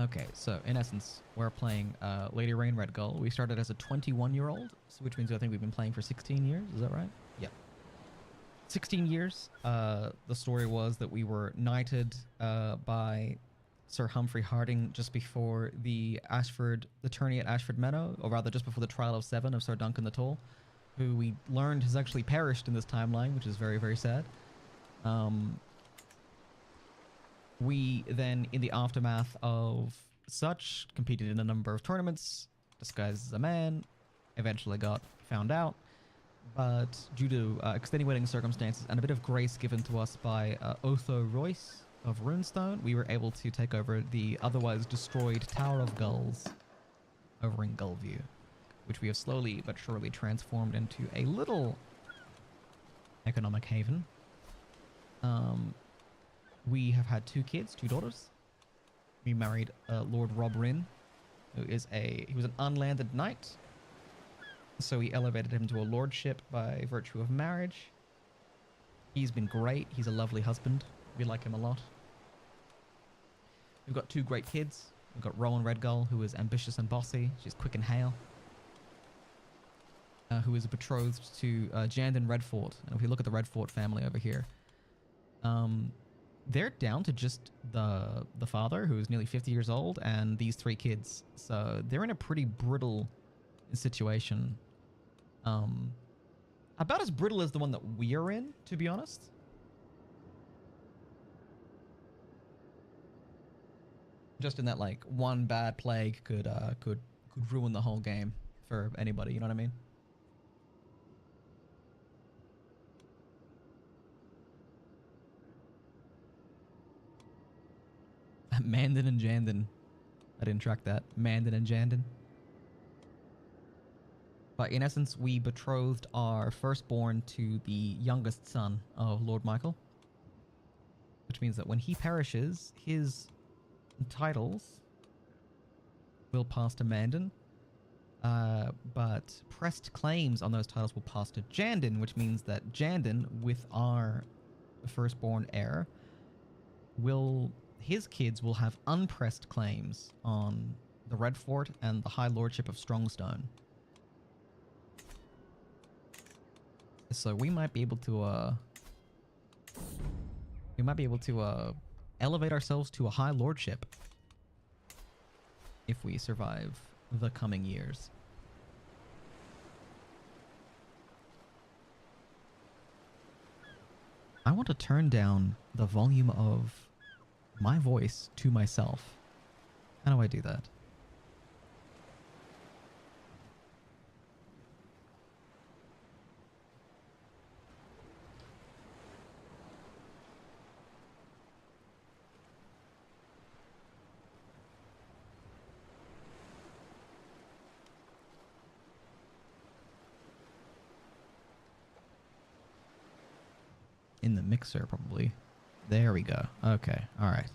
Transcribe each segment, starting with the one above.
Okay, so in essence, we're playing Lady Rain Redgull. We started as a 21-year-old, which means I think we've been playing for 16 years. Is that right? Yep. 16 years. The story was that we were knighted by Sir Humphrey Harding just before the tourney at Ashford Meadow, or rather just before the Trial of Seven of Sir Duncan the Tall, who we learned has actually perished in this timeline, which is very, very sad. We then, in the aftermath of such, competed in a number of tournaments, disguised as a man, eventually got found out, but due to extenuating circumstances and a bit of grace given to us by Otho Royce of Runestone, we were able to take over the otherwise destroyed Tower of Gulls over in Gullview, which we have slowly but surely transformed into a little economic haven. We have had 2 kids, 2 daughters. We married Lord Rob Rynn, who is he was an unlanded knight. So we elevated him to a lordship by virtue of marriage. He's been great. He's a lovely husband. We like him a lot. We've got 2 great kids. We've got Rowan Redgull, who is ambitious and bossy. She's quick and hale. Who is betrothed to Jandon Redfort. And if we look at the Redfort family over here, they're down to just the father, who is nearly 50 years old, and these 3 kids. So they're in a pretty brittle situation. About as brittle as the one that we're in, to be honest. Just in that, like, one bad plague could ruin the whole game for anybody, you know what I mean? Mandan and Jandon. I didn't track that. Mandan and Jandon. But in essence, we betrothed our firstborn to the youngest son of Lord Michael. Which means that when he perishes, his titles will pass to Mandan. But pressed claims on those titles will pass to Jandon, which means that Jandon, with our firstborn heir, his kids will have unpressed claims on the Red Fort and the High Lordship of Strongstone. So we might be able to elevate ourselves to a high lordship if we survive the coming years. I want to turn down the volume of my voice to myself. How do I do that? In the mixer, probably. There we go. Okay. All right.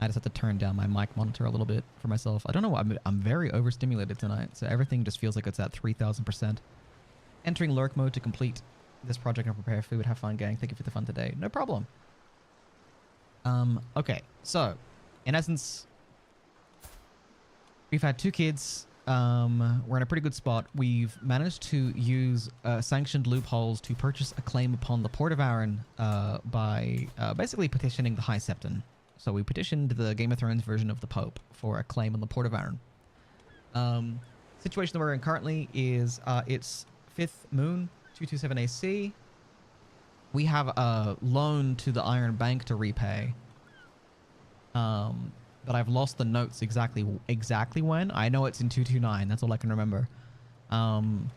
I just have to turn down my mic monitor a little bit for myself. I don't know. I'm very overstimulated tonight, so everything just feels like it's at 3,000%. Entering lurk mode to complete this project and prepare food. Have fun, gang. Thank you for the fun today. No problem. Okay. So, in essence, we've had 2 kids. We're in a pretty good spot. We've managed to use sanctioned loopholes to purchase a claim upon the Port of Arran by basically petitioning the High Septon. So we petitioned the Game of Thrones version of the Pope for a claim on the Port of Arran. Situation that we're in currently is it's 5th Moon, 227 AC. We have a loan to the Iron Bank to repay. But I've lost the notes exactly when. I know it's in 229. That's all I can remember. And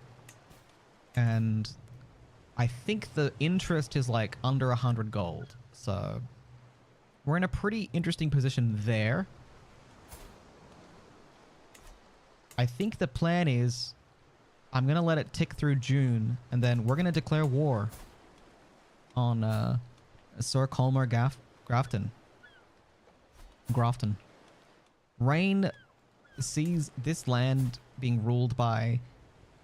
I think the interest is like under 100 gold. So we're in a pretty interesting position there. I think the plan is I'm going to let it tick through June, and then we're going to declare war on Sir Colmar Grafton. Rain sees this land being ruled by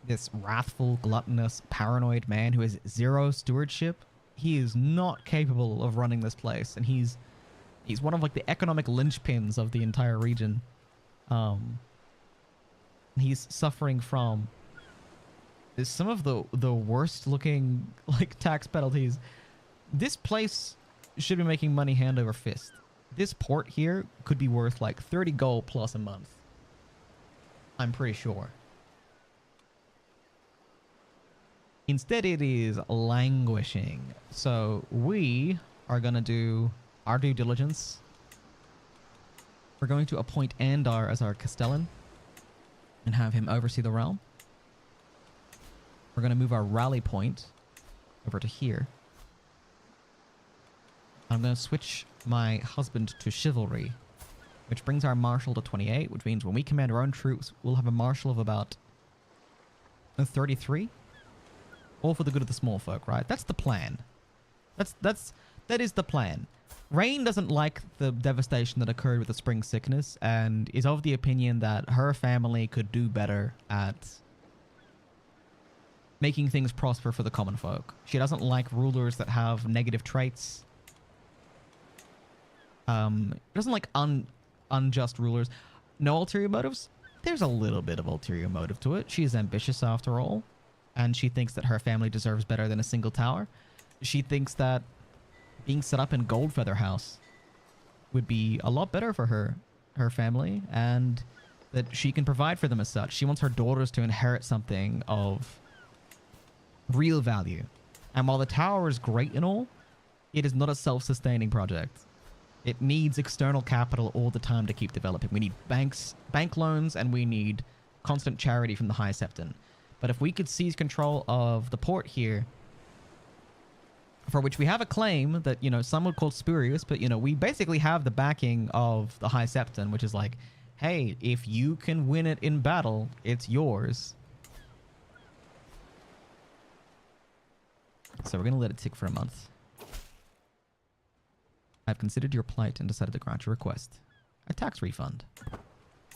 this wrathful, gluttonous, paranoid man who has 0 stewardship. He is not capable of running this place, and he's He's one of like the economic linchpins of the entire region. He's suffering from some of the worst looking like tax penalties. This place should be making money hand over fist. This port here could be worth like 30 gold plus a month. I'm pretty sure. Instead, it is languishing. So we are going to do our due diligence. We're going to appoint Andar as our Castellan and have him oversee the realm. We're going to move our rally point over to here. I'm going to switch my husband to chivalry, which brings our marshal to 28, which means when we command our own troops, we'll have a marshal of about 33. All for the good of the small folk, right? That's the plan. That is the plan. Rain doesn't like the devastation that occurred with the spring sickness and is of the opinion that her family could do better at making things prosper for the common folk. She doesn't like rulers that have negative traits. Doesn't like unjust rulers. No ulterior motives? There's a little bit of ulterior motive to it. She is ambitious after all, and she thinks that her family deserves better than a single tower. She thinks that being set up in Goldfeather House would be a lot better for her family, and that she can provide for them as such. She wants her daughters to inherit something of real value. And while the tower is great and all, it is not a self-sustaining project. It needs external capital all the time to keep developing. We need bank loans, and we need constant charity from the High Septon. But if we could seize control of the port here, for which we have a claim that, you know, some would call spurious, but, you know, we basically have the backing of the High Septon, which is like, hey, if you can win it in battle, it's yours. So we're going to let it tick for a month. I've considered your plight and decided to grant your request. A tax refund.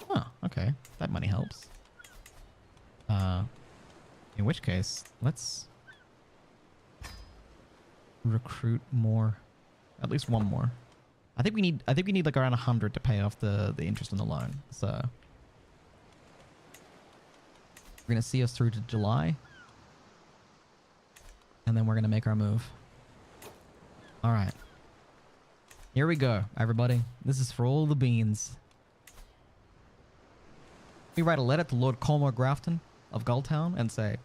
Oh, okay. That money helps. In which case, let's recruit more. At least one more. I think we need like around 100 to pay off the interest on the loan. So we're gonna see us through to July. And then we're gonna make our move. Alright. Here we go, everybody. This is for all the beans. We write a letter to Lord Colmore Grafton of Gulltown and say,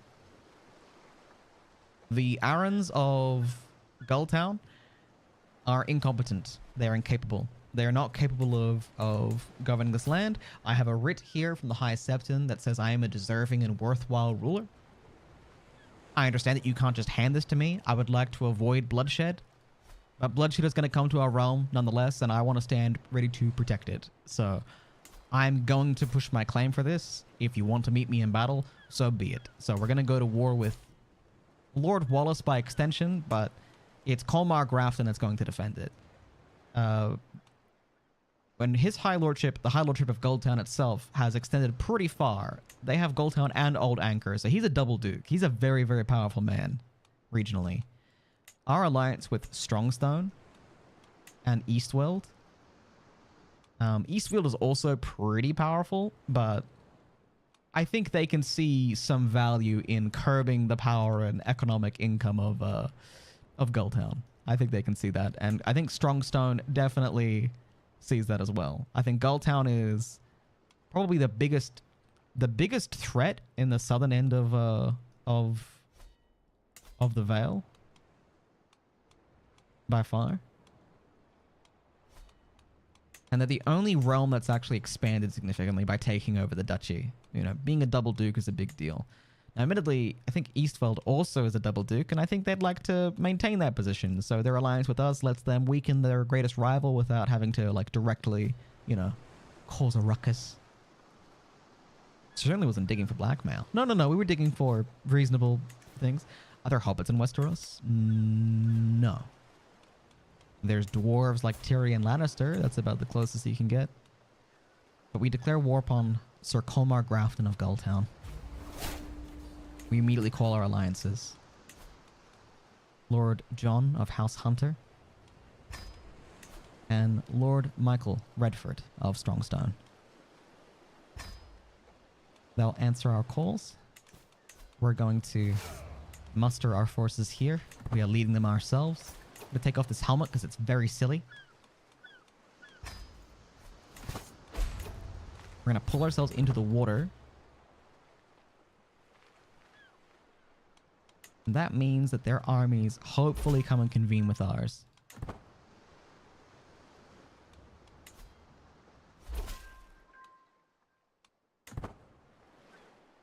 the Arons of Gulltown are incompetent. They are incapable. They are not capable of governing this land. I have a writ here from the High Septon that says I am a deserving and worthwhile ruler. I understand that you can't just hand this to me. I would like to avoid bloodshed. But bloodshed is going to come to our realm nonetheless, and I want to stand ready to protect it. So I'm going to push my claim for this. If you want to meet me in battle, so be it. So we're going to go to war with Lord Wallace by extension, but it's Colmar Grafton that's going to defend it. When his High Lordship, the High Lordship of Gulltown itself, has extended pretty far, they have Gulltown and Old Anchor, so he's a double duke. He's a very, very powerful man regionally. Our alliance with Strongstone and Eastweld. Eastfield is also pretty powerful, but I think they can see some value in curbing the power and economic income of Gulltown. I think they can see that, and I think Strongstone definitely sees that as well. I think Gulltown is probably the biggest threat in the southern end of the Vale by far. And they're the only realm that's actually expanded significantly by taking over the duchy. You know, being a double duke is a big deal. Now, admittedly, I think Eastfeld also is a double duke, and I think they'd like to maintain that position. So their alliance with us lets them weaken their greatest rival without having to, like, directly, you know, cause a ruckus. Certainly wasn't digging for blackmail. No, we were digging for reasonable things. Are there hobbits in Westeros? No. There's dwarves like Tyrion Lannister. That's about the closest you can get. But we declare war upon Sir Colmar Grafton of Gulltown. We immediately call our alliances. Lord John of House Hunter. and Lord Michael Redford of Strongstone. They'll answer our calls. We're going to muster our forces here. We are leading them ourselves. I'm going to take off this helmet because it's very silly. We're going to pull ourselves into the water. And that means that their armies hopefully come and convene with ours.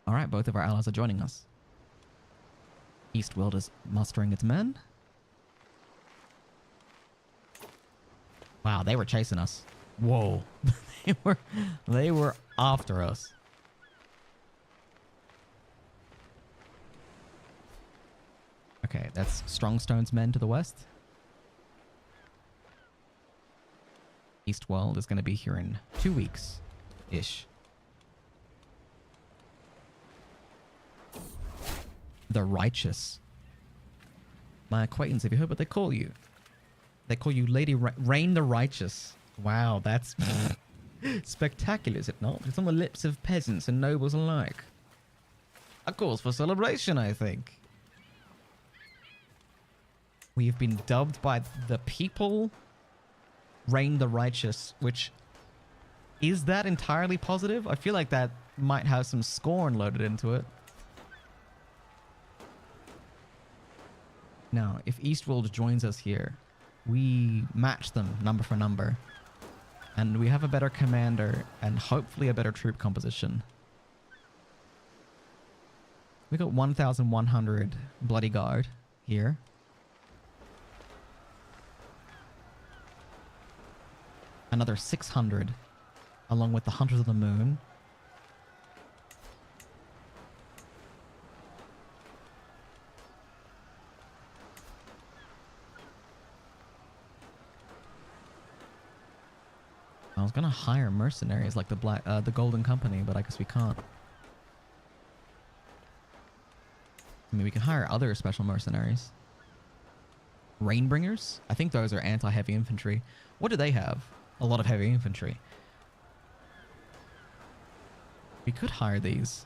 Alright, both of our allies are joining us. Eastworld is mustering its men. Wow, they were chasing us. Whoa. they were after us. Okay, that's Strongstone's men to the west. Eastworld is going to be here in 2 weeks-ish. The Righteous. My acquaintance, have you heard what they call you? They call you Lady Rain the Righteous. Wow, that's spectacular, is it not? It's on the lips of peasants and nobles alike. A cause for celebration, I think. We have been dubbed by the people Rain the Righteous, which... Is that entirely positive? I feel like that might have some scorn loaded into it. Now, if Eastworld joins us here, we match them number for number. And we have a better commander and hopefully a better troop composition. We got 1,100 Bloody Guard here. Another 600 along with the Hunters of the Moon. I was gonna hire mercenaries like the Golden Company, but I guess we can't. I mean, we can hire other special mercenaries. Rainbringers? I think those are anti-heavy infantry. What do they have? A lot of heavy infantry. We could hire these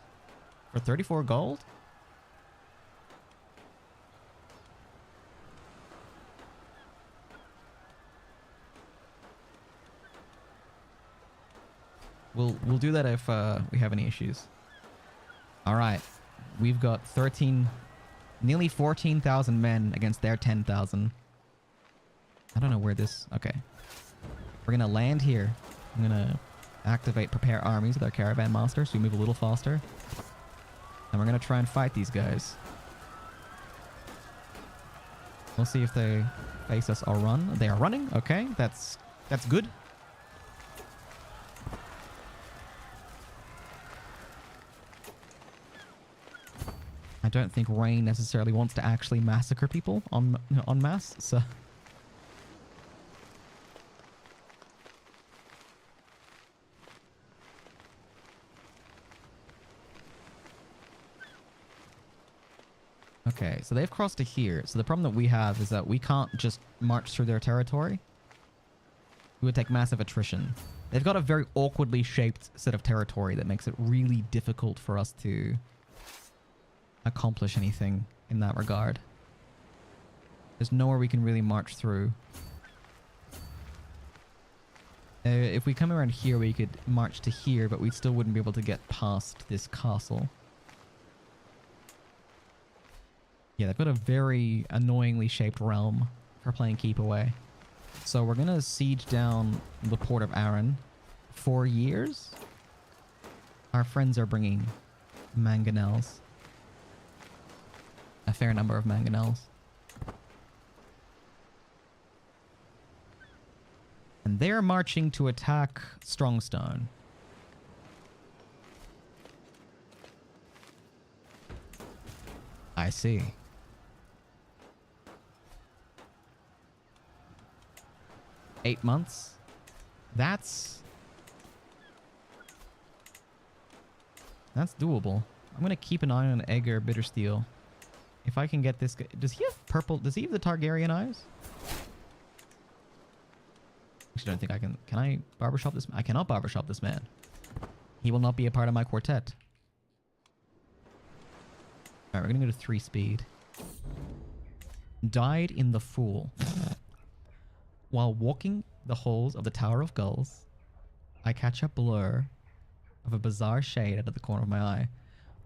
for 34 gold. We'll do that if we have any issues. All right, we've got nearly 14,000 men against their 10,000. I don't know where this. Okay, we're gonna land here. I'm gonna activate prepare armies with our caravan master, so we move a little faster, and we're gonna try and fight these guys. We'll see if they face us or run. They are running. Okay, that's good. I don't think Rain necessarily wants to actually massacre people en masse, so... Okay, so they've crossed to here. So the problem that we have is that we can't just march through their territory. We would take massive attrition. They've got a very awkwardly shaped set of territory that makes it really difficult for us to accomplish anything in that regard. There's nowhere we can really march through. If we come around here, we could march to here, but we still wouldn't be able to get past this castle. Yeah, they've got a very annoyingly shaped realm for playing keep away. So we're going to siege down the port of Arran. 4 years? Our friends are bringing mangonels. A fair number of mangonels. And they're marching to attack Strongstone. I see. $8 months? That's doable. I'm gonna keep an eye on Aegir Bittersteel. If I can get this guy... Does he have purple... Does he have the Targaryen eyes? Actually, I don't think I can. Can I barbershop this? I cannot barbershop this man. He will not be a part of my quartet. Alright, we're gonna go to 3 speed. Died in the Fool. While walking the halls of the Tower of Gulls, I catch a blur of a bizarre shade out of the corner of my eye.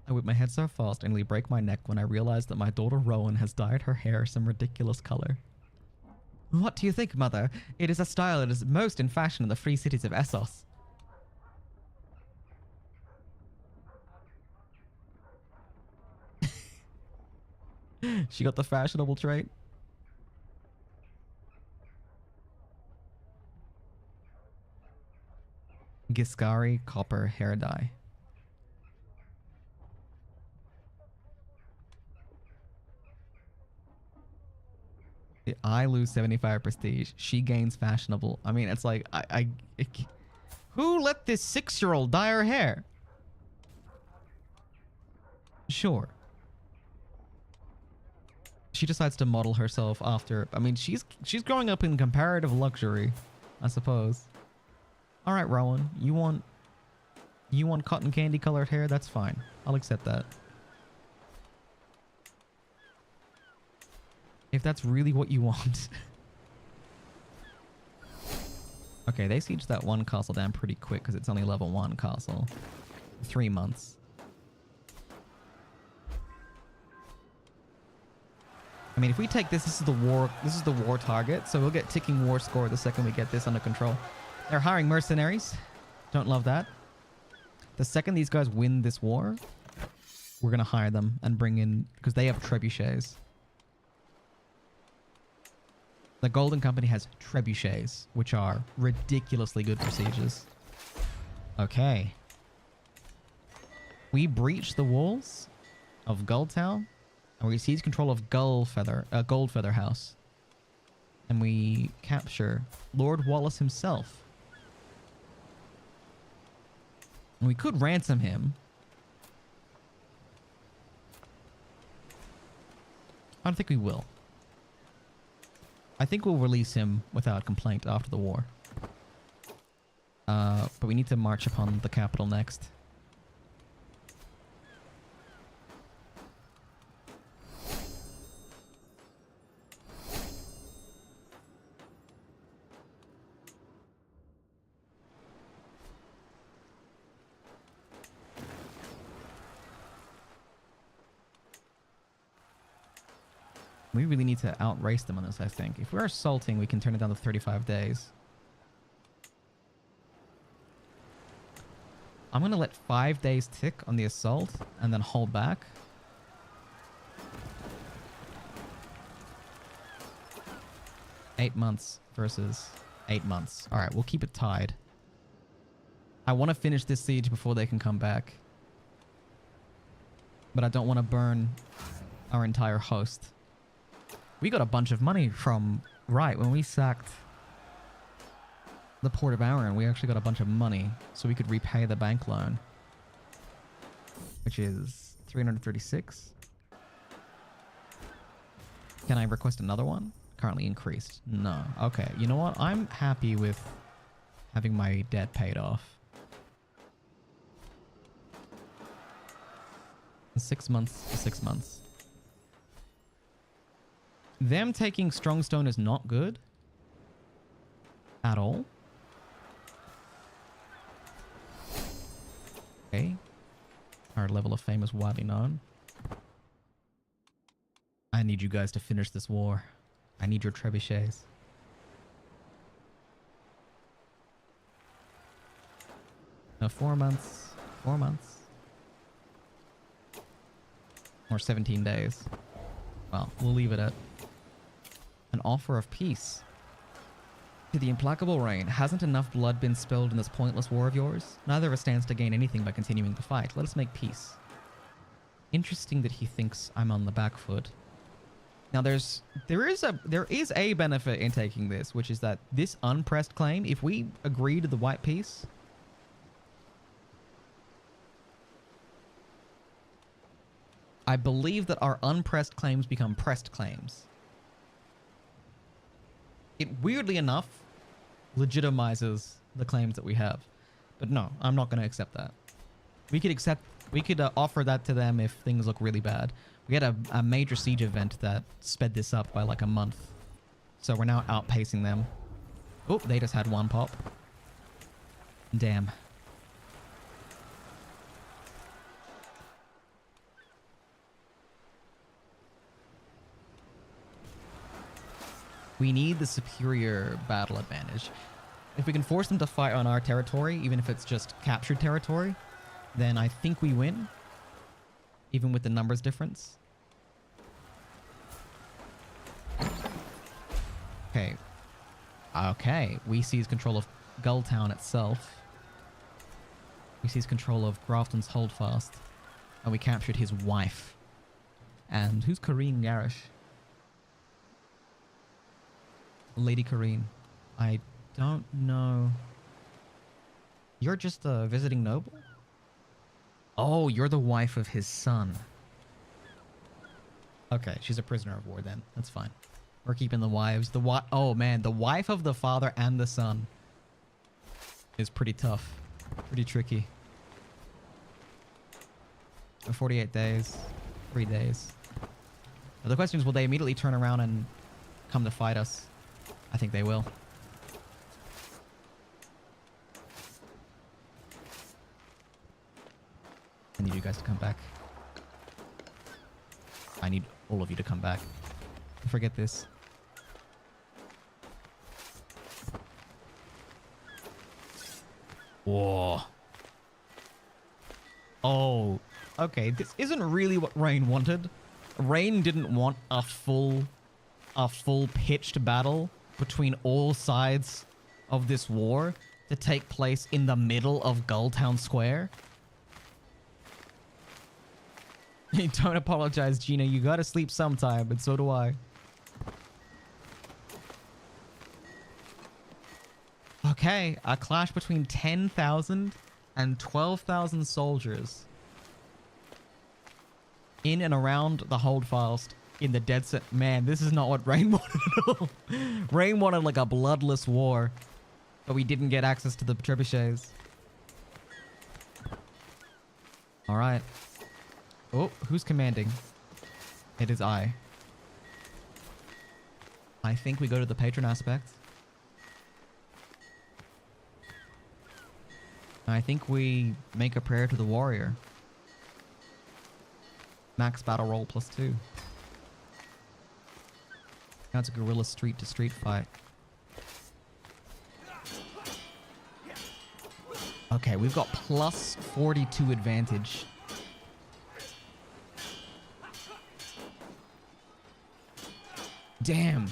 I whip my head so fast I nearly break my neck when I realize that my daughter Rowan has dyed her hair some ridiculous color. What do you think, mother? It is a style that is most in fashion in the free cities of Essos. She got the fashionable trait. Giscari copper hair dye. I lose 75 prestige. She gains fashionable. I mean, it's like, who let this 6-year-old dye her hair? Sure. She decides to model herself after. I mean, she's growing up in comparative luxury, I suppose. All right, Rowan, you want cotton candy colored hair? That's fine. I'll accept that. If that's really what you want. Okay, they sieged that one castle down pretty quick because it's only level 1 castle. 3 months. I mean, if we take this, this is the war target, so we'll get ticking war score the second we get this under control. They're hiring mercenaries. Don't love that. The second these guys win this war, we're going to hire them and bring in, because they have trebuchets. The Golden Company has trebuchets, which are ridiculously good for sieges. Okay. We breach the walls of Gulltown, and we seize control of Goldfeather House. And we capture Lord Wallace himself. And we could ransom him. I don't think we will. I think we'll release him without complaint after the war. But we need to march upon the capital next. We really need to outrace them on this, I think. If we're assaulting, we can turn it down to 35 days. I'm going to let 5 days tick on the assault and then hold back. Eight months versus 8 months. All right, we'll keep it tied. I want to finish this siege before they can come back. But I don't want to burn our entire host. We got a bunch of money from... Right, when we sacked the Port of Arran, we actually got a bunch of money so we could repay the bank loan. Which is 336. Can I request another one? Currently increased. No. Okay, you know what? I'm happy with having my debt paid off. 6 months to 6 months. Them taking Strongstone is not good. At all. Okay. Our level of fame is widely known. I need you guys to finish this war. I need your trebuchets. No, 4 months. 4 months. Or 17 days. Well, we'll leave it at an offer of peace. To the implacable rain, hasn't enough blood been spilled in this pointless war of yours? Neither of us stands to gain anything by continuing the fight. Let us make peace. Interesting that he thinks I'm on the back foot. Now there is a benefit in taking this, which is that this unpressed claim, if we agree to the white peace, I believe that our unpressed claims become pressed claims. It weirdly enough legitimizes the claims that we have. But no, I'm not going to accept that. We could offer that to them if things look really bad. We had a major siege event that sped this up by like a month. So we're now outpacing them. Oh, they just had one pop. Damn. We need the superior battle advantage. If we can force them to fight on our territory, even if it's just captured territory, then I think we win. Even with the numbers difference. Okay. Okay. We seize control of Gull Town itself. We seize control of Grafton's Holdfast. And we captured his wife. And who's Kareen Garish? Lady Kareen. I don't know. You're just a visiting noble? Oh, you're the wife of his son. Okay, she's a prisoner of war then. That's fine. We're keeping the wives. Oh man, the wife of the father and the son is pretty tough. Pretty tricky. 48 days. 3 days. Now the question is, will they immediately turn around and come to fight us? I think they will. I need you guys to come back. I need all of you to come back. Forget this. Whoa. Oh. Okay, this isn't really what Rain wanted. Rain didn't want a full pitched battle between all sides of this war to take place in the middle of Gulltown Square. Hey, don't apologize, Gina. You gotta sleep sometime, and so do I. Okay, a clash between 10,000 and 12,000 soldiers in and around the Holdfast in the dead set. Man, this is not what Rain wanted at all. Rain wanted like a bloodless war, but we didn't get access to the trebuchets. All right. Oh, who's commanding? It is I. I think we go to the patron aspect. I think we make a prayer to the warrior. Max battle roll +2. Now it's a guerrilla street to street fight. Okay, we've got +42 advantage. Damn.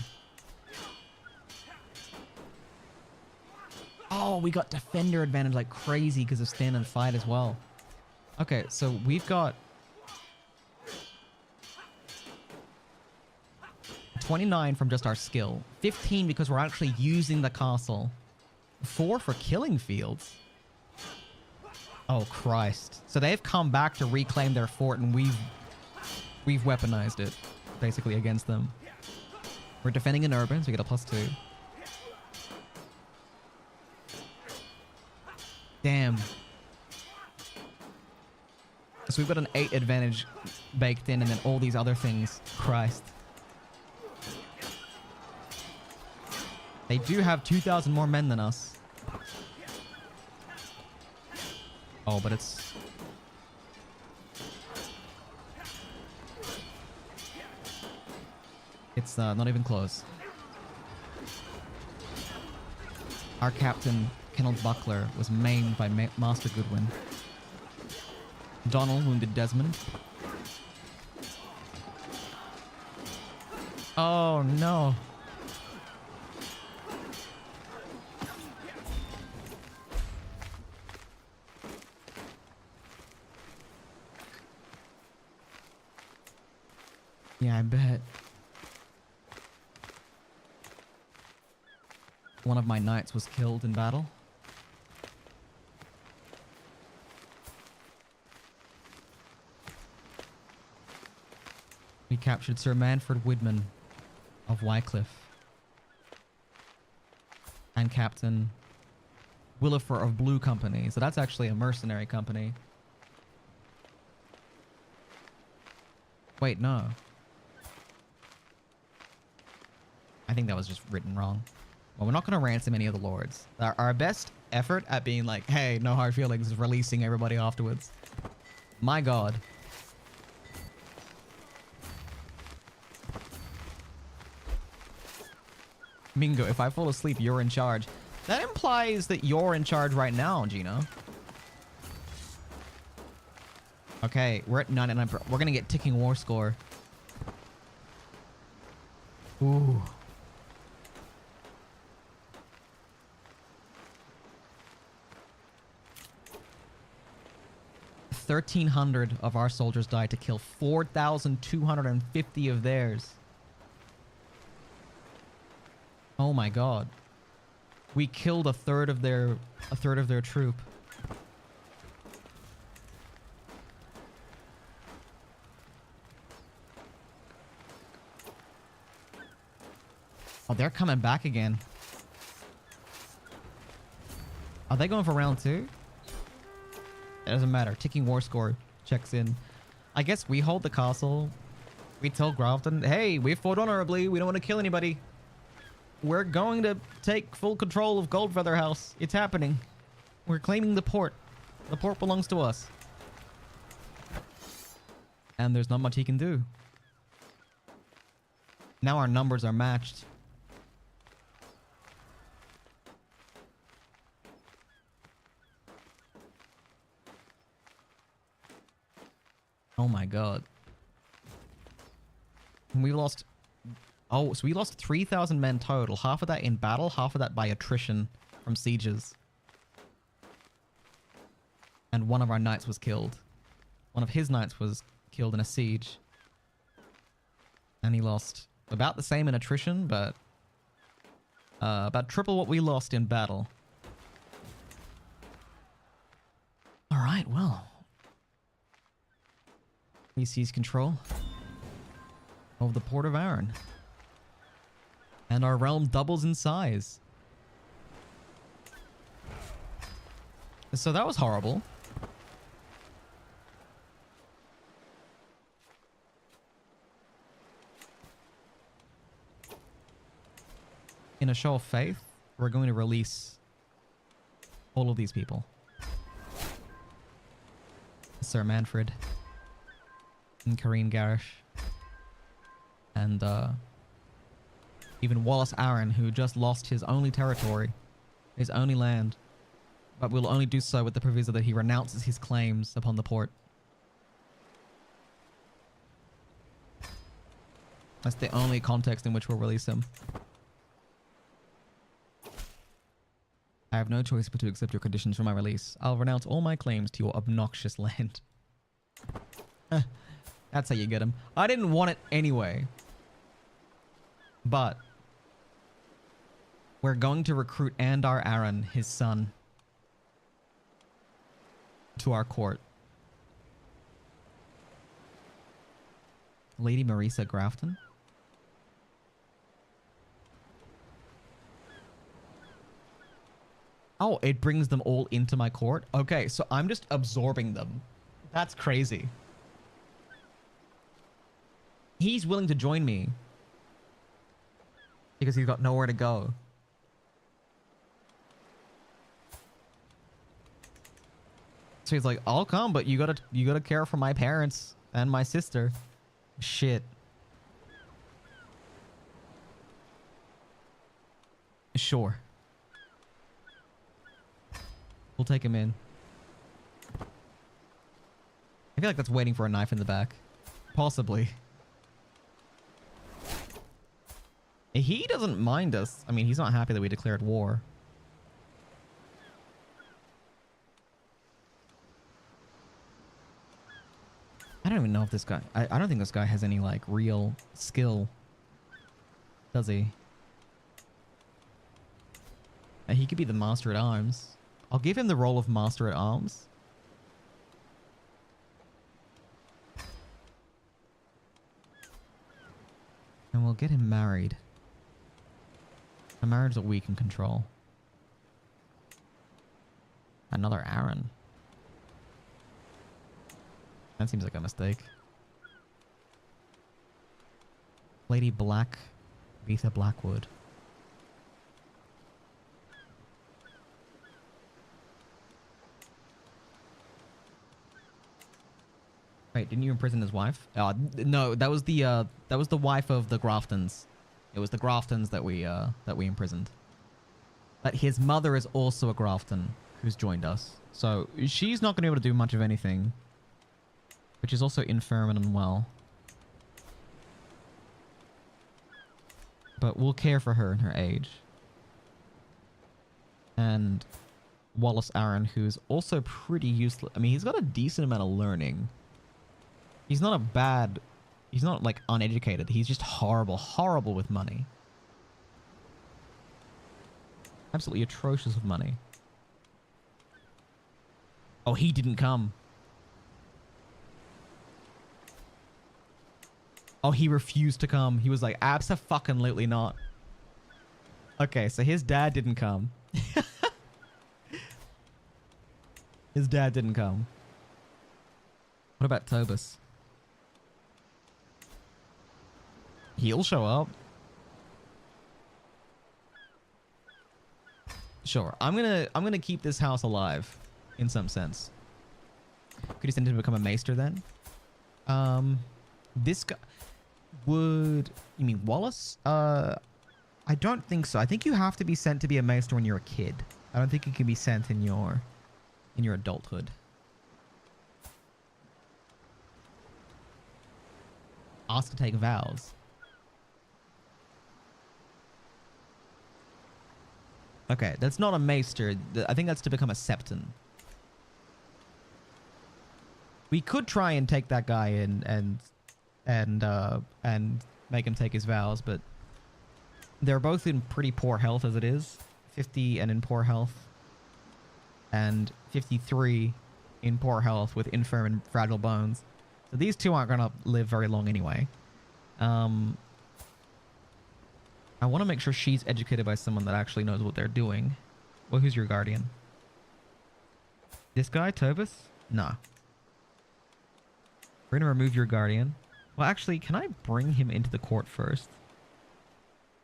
Oh, we got defender advantage like crazy because of stand and fight as well. Okay, so we've got 29 from just our skill. 15 because we're actually using the castle. 4 for killing fields. Oh, Christ. So they've come back to reclaim their fort and we've weaponized it basically against them. We're defending an urban, so we get a +2. Damn. So we've got an 8 advantage baked in and then all these other things. Christ. They do have 2,000 more men than us. Oh, but it's... It's not even close. Our captain, Kenneth Buckler, was maimed by Master Goodwin. Donald wounded Desmond. Oh no. Yeah, I bet. One of my knights was killed in battle. We captured Sir Manfred Widman of Wycliffe. and Captain Willifer of Blue Company. So that's actually a mercenary company. Wait, no. I think that was just written wrong. Well, we're not going to ransom any of the lords. Our best effort at being like, hey, no hard feelings, is releasing everybody afterwards. My god. Mingo, if I fall asleep, you're in charge. That implies that you're in charge right now, Gino. Okay, we're at 99. We're going to get ticking war score. Ooh. 1,300 of our soldiers died to kill 4,250 of theirs. Oh my god. We killed a third of their troop. Oh, they're coming back again. Are they going for round 2? It doesn't matter. Ticking war score checks in. I guess we hold the castle. We tell Grafton, hey, we fought honorably. We don't want to kill anybody. We're going to take full control of Goldfeather House. It's happening. We're claiming the port. The port belongs to us. And there's not much he can do. Now our numbers are matched. Oh my god. We lost... Oh, so we lost 3,000 men total. Half of that in battle, half of that by attrition from sieges. And one of our knights was killed. One of his knights was killed in a siege. And he lost about the same in attrition, but... about triple what we lost in battle. Alright, well... We seize control of the Port of Arran. And our realm doubles in size. So that was horrible. In a show of faith, we're going to release all of these people. Sir Manfred. And Kareen Garish. And even Wallace Arran, who just lost his only territory, his only land, but will only do so with the proviso that he renounces his claims upon the port. That's the only context in which we'll release him. I have no choice but to accept your conditions for my release. I'll renounce all my claims to your obnoxious land. That's how you get him. I didn't want it anyway. But we're going to recruit Andar Arran, his son, to our court. Lady Marisa Grafton? Oh, it brings them all into my court? Okay, so I'm just absorbing them. That's crazy. He's willing to join me because he's got nowhere to go. So he's like, I'll come, but you gotta care for my parents and my sister. Shit. Sure. We'll take him in. I feel like that's waiting for a knife in the back. Possibly. He doesn't mind us. I mean, he's not happy that we declared war. I don't even know if this guy... I don't think this guy has any, like, real skill. Does he? He could be the Master at Arms. I'll give him the role of Master at Arms. And we'll get him married. A marriage that we can control. Another Aaron. That seems like a mistake. Lady Black, Vita Blackwood. Wait, didn't you imprison his wife? No, that was the wife of the Graftons. It was the Graftons that we imprisoned. But his mother is also a Grafton who's joined us. So she's not going to be able to do much of anything. Which is also infirm and unwell. But we'll care for her in her age. And Wallace Aaron, who's also pretty useless. I mean, he's got a decent amount of learning. He's not he's not like uneducated. He's just horrible with money. Absolutely atrocious with money. Oh, he didn't come. Oh, he refused to come. He was like, abso-fucking-lutely not. Okay, so his dad didn't come. His dad didn't come. What about Tobus? He'll show up. Sure. I'm gonna keep this house alive in some sense. Could you send him to become a maester then? This guy would... You mean Wallace? I don't think so. I think you have to be sent to be a maester when you're a kid. I don't think you can be sent in your adulthood. Ask to take vows. Okay, that's not a maester. I think that's to become a septon. We could try and take that guy in and make him take his vows, but they're both in pretty poor health as it is. 50 and in poor health, and 53 in poor health with infirm and fragile bones. So these two aren't gonna live very long anyway. I want to make sure she's educated by someone that actually knows what they're doing. Well, who's your guardian? This guy, Tobus? No. We're gonna remove your guardian. Well, actually, can I bring him into the court first?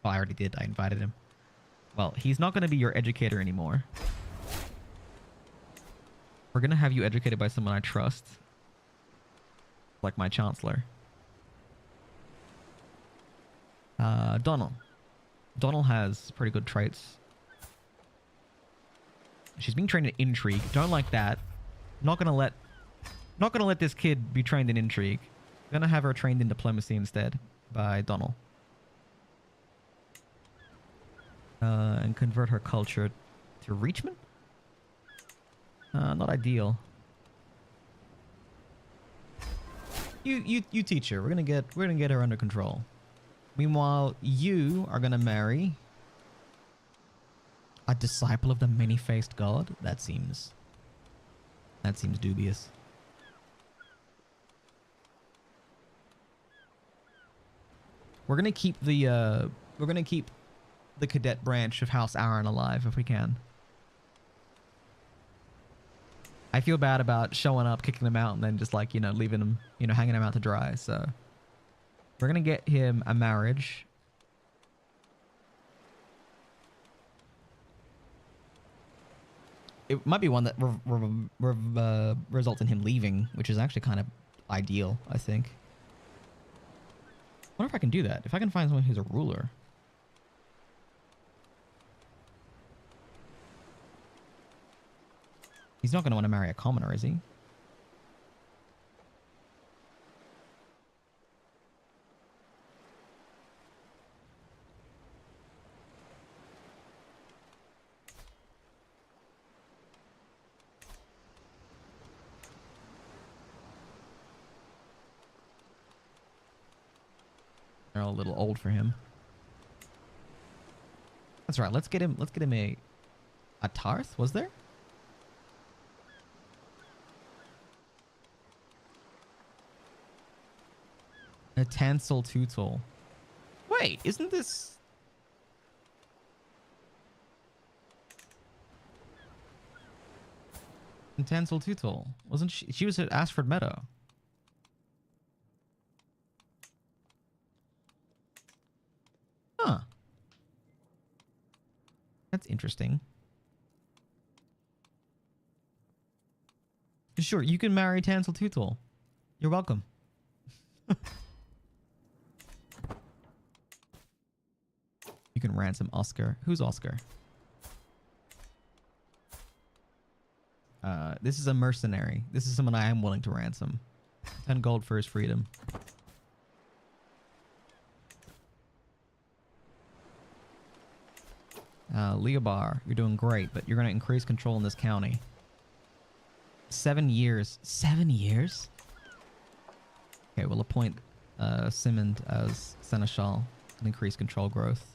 Oh, I already did. I invited him. Well, he's not going to be your educator anymore. We're going to have you educated by someone I trust. Like my chancellor. Donald. Donald has pretty good traits. She's being trained in intrigue. Don't like that. Not gonna let this kid be trained in intrigue. Gonna have her trained in diplomacy instead by Donald. And convert her culture to Reachman? Not ideal. You teach her. We're gonna get her under control. Meanwhile, you are gonna marry a disciple of the many-faced god. That seems dubious. We're gonna keep the cadet branch of House Aaron alive if we can. I feel bad about showing up, kicking them out, and then just like, leaving them, hanging them out to dry. So we're gonna get him a marriage. It might be one that results in him leaving, which is actually kind of ideal, I think. I wonder if I can do that. If I can find someone who's a ruler. He's not going to want to marry a commoner, is he? They're all a little old for him. That's right. Let's get him a Tarth, was there? A Tansel Tutal. Wait, isn't this... And Tansel Tootle. Wasn't she? She was at Ashford Meadow. Huh. That's interesting. Sure, you can marry Tansel Tootle. You're welcome. You can ransom Oscar. Who's Oscar? This is a mercenary. This is someone I am willing to ransom. 10 gold for his freedom. Leobar, you're doing great, but you're going to increase control in this county. 7 years. 7 years? Okay, we'll appoint Simond as Seneschal and increase control growth.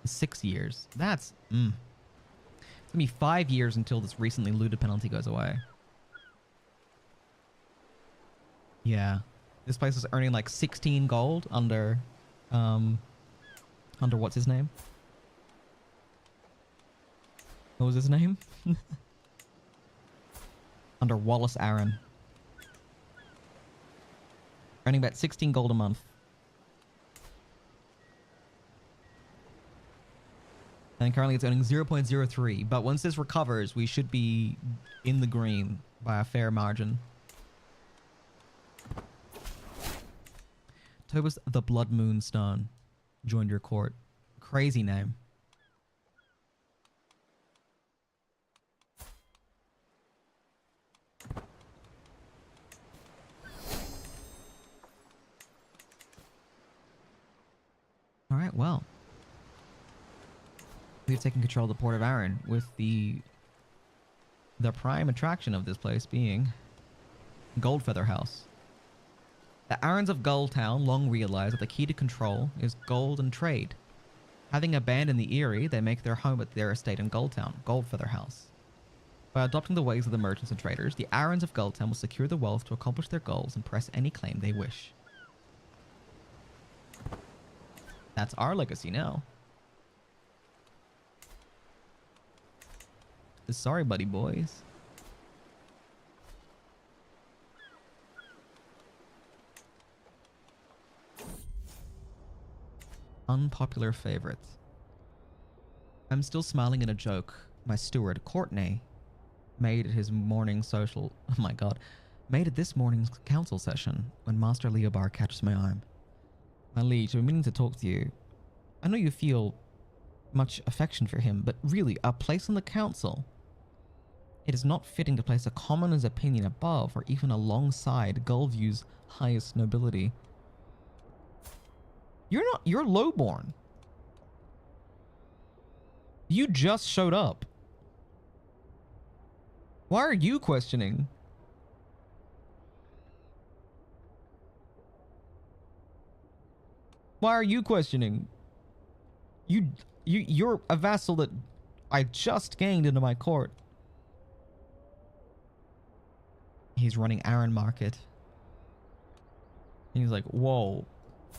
6 years. That's... It's going to be 5 years until this recently looted penalty goes away. Yeah. This place is earning like 16 gold under... under what's his name? What was his name? Under Wallace Aaron. Earning about 16 gold a month. And currently it's earning 0.03. But once this recovers, we should be in the green by a fair margin. Tobus the Blood Moonstone joined your court. Crazy name. Alright, well. We've taken control of the Port of Arran, with the prime attraction of this place being Goldfeather House. The Arrans of Gulltown long realized that the key to control is gold and trade. Having abandoned the Eyrie, they make their home at their estate in Gulltown, Goldfeather House. By adopting the ways of the merchants and traders, the Arrans of Gulltown will secure the wealth to accomplish their goals and press any claim they wish. That's our legacy now. Sorry, buddy boys. Unpopular favorite. I'm still smiling at a joke my steward, Courtney, made at his morning social... Oh my god. Made at this morning's council session when Master Leobar catches my arm. My liege, I'm meaning to talk to you. I know you feel much affection for him, but really, a place on the council... It is not fitting to place a commoner's opinion above or even alongside Gullview's highest nobility. You're lowborn. You just showed up. Why are you questioning? Why are you questioning? You're a vassal that I just gained into my court. He's running Arran Market. He's like, whoa,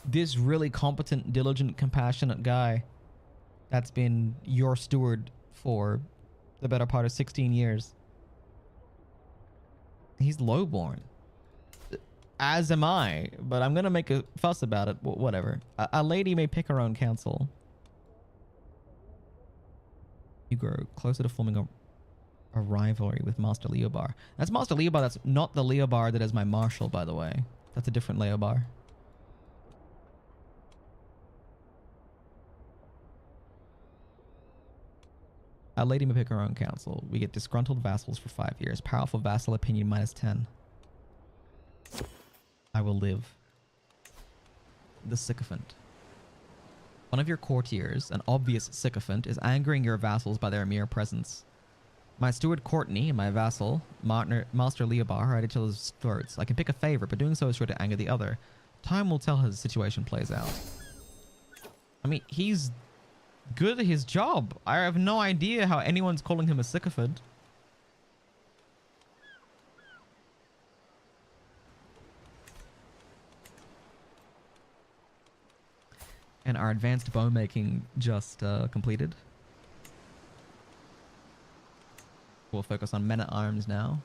this really competent, diligent, compassionate guy that's been your steward for the better part of 16 years. He's lowborn. As am I, but I'm going to make a fuss about it. Whatever. A lady may pick her own counsel. You grow closer to forming a rivalry with Master Leobar. That's Master Leobar. That's not the Leobar that is my marshal, by the way. That's a different Leobar. A lady may pick her own counsel. We get disgruntled vassals for 5 years. Powerful vassal opinion -10. I will live. The Sycophant. One of your courtiers, an obvious sycophant, is angering your vassals by their mere presence. My steward Courtney and my vassal, Master Leobar, are at each other's throats. I can pick a favor, but doing so is sure to anger the other. Time will tell how the situation plays out. I mean, he's good at his job. I have no idea how anyone's calling him a sycophant. And our advanced bow making just completed. We'll focus on men-at-arms now.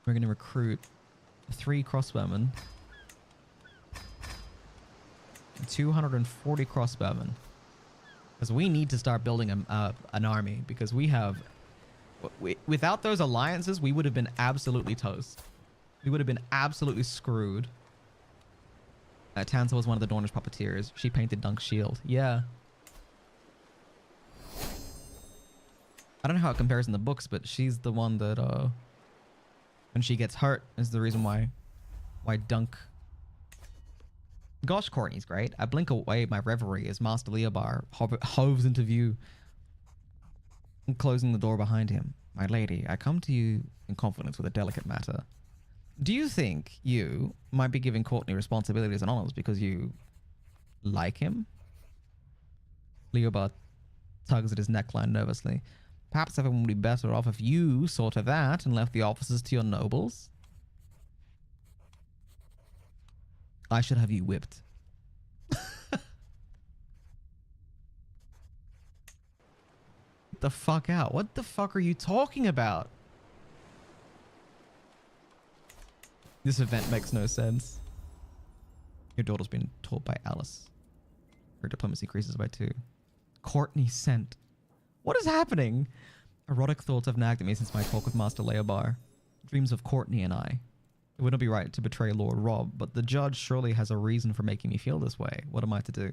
We're going to recruit 3 crossbowmen. 240 crossbowmen. Because we need to start building an army. Because we have... without those alliances, we would have been absolutely toast. We would have been absolutely screwed. Tansa was one of the Dornish puppeteers. She painted Dunk's shield. Yeah. I don't know how it compares in the books, but she's the one that, when she gets hurt, is the reason why Dunk... Gosh, Courtney's great. I blink away my reverie as Master Leobar hoves into view, closing the door behind him. My lady, I come to you in confidence with a delicate matter. Do you think you might be giving Courtney responsibilities and honors because you like him? Leobar tugs at his neckline nervously. Perhaps everyone would be better off if you saw to that and left the offices to your nobles. I should have you whipped. Get the fuck out. What the fuck are you talking about? This event makes no sense. Your daughter's been taught by Alice. Her diplomacy increases by 2. Courtney sent. What is happening? Erotic thoughts have nagged at me since my talk with Master Leobar. Dreams of Courtney and I. It wouldn't be right to betray Lord Rob, but the judge surely has a reason for making me feel this way. What am I to do?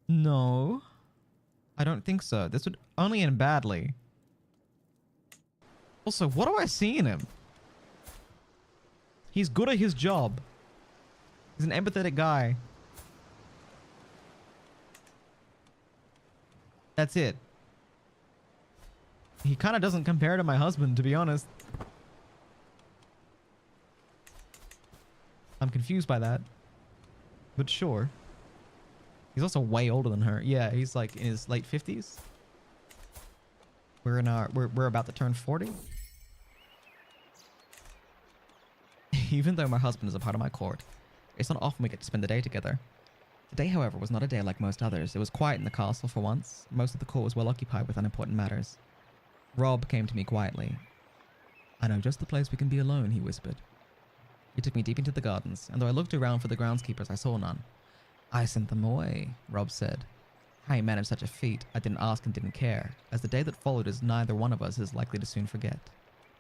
No. I don't think so. This would only end badly. Also, what do I see in him? He's good at his job. He's an empathetic guy. That's it. He kind of doesn't compare to my husband, to be honest. I'm confused by that. But sure. He's also way older than her. Yeah, he's like in his late 50s. We're about to turn 40. Even though my husband is a part of my court, it's not often we get to spend the day together. Today, however, was not a day like most others. It was quiet in the castle for once. Most of the court was well occupied with unimportant matters. Rob came to me quietly. I know just the place we can be alone, he whispered. He took me deep into the gardens, and though I looked around for the groundskeepers, I saw none. I sent them away, Rob said. How he managed such a feat, I didn't ask and didn't care, as the day that followed is neither one of us is likely to soon forget.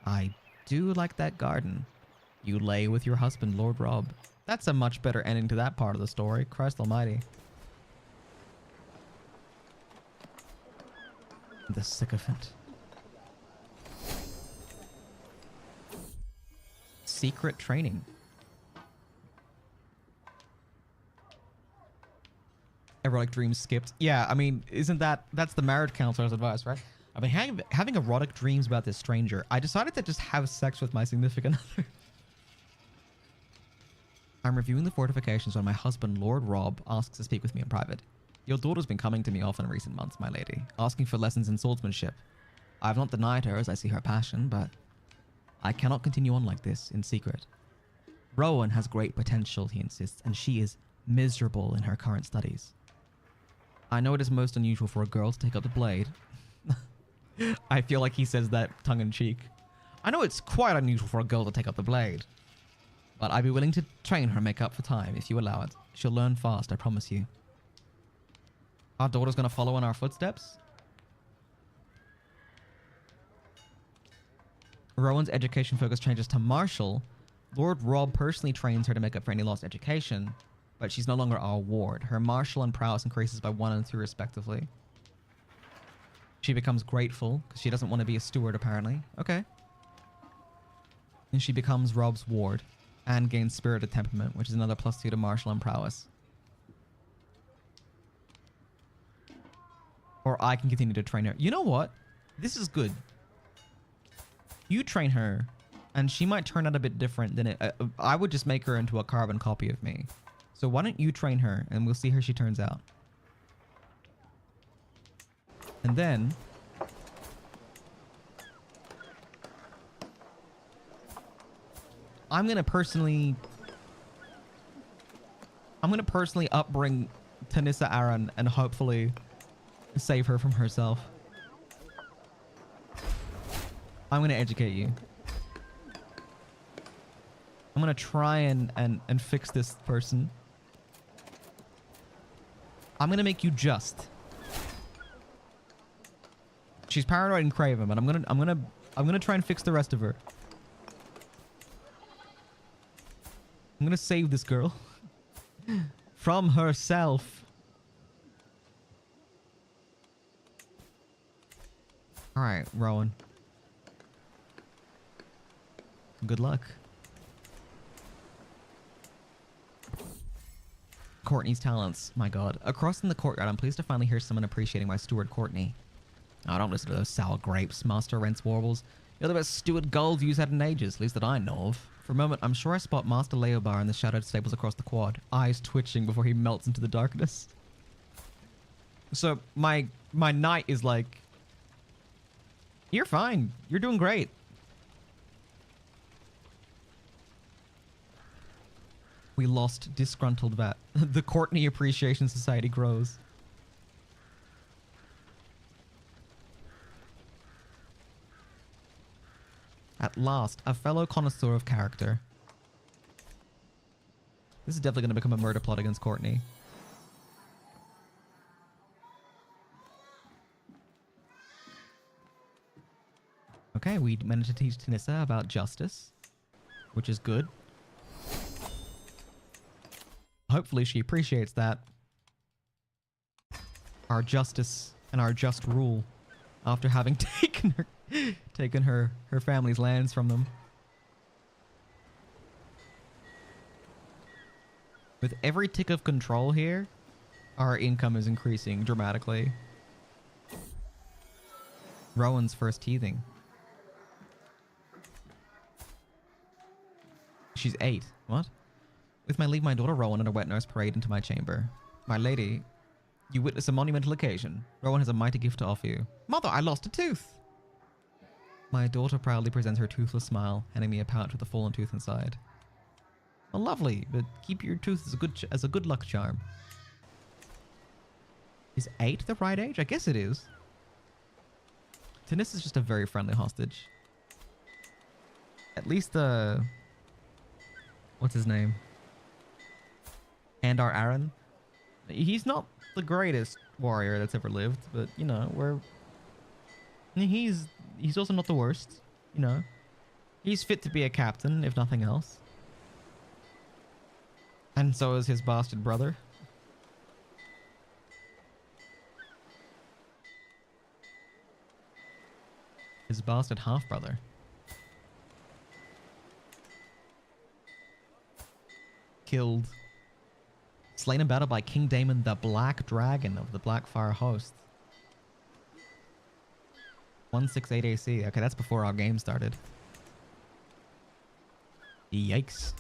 I do like that garden. You lay with your husband, Lord Rob. That's a much better ending to that part of the story. Christ almighty. The sycophant. Secret training. Erotic dreams skipped. Yeah, I mean, that's the marriage counselor's advice, right? I mean, having erotic dreams about this stranger. I decided to just have sex with my significant other. I'm reviewing the fortifications when my husband, Lord Rob, asks to speak with me in private. Your daughter's been coming to me often in recent months, my lady, asking for lessons in swordsmanship. I have not denied her as I see her passion, but I cannot continue on like this in secret. Rowan has great potential, he insists, and she is miserable in her current studies. I know it is most unusual for a girl to take up the blade. I feel like he says that tongue-in-cheek. I know it's quite unusual for a girl to take up the blade. But I'd be willing to train her and make up for time if you allow it. She'll learn fast, I promise you. Our daughter's gonna follow in our footsteps? Rowan's education focus changes to martial. Lord Rob personally trains her to make up for any lost education, but she's no longer our ward. Her martial and prowess increases by 1 and 2 respectively. She becomes grateful, because she doesn't want to be a steward apparently. Okay. And she becomes Rob's ward. And gains spirited temperament, which is another +2 to martial and prowess. Or I can continue to train her. You know what? This is good. You train her, and she might turn out a bit different than it. I would just make her into a carbon copy of me. So why don't you train her, and we'll see how she turns out. And then I'm gonna personally upbring Tanissa Aaron and hopefully save her from herself. I'm going to educate you. I'm going to try and fix this person. I'm going to make you just. She's paranoid and craven, but I'm going to try and fix the rest of her. I'm going to save this girl from herself. All right, Rowan. Good luck. Courtney's talents. My god. Across in the courtyard, I'm pleased to finally hear someone appreciating my steward, Courtney. Oh, don't listen to those sour grapes, Master Rents Warbles. You're the best steward Gulls you've had in ages, at least that I know of. For a moment, I'm sure I spot Master Leobar in the shadowed stables across the quad, eyes twitching before he melts into the darkness. So, my knight is like, you're fine. You're doing great. We lost disgruntled vat. The Courtney Appreciation Society grows. At last, a fellow connoisseur of character. This is definitely going to become a murder plot against Courtney. Okay, we managed to teach Tanissa about justice, which is good. Hopefully she appreciates that. Our justice and our just rule after having taken her family's lands from them. With every tick of control here, our income is increasing dramatically. Rowan's first teething. She's 8. What? With my leave my daughter Rowan and a wet nurse parade into my chamber. My lady, you witness a monumental occasion. Rowan has a mighty gift to offer you. Mother, I lost a tooth! My daughter proudly presents her toothless smile, handing me a pouch with a fallen tooth inside. Well, lovely, but keep your tooth as a good luck charm. Is 8 the right age? I guess it is. Tanis is just a very friendly hostage. At least what's his name? And our Aaron. He's not the greatest warrior that's ever lived, but you know, he's also not the worst, you know. He's fit to be a captain, if nothing else. And so is his bastard brother. His bastard half-brother. Killed. Slain in battle by King Daemon, the Black Dragon of the Blackfire host. 168 AC. Okay, that's before our game started. Yikes.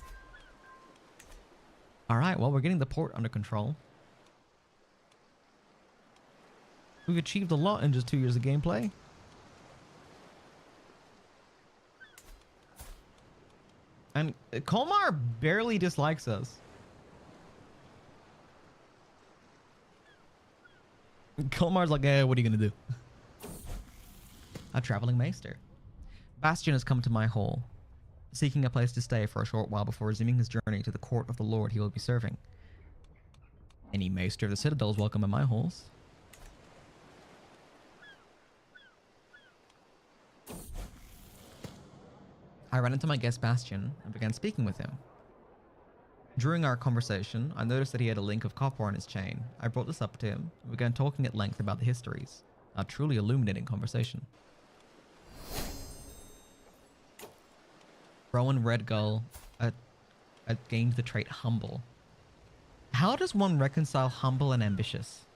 Alright, well, we're getting the port under control. We've achieved a lot in just 2 years of gameplay. And Kolmar barely dislikes us. Kolmar's like, what are you gonna do? A traveling maester. Bastion has come to my hall, seeking a place to stay for a short while before resuming his journey to the court of the lord he will be serving. Any maester of the citadel is welcome in my halls. I ran into my guest Bastion and began speaking with him. During our conversation, I noticed that he had a link of copper on his chain. I brought this up to him and began talking at length about the histories. A truly illuminating conversation. Rowan Redgull gained the trait humble. How does one reconcile humble and ambitious?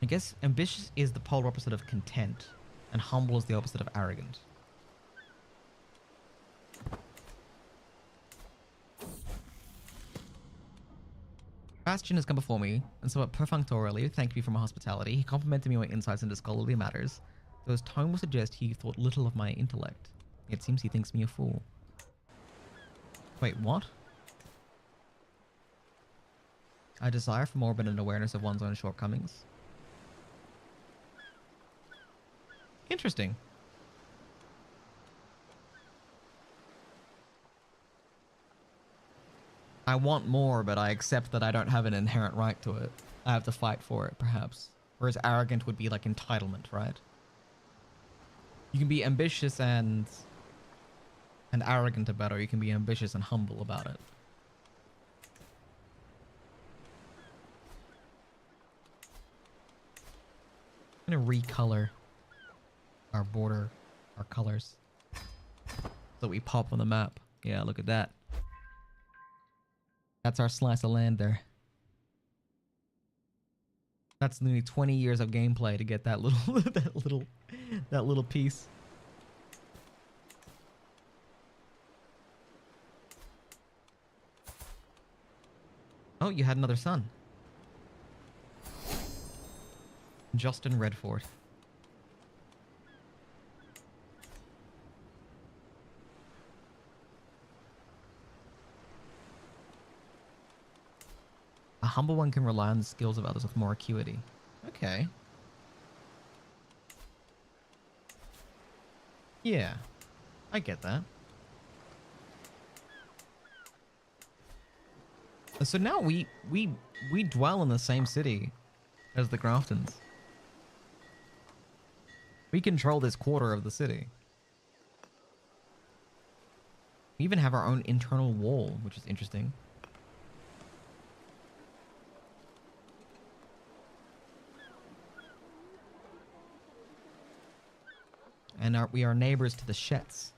I guess ambitious is the polar opposite of content, and humble is the opposite of arrogant. Bastion has come before me, and somewhat perfunctorily thanked me for my hospitality. He complimented me on my insights into scholarly matters. Though his tone would suggest he thought little of my intellect. It seems he thinks me a fool. Wait, what? I desire for more but an awareness of one's own shortcomings. Interesting. I want more, but I accept that I don't have an inherent right to it. I have to fight for it, perhaps. Whereas arrogant would be like entitlement, right? You can be ambitious and arrogant about it, or you can be ambitious and humble about it. I'm gonna recolor our border, our colors, so we pop on the map. Yeah, look at that. That's our slice of land there. That's nearly 20 years of gameplay to get that little that little piece. Oh, you had another son. Justin Redford. A humble one can rely on the skills of others with more acuity. Okay. Yeah, I get that. So now we dwell in the same city as the Graftons. We control this quarter of the city. We even have our own internal wall, which is interesting. And we are neighbors to the Shetts.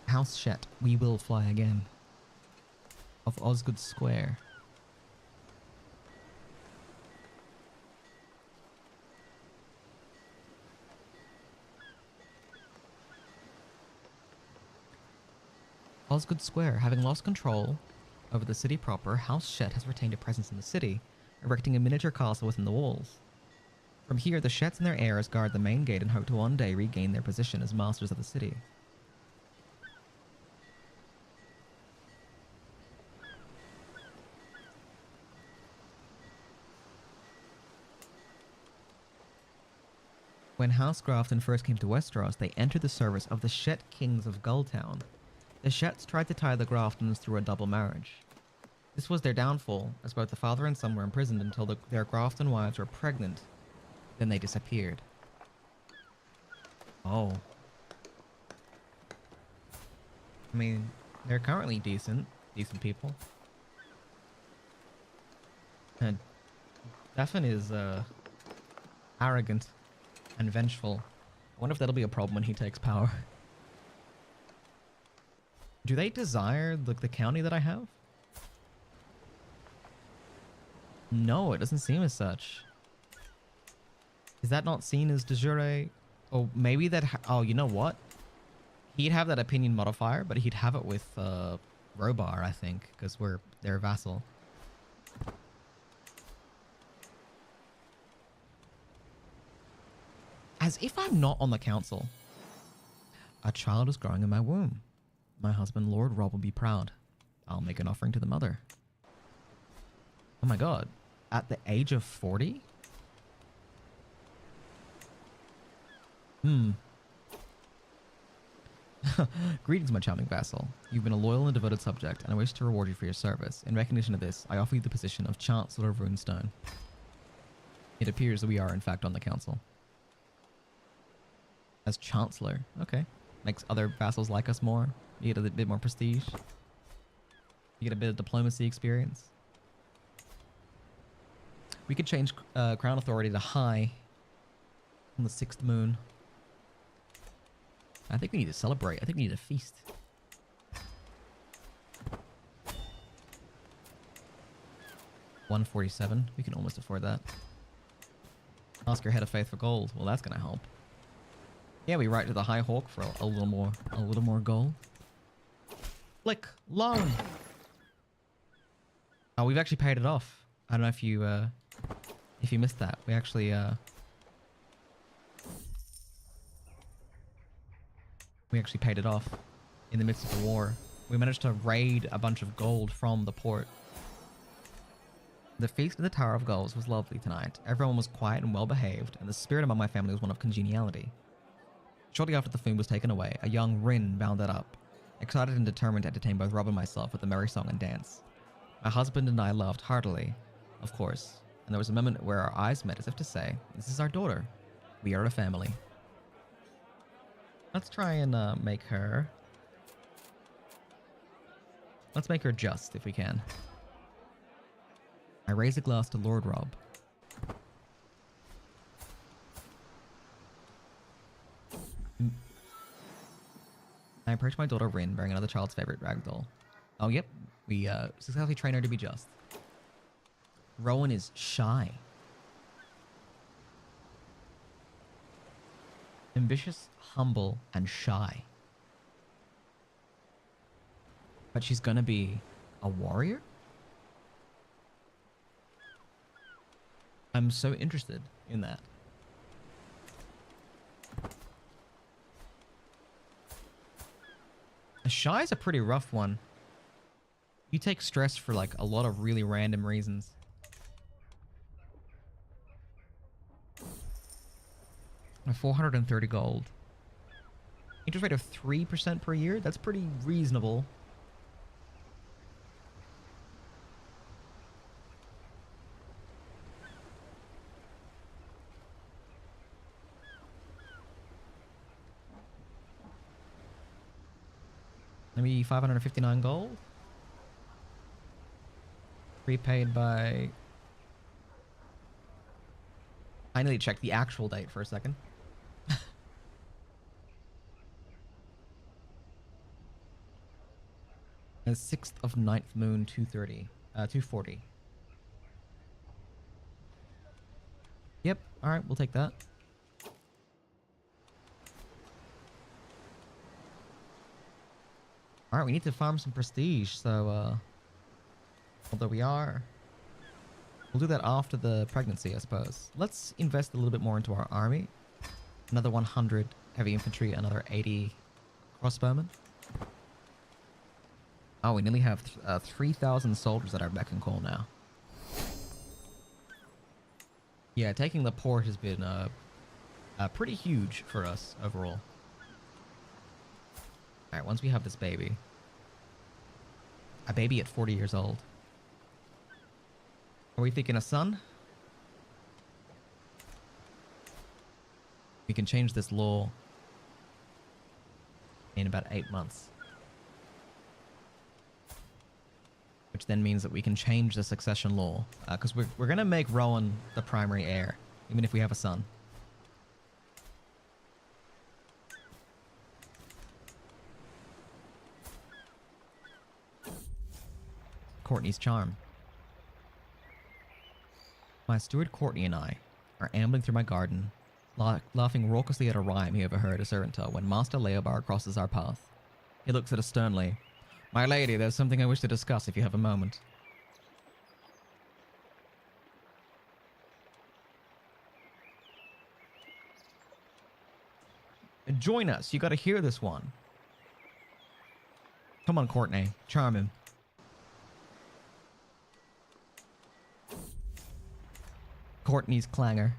House Shett, we will fly again. Of Osgood Square. Osgood Square, having lost control over the city proper, House Shett has retained a presence in the city, erecting a miniature castle within the walls. From here, the Shetts and their heirs guard the main gate and hope to one day regain their position as masters of the city. When House Grafton first came to Westeros, they entered the service of the Shett kings of Gulltown. The Shetts tried to tie the Graftons through a double marriage. This was their downfall, as both the father and son were imprisoned until their Grafton wives were pregnant. Then they disappeared. Oh. I mean, they're currently decent people. And Stefan is, arrogant and vengeful. I wonder if that'll be a problem when he takes power. Do they desire, like, the county that I have? No, it doesn't seem as such. Is that not seen as de jure? Oh, maybe that... oh, you know what? He'd have that opinion modifier, but he'd have it with Robar, I think, because we're their vassal. As if I'm not on the council. A child is growing in my womb. My husband, Lord Rob, will be proud. I'll make an offering to the mother. Oh my god. At the age of 40? Greetings, my charming vassal. You've been a loyal and devoted subject, and I wish to reward you for your service. In recognition of this, I offer you the position of Chancellor of Runestone. It appears that we are, in fact, on the council. As Chancellor. Okay. Makes other vassals like us more. You get a bit more prestige. You get a bit of diplomacy experience. We could change Crown Authority to High on the 6th moon. I think we need to celebrate. I think we need a feast. $147. We can almost afford that. Ask your head of faith for gold. Well, that's going to help. Yeah, we write to the High Hawk for a little more gold. Flick, loan. Oh, we've actually paid it off. I don't know if you missed that. We actually paid it off in the midst of the war. We managed to raid a bunch of gold from the port. The feast at the Tower of Gulls was lovely tonight. Everyone was quiet and well behaved, and the spirit among my family was one of congeniality. Shortly after the food was taken away, a young Rin bounded up, excited and determined to entertain both Rob and myself with a merry song and dance. My husband and I laughed heartily, of course, and there was a moment where our eyes met as if to say, "This is our daughter. We are a family." Let's try and make her... Let's make her just, if we can. I raise a glass to Lord Rob. I approach my daughter Rin, bearing another child's favorite Redgull. Oh, yep. We successfully train her to be just. Rowan is shy. Ambitious, humble, and shy. But she's gonna be a warrior? I'm so interested in that. Shy is a pretty rough one. You take stress for like a lot of really random reasons. A 430 gold. Interest rate of 3% per year? That's pretty reasonable. Maybe 559 gold? Prepaid by... I need to check the actual date for a second. The 6th of 9th moon, 240. Yep, alright, we'll take that. Alright, we need to farm some prestige, so, although we are... We'll do that after the pregnancy, I suppose. Let's invest a little bit more into our army. Another 100 heavy infantry, another 80 crossbowmen. Oh, we nearly have 3,000 soldiers at our beck and call now. Yeah, taking the port has been pretty huge for us overall. Alright, once we have this baby. A baby at 40 years old. Are we thinking a son? We can change this law in about 8 months. Which then means that we can change the succession law. Because we're going to make Rowan the primary heir, even if we have a son. Courtney's charm. My steward Courtney and I are ambling through my garden, laughing raucously at a rhyme he overheard a servant tell when Master Leobar crosses our path. He looks at us sternly. "My lady, there's something I wish to discuss if you have a moment." Join us. You gotta hear this one. Come on, Courtney. Charm him. Courtney's clangor.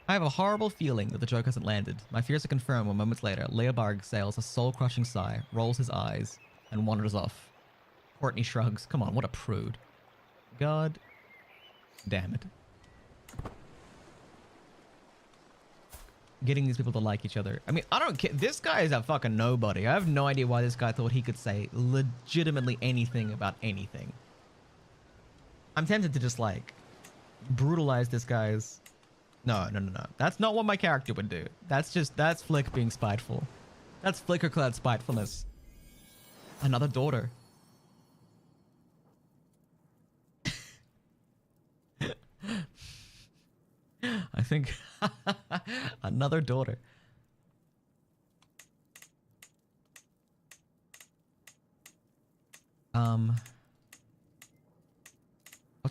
I have a horrible feeling that the joke hasn't landed. My fears are confirmed when moments later, Leobar exhales a soul-crushing sigh, rolls his eyes, and wanders off. Courtney shrugs. Come on, what a prude. God damn it. Getting these people to like each other. I mean, I don't care. This guy is a fucking nobody. I have no idea why this guy thought he could say legitimately anything about anything. I'm tempted to just, like, brutalize this guy's... No. That's not what my character would do. That's Flick being spiteful. That's flicker-clad spitefulness. Another daughter. I think... Another daughter.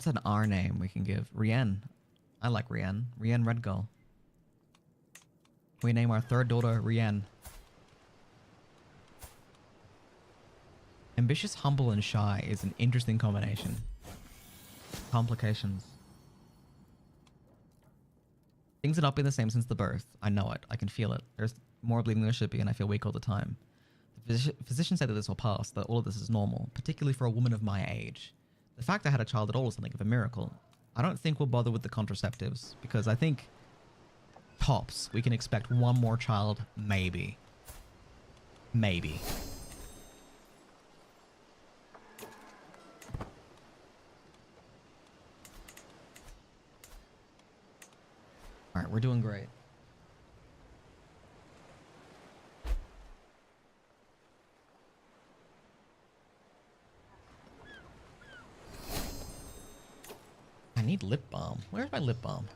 What's an R name we can give? Rienne. I like Rienne. Rienne Redgull. We name our third daughter Rienne. Ambitious, humble, and shy is an interesting combination. Complications. Things have not been the same since the birth. I know it. I can feel it. There's more bleeding than there should be, and I feel weak all the time. The physician said that this will pass, that all of this is normal, particularly for a woman of my age. The fact I had a child at all is something of a miracle. I don't think we'll bother with the contraceptives, because I think tops, we can expect one more child, maybe. Maybe. Alright, we're doing great. I need lip balm. Where's my lip balm?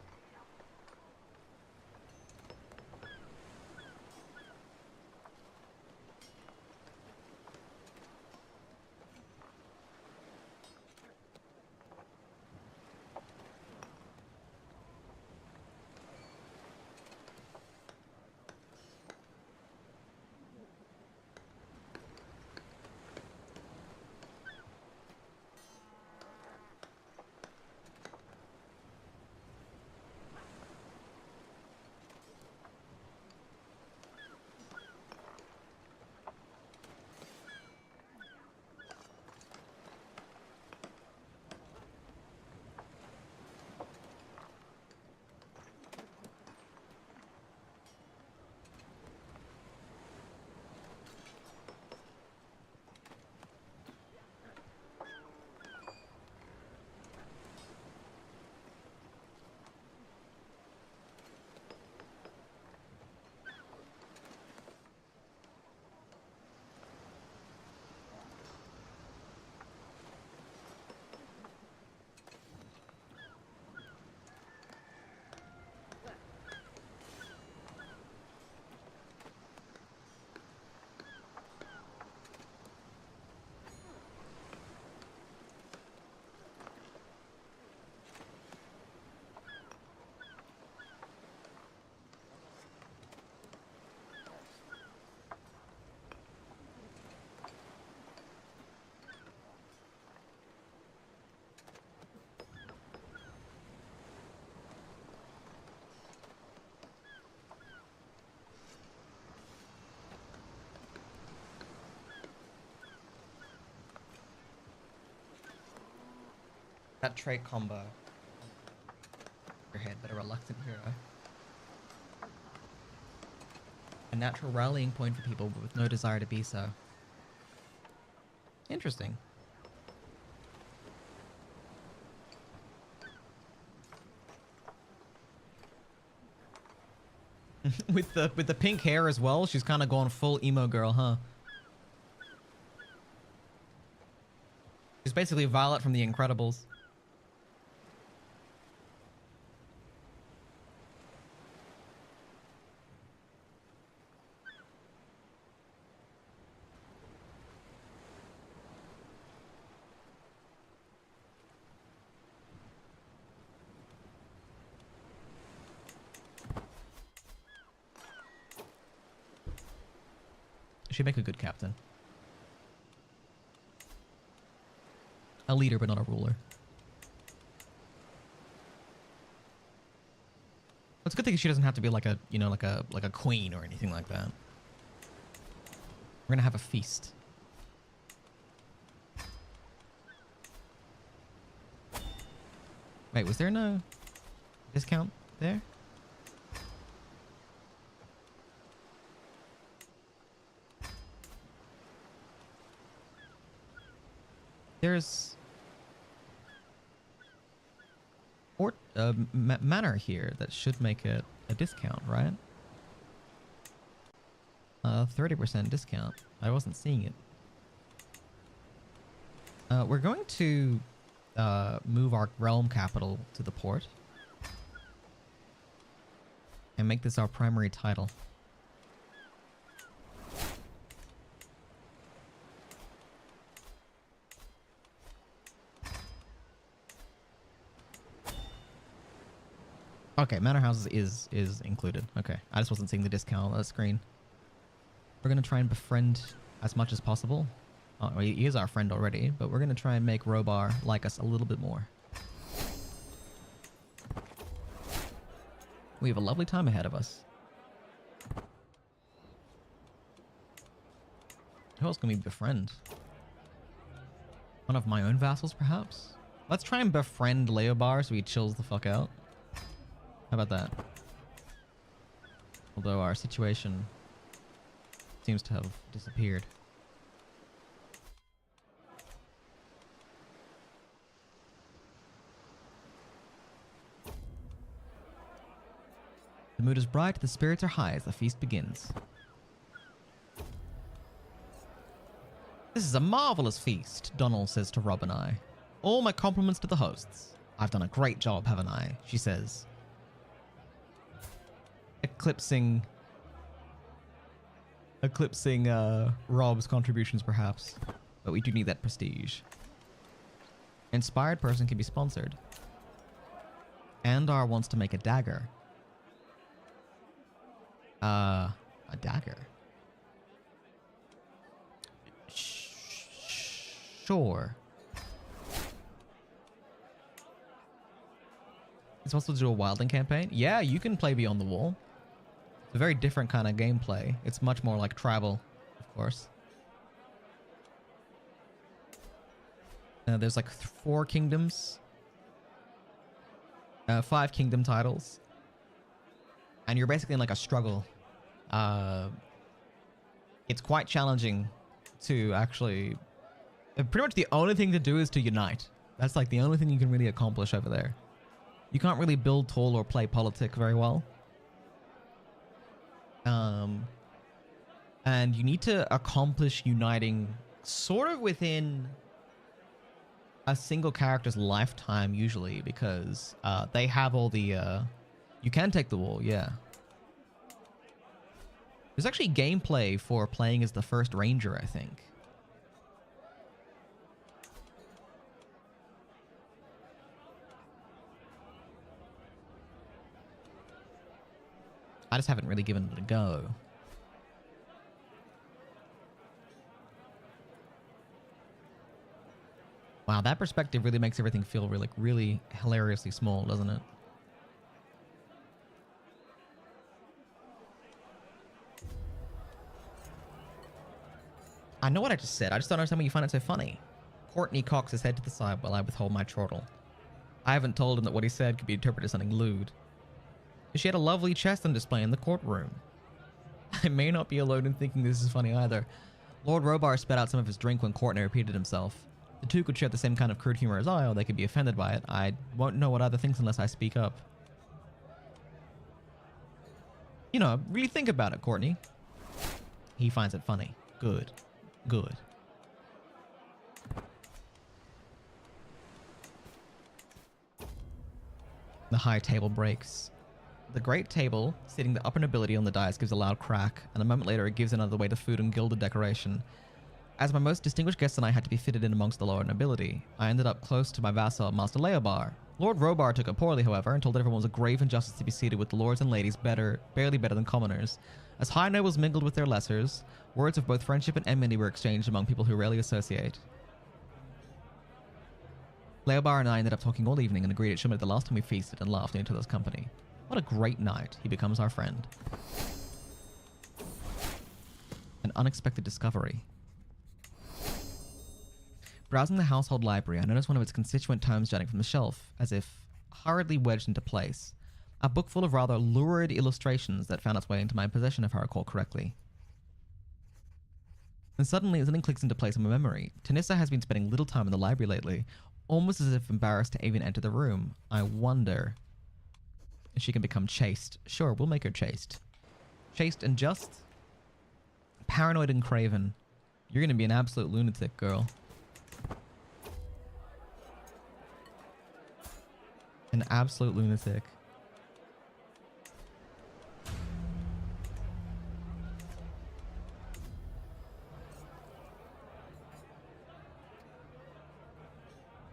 That trait combo. Your head, but a reluctant hero. A natural rallying point for people but with no desire to be so. Interesting. with the pink hair as well, she's kind of gone full emo girl, huh? She's basically Violet from The Incredibles. She'd make a good captain. A leader, but not a ruler. It's a good thing she doesn't have to be like a, you know, like a queen or anything like that. We're gonna have a feast. Wait, was there no discount there? There's manor here that should make it a discount, right? 30% discount. I wasn't seeing it. We're going to move our realm capital to the port and make this our primary title. Okay, Manor Houses is included. Okay, I just wasn't seeing the discount on the screen. We're going to try and befriend as much as possible. Oh, well, he is our friend already, but we're going to try and make Robar like us a little bit more. We have a lovely time ahead of us. Who else can we befriend? One of my own vassals, perhaps? Let's try and befriend Leobar so he chills the fuck out. How about that? Although our situation seems to have disappeared. The mood is bright, the spirits are high as the feast begins. This is a marvelous feast, Donald says to Rob and I. All my compliments to the hosts. I've done a great job, haven't I? She says. Eclipsing Rob's contributions, perhaps. But we do need that prestige. Inspired person can be sponsored. Andar wants to make a dagger. A dagger? Sure. It's possible to do a wildling campaign? Yeah, you can play Beyond the Wall. It's a very different kind of gameplay. It's much more like tribal, of course. There's like 4 kingdoms. 5 kingdom titles. And you're basically in like a struggle. It's quite challenging to actually... Pretty much the only thing to do is to unite. That's like the only thing you can really accomplish over there. You can't really build tall or play politic very well. And you need to accomplish uniting sort of within a single character's lifetime usually, because they have all the... you can take the wall, yeah. There's actually gameplay for playing as the first ranger, I think. I just haven't really given it a go. Wow, that perspective really makes everything feel really hilariously small, doesn't it? I know what I just said. I just don't understand why you find it so funny. Courtney cocks his head to the side while I withhold my chortle. I haven't told him that what he said could be interpreted as something lewd. She had a lovely chest on display in the courtroom. I may not be alone in thinking this is funny either. Lord Robar spat out some of his drink when Courtney repeated himself. The two could share the same kind of crude humor as I, or they could be offended by it. I won't know what either thinks unless I speak up. You know, really think about it, Courtney. He finds it funny. Good. Good. The high table breaks. The great table, sitting the upper nobility on the dais, gives a loud crack, and a moment later it gives another way to food and gilded decoration. As my most distinguished guest and I had to be fitted in amongst the lower nobility, I ended up close to my vassal, Master Leobar. Lord Robar took it poorly, however, and told everyone it was a grave injustice to be seated with the lords and ladies barely better than commoners. As high nobles mingled with their lessers, words of both friendship and enmity were exchanged among people who rarely associate. Leobar and I ended up talking all evening and agreed it should be the last time we feasted and laughed in each other's company. What a great night. He becomes our friend. An unexpected discovery. Browsing the household library, I noticed one of its constituent tomes jutting from the shelf, as if hurriedly wedged into place. A book full of rather lurid illustrations that found its way into my possession, if I recall correctly. And suddenly, something clicks into place in my memory. Tanissa has been spending little time in the library lately, almost as if embarrassed to even enter the room. I wonder if she can become chaste. Sure, we'll make her chaste. Chaste and just. Paranoid and craven. You're going to be an absolute lunatic, girl. An absolute lunatic.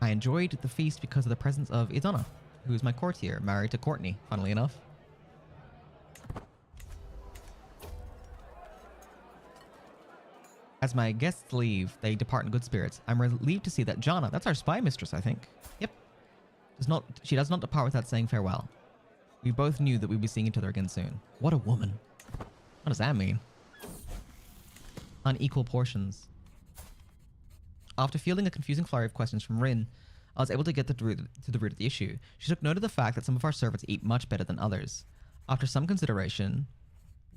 I enjoyed the feast because of the presence of Idonna. who's my courtier, married to Courtney, funnily enough. As my guests leave, they depart in good spirits. I'm relieved to see that Jana, that's our spy mistress, I think. Yep. She does not depart without saying farewell. We both knew that we'd be seeing each other again soon. What a woman. What does that mean? Unequal portions. After fielding a confusing flurry of questions from Rin, I was able to get to the root of the issue. She took note of the fact that some of our servants eat much better than others. After some consideration,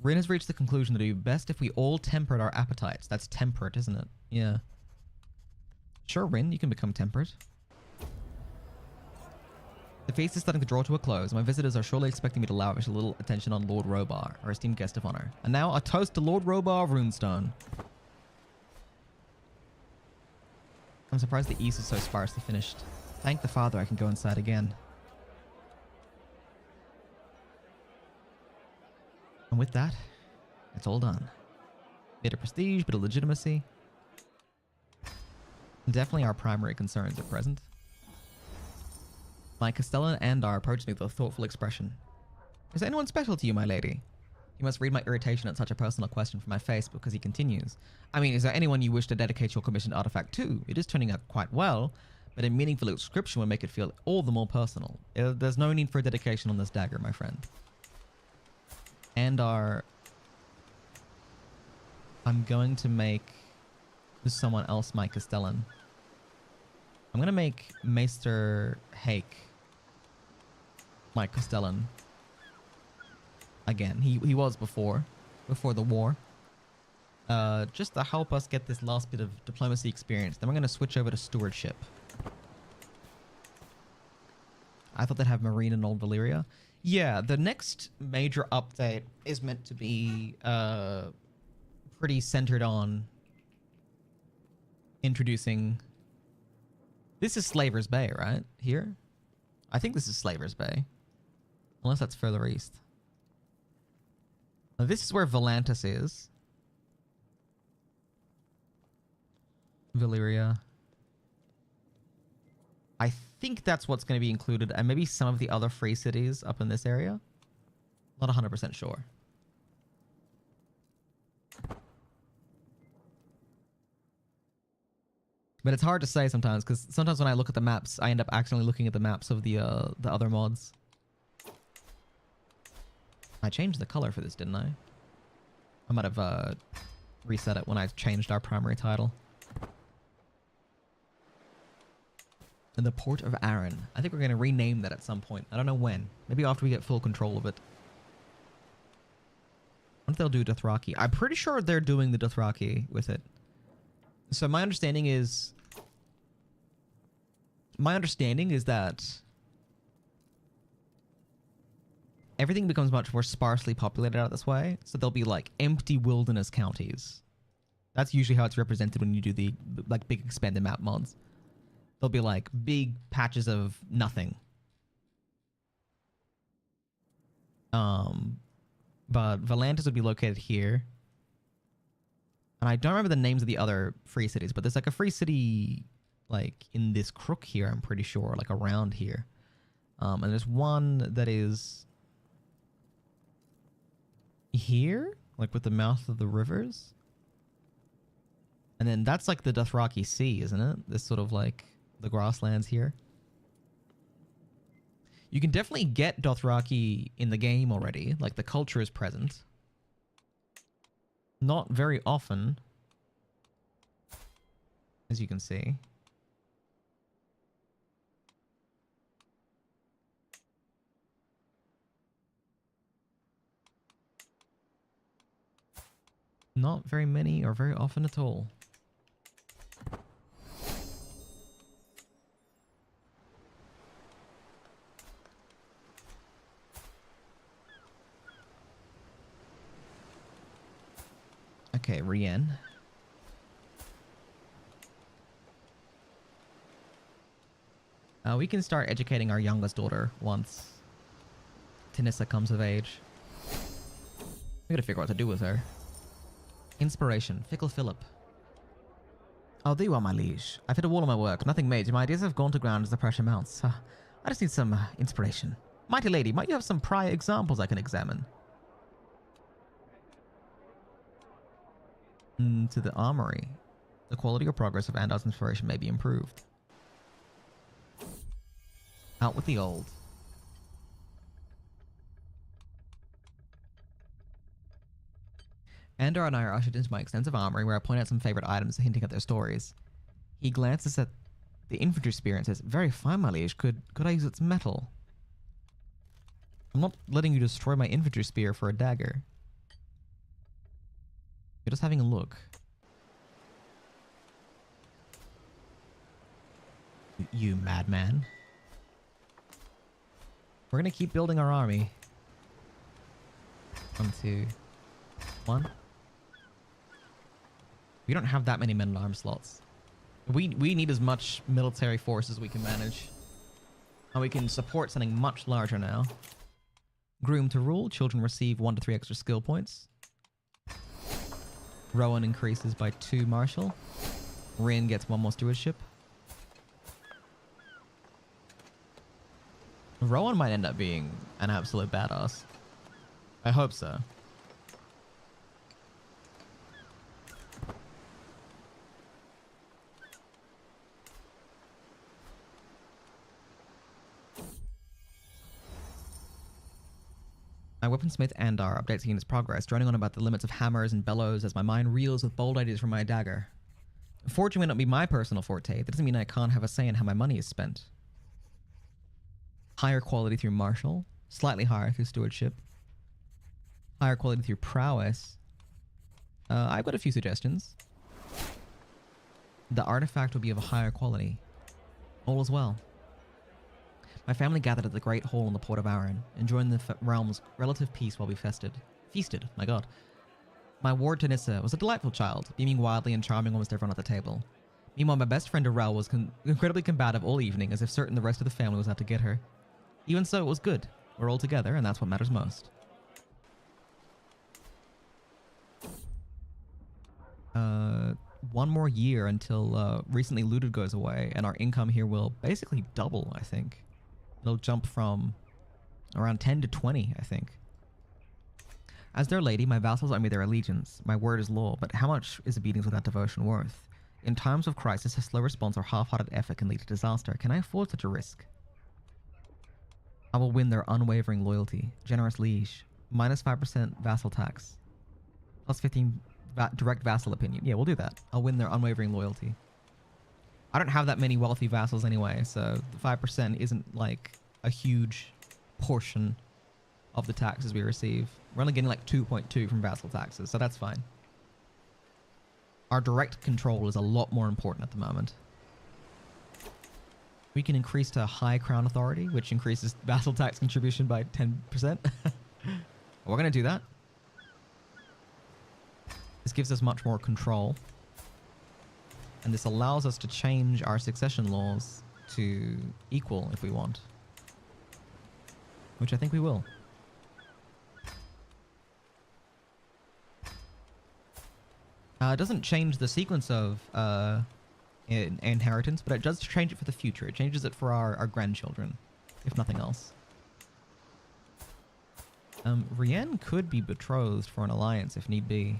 Rin has reached the conclusion that it would be best if we all tempered our appetites. That's temperate, isn't it? Yeah. Sure, Rin, you can become temperate. The feast is starting to draw to a close. My visitors are surely expecting me to lavish a little attention on Lord Robar, our esteemed guest of honor. And now a toast to Lord Robar of Runestone. I'm surprised the east is so sparsely finished. Thank the father I can go inside again. And with that, it's all done. Bit of prestige, bit of legitimacy. Definitely our primary concerns at present. My Castellan Andar approached me with a thoughtful expression. Is anyone special to you, my lady? You must read my irritation at such a personal question from my face, because he continues. I mean, is there anyone you wish to dedicate your commissioned artifact to? It is turning out quite well, but a meaningful inscription would make it feel all the more personal. There's no need for a dedication on this dagger, my friend. Andar... I'm going to make someone else my Castellan. I'm going to make Maester Hake my Castellan. Again, he was before the war. Just to help us get this last bit of diplomacy experience. Then we're going to switch over to stewardship. I thought they'd have Marine and Old Valyria. Yeah, the next major update is meant to be pretty centered on introducing... This is Slaver's Bay, right? Here? I think this is Slaver's Bay. Unless that's further east. Now, this is where Volantis is. Valyria. I think that's what's going to be included, and maybe some of the other free cities up in this area. Not 100% sure. But it's hard to say sometimes, because sometimes when I look at the maps, I end up accidentally looking at the maps of the other mods. I changed the color for this, didn't I? I might have reset it when I changed our primary title. And the Port of Arran. I think we're going to rename that at some point. I don't know when. Maybe after we get full control of it. What if they'll do Dothraki? I'm pretty sure they're doing the Dothraki with it. So my understanding is that everything becomes much more sparsely populated out this way. So there'll be like empty wilderness counties. That's usually how it's represented when you do the like big expanded map mods. There'll be like big patches of nothing. But Volantis would be located here. And I don't remember the names of the other free cities, but there's like a free city like in this crook here, I'm pretty sure, like around here. And there's one that is here, like with the mouth of the rivers. And then that's like the Dothraki Sea, isn't it? This sort of like the grasslands here. You can definitely get Dothraki in the game already. Like the culture is present. Not very often, as you can see. Not very many or very often at all. Okay, Rien. We can start educating our youngest daughter once Tanissa comes of age. We gotta figure out what to do with her. Inspiration. Fickle Philip. Oh, there you are, my liege. I've hit a wall on my work. Nothing major. My ideas have gone to ground as the pressure mounts. I I just need some inspiration. Mighty lady, might you have some prior examples I can examine? To the armory. The quality or progress of Andar's inspiration may be improved. Out with the old. Andar and I are ushered into my extensive armory where I point out some favorite items hinting at their stories. He glances at the infantry spear and says, "Very fine, my liege. Could I use its metal?" "I'm not letting you destroy my infantry spear for a dagger. You're just having a look." You madman. We're gonna keep building our army. 1, 2, 1. We don't have that many men-at-arms slots. We need as much military force as we can manage. And we can support something much larger now. Groom to rule. Children receive 1 to 3 extra skill points. Rowan increases by 2 martial. Rin gets 1 more stewardship. Rowan might end up being an absolute badass. I hope so. My weaponsmith Andar updates the unit's progress, droning on about the limits of hammers and bellows as my mind reels with bold ideas for my dagger. Forging may not be my personal forte. That doesn't mean I can't have a say in how my money is spent. Higher quality through martial, slightly higher through stewardship. Higher quality through prowess. I've got a few suggestions. The artifact will be of a higher quality. All as well. My family gathered at the Great Hall in the Port of Arran, enjoying the realm's relative peace while we feasted, my god. My ward Tanissa was a delightful child, beaming wildly and charming almost everyone at the table. Meanwhile, my best friend Darrell was incredibly combative all evening, as if certain the rest of the family was out to get her. Even so, it was good. We're all together, and that's what matters most. One more year until recently looted goes away, and our income here will basically double, I think. It'll jump from around 10 to 20, I think. As their lady, my vassals owe me their allegiance. My word is law, but how much is obedience without devotion worth? In times of crisis, a slow response or half-hearted effort can lead to disaster. Can I afford such a risk? I will win their unwavering loyalty. Generous liege. Minus 5% vassal tax. Plus 15 direct vassal opinion. Yeah, we'll do that. I'll win their unwavering loyalty. I don't have that many wealthy vassals anyway, so the 5% isn't like a huge portion of the taxes we receive. We're only getting like 2.2 from vassal taxes, so that's fine. Our direct control is a lot more important at the moment. We can increase to high crown authority, which increases vassal tax contribution by 10%. We're going to do that. This gives us much more control. And this allows us to change our succession laws to equal if we want. Which I think we will. It doesn't change the sequence of inheritance, but it does change it for the future. It changes it for our grandchildren, if nothing else. Rienne could be betrothed for an alliance if need be.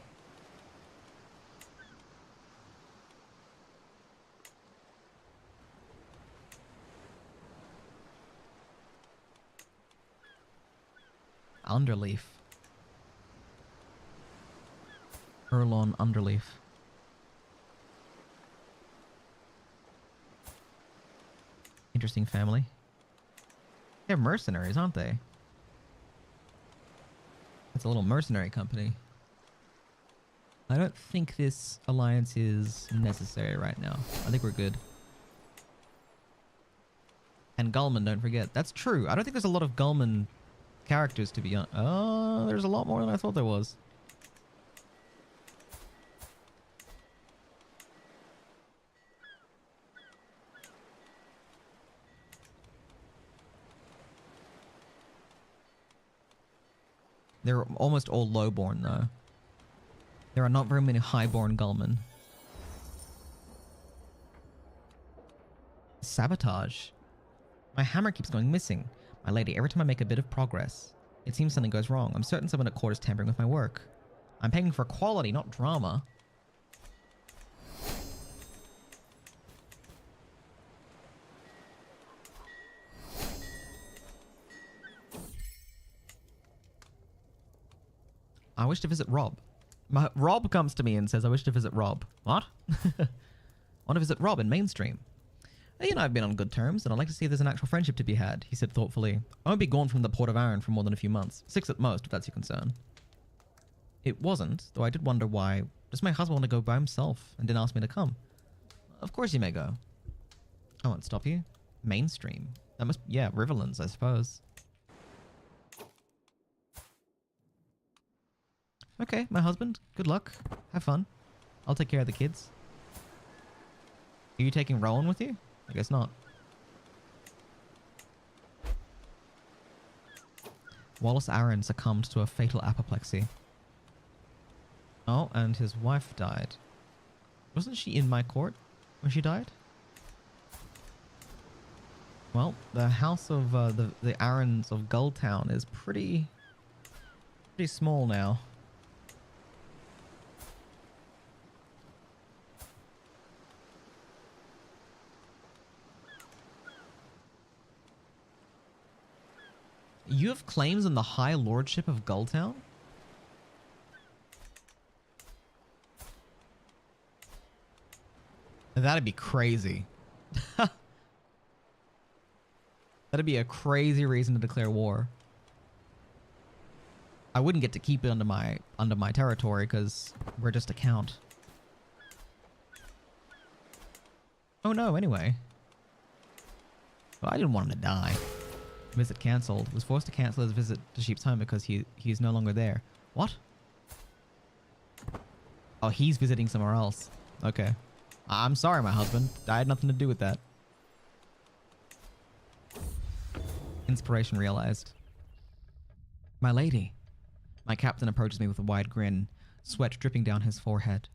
Underleaf. Erlon Underleaf. Interesting family. They're mercenaries, aren't they? It's a little mercenary company. I don't think this alliance is necessary right now. I think we're good. And Gullman, don't forget. That's true. I don't think there's a lot of Gullman characters to be on. Oh, there's a lot more than I thought there was. They're almost all lowborn, though. There are not very many highborn Gullmen. Sabotage. My hammer keeps going missing. My lady, every time I make a bit of progress, it seems something goes wrong. I'm certain someone at court is tampering with my work. I'm paying for quality, not drama. I wish to visit Rob. Rob comes to me and says, I wish to visit Rob. What? I want to visit Rob in Mainstream. You and I have been on good terms, and I'd like to see if there's an actual friendship to be had, he said thoughtfully. I won't be gone from the Port of Iron for more than a few months. 6 at most, if that's your concern. It wasn't, though I did wonder why. Does my husband want to go by himself and didn't ask me to come? Of course you may go. I won't stop you. Mainstream. That must... yeah, Riverlands, I suppose. Okay, my husband. Good luck. Have fun. I'll take care of the kids. Are you taking Rowan with you? I guess not. Wallace Aaron succumbed to a fatal apoplexy. Oh, and his wife died. Wasn't she in my court when she died? Well, the house of the Aarons of Gulltown is pretty small now. You have claims on the High Lordship of Gulltown? That'd be crazy. That'd be a crazy reason to declare war. I wouldn't get to keep it under my territory because we're just a count. Oh no, anyway. Well, I didn't want him to die. Visit cancelled. Was forced to cancel his visit to Sheep's Home because he's no longer there. What? Oh, he's visiting somewhere else. Okay. I'm sorry, my husband. I had nothing to do with that. Inspiration realized. My lady. My captain approaches me with a wide grin, sweat dripping down his forehead,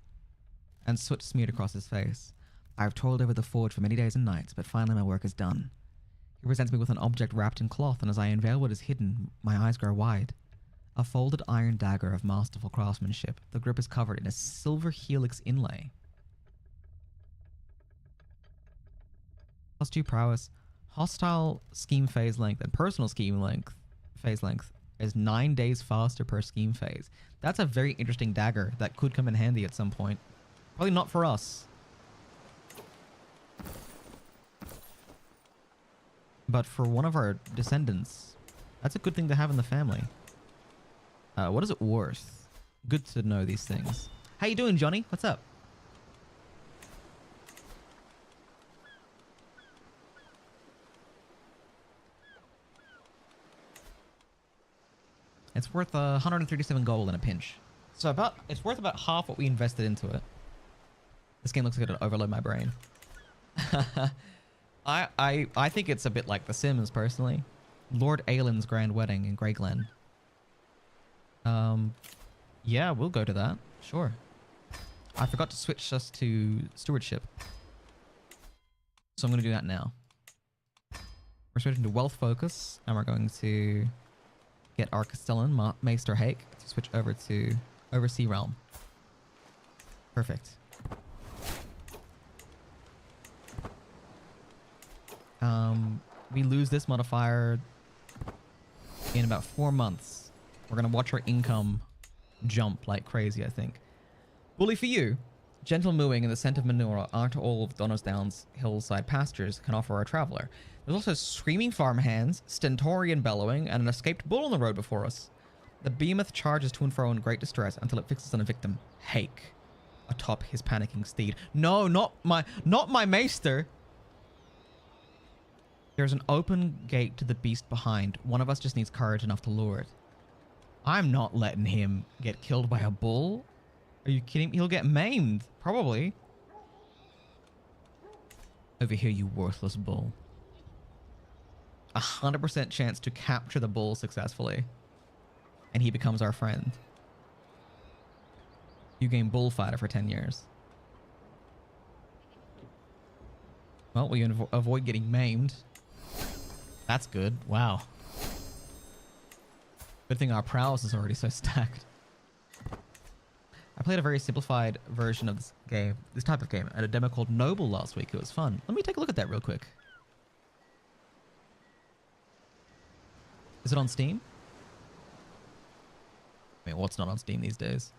and soot smeared across his face. I have toiled over the forge for many days and nights, but finally my work is done. He presents me with an object wrapped in cloth, and as I unveil what is hidden, my eyes grow wide. A folded iron dagger of masterful craftsmanship. The grip is covered in a silver helix inlay. Plus 2 prowess. Hostile scheme phase length and personal scheme phase length is 9 days faster per scheme phase. That's a very interesting dagger that could come in handy at some point. Probably not for us. But for one of our descendants, that's a good thing to have in the family. What is it worth? Good to know these things. How you doing, Johnny? What's up? It's worth 137 gold in a pinch. So it's worth about half what we invested into it. This game looks like it'll overload my brain. I think it's a bit like The Sims, personally. Lord Aelin's Grand Wedding in Grey Glen. Yeah, we'll go to that. Sure. I forgot to switch us to stewardship. So I'm going to do that now. We're switching to wealth focus, and we're going to get our Castellan, Maester Hake, to switch over to Oversea Realm. Perfect. We lose this modifier in about 4 months. We're going to watch our income jump like crazy, I think. Bully for you. Gentle mooing and the scent of manure aren't all of Donnersdown's hillside pastures can offer our traveler. There's also screaming farmhands, stentorian bellowing, and an escaped bull on the road before us. The behemoth charges to and fro in great distress until it fixes on a victim. Hake. Atop his panicking steed. No, not my maester! There's an open gate to the beast behind. One of us just needs courage enough to lure it. I'm not letting him get killed by a bull. Are you kidding? He'll get maimed, probably. Over here, you worthless bull. 100% chance to capture the bull successfully. And he becomes our friend. You gain bullfighter for 10 years. Well, we avoid getting maimed. That's good. Wow. Good thing our prowess is already so stacked. I played a very simplified version of this type of game, at a demo called Noble last week. It was fun. Let me take a look at that real quick. Is it on Steam? I mean, what's not on Steam these days?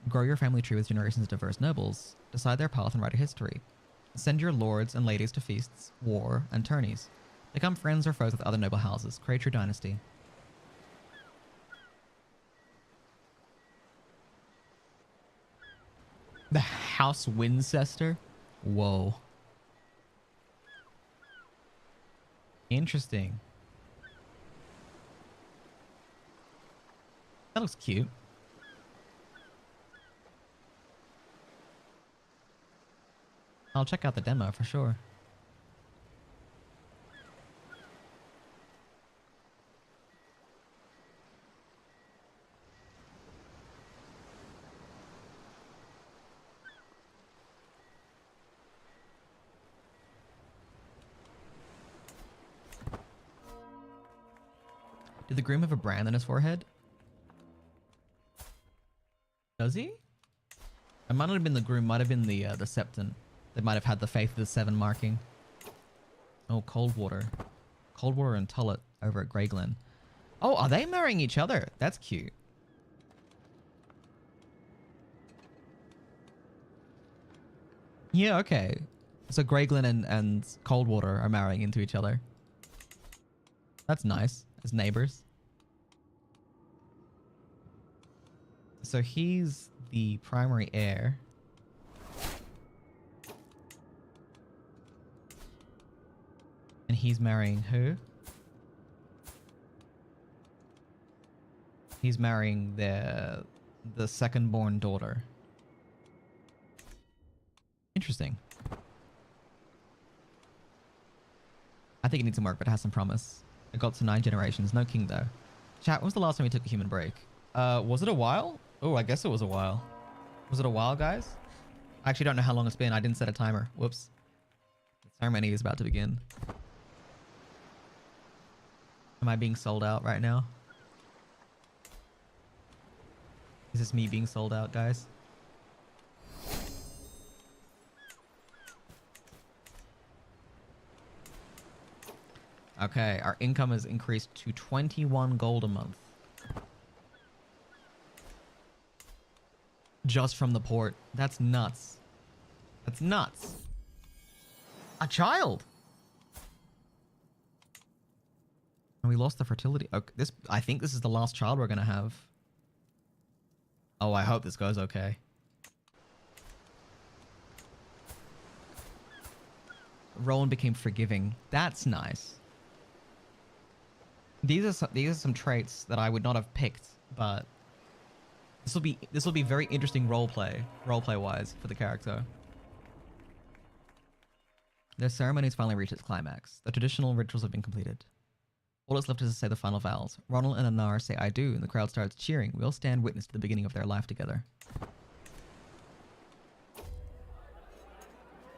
Grow your family tree with generations of diverse nobles. Decide their path and write a history. Send your lords and ladies to feasts, war, and tourneys. Become friends or foes with other noble houses. Create your dynasty. The House Winchester? Whoa. Interesting. That looks cute. I'll check out the demo for sure. Did the groom have a brand on his forehead? Does he? It might not have been the groom, might have been the septon. They might have had the Faith of the Seven marking. Oh, Coldwater. Coldwater and Tullet over at Grey Glen. Oh, are they marrying each other? That's cute. Yeah, okay. So Grey Glen and Coldwater are marrying into each other. That's nice. As neighbors. So he's the primary heir. And he's marrying who? He's marrying the second born daughter. Interesting. I think it needs some work, but it has some promise. It got to 9 generations. No king, though. Chat, when was the last time we took a human break? Was it a while? Oh, I guess it was a while. Was it a while, guys? I actually don't know how long it's been. I didn't set a timer. Whoops. The ceremony is about to begin. Am I being sold out right now? Is this me being sold out, guys? Okay, our income has increased to 21 gold a month. Just from the port. That's nuts. That's nuts. A child! And we lost the fertility. Okay, I think this is the last child we're gonna have. Oh, I hope this goes okay. Roland became forgiving. That's nice. These are some traits that I would not have picked, but this will be very interesting roleplay wise for the character. The ceremony's finally reached its climax. The traditional rituals have been completed. All that's left is to say the final vows. Ronald and Anar say "I do," and the crowd starts cheering. We all stand witness to the beginning of their life together.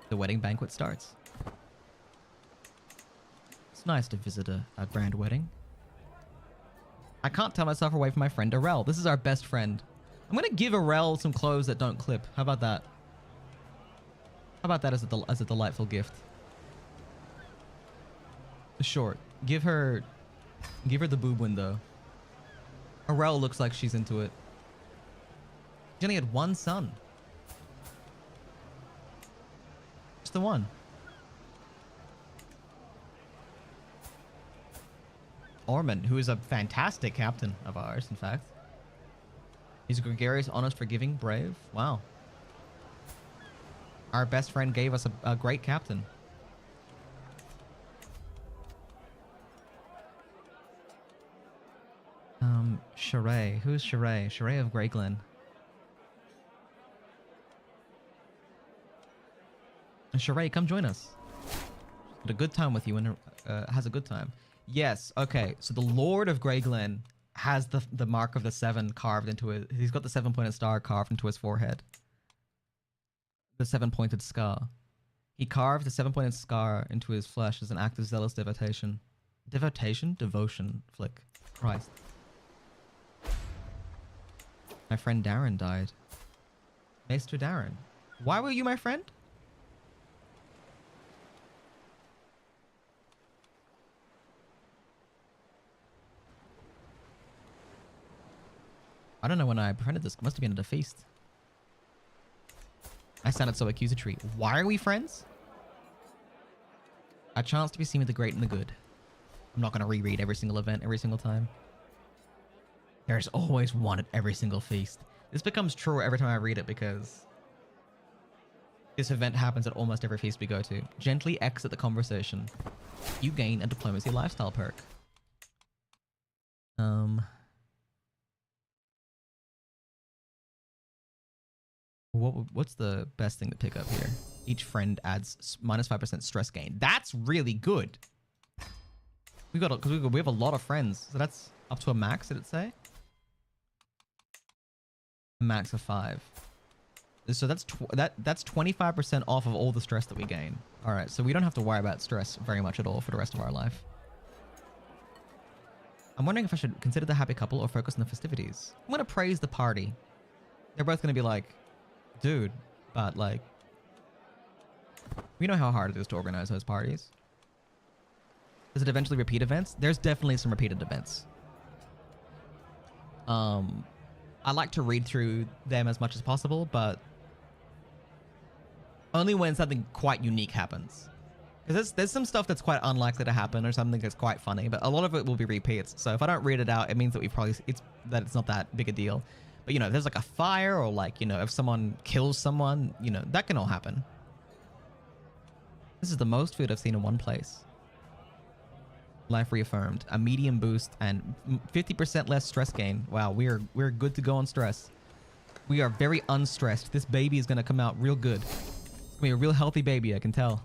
The wedding banquet starts. It's nice to visit a grand wedding. I can't tear myself away from my friend Arel. This is our best friend. I'm gonna give Arel some clothes that don't clip. How about that? How about that as a delightful gift? Short. Give her the boob window. Arel looks like she's into it. She only had one son. Just the one. Ormond, who is a fantastic captain of ours, in fact. He's gregarious, honest, forgiving, brave. Wow. Our best friend gave us a great captain. Sheree. Who's Sheree? Sheree of Grey Glen. And Sheree, come join us. Had a good time with you and has a good time. Yes, okay. So the Lord of Grey Glen has the mark of the 7 carved into it. He's got the 7-pointed star carved into his forehead. the 7-pointed scar. He carved the 7-pointed scar into his flesh as an act of zealous devotion. Devotion. Flick. Christ. My friend Darren died. Maester Darren. Why were you my friend? I don't know when I befriended this. It must have been at a feast. I sounded so accusatory. Why are we friends? A chance to be seen with the great and the good. I'm not going to reread every single event every single time. There's always one at every single feast. This becomes true every time I read it because this event happens at almost every feast we go to. Gently exit the conversation. You gain a diplomacy lifestyle perk. What's the best thing to pick up here? Each friend adds minus 5% stress gain. That's really good. We have a lot of friends, so that's up to a max. Did it say? A max of 5. So that's 25% off of all the stress that we gain. All right, so we don't have to worry about stress very much at all for the rest of our life. I'm wondering if I should consider the happy couple or focus on the festivities. I'm gonna praise the party. They're both gonna be like, dude, but like, we know how hard it is to organize those parties. Does it eventually repeat events? There's definitely some repeated events. I like to read through them as much as possible, but only when something quite unique happens. Because there's some stuff that's quite unlikely to happen or something that's quite funny, but a lot of it will be repeats. So if I don't read it out, it means that it's not that big a deal. But you know, if there's like a fire or like, you know, if someone kills someone, you know, that can all happen. This is the most food I've seen in one place. Life reaffirmed. A medium boost and 50% less stress gain. Wow, we're good to go on stress. We are very unstressed. This baby is going to come out real good. It's going to be a real healthy baby, I can tell.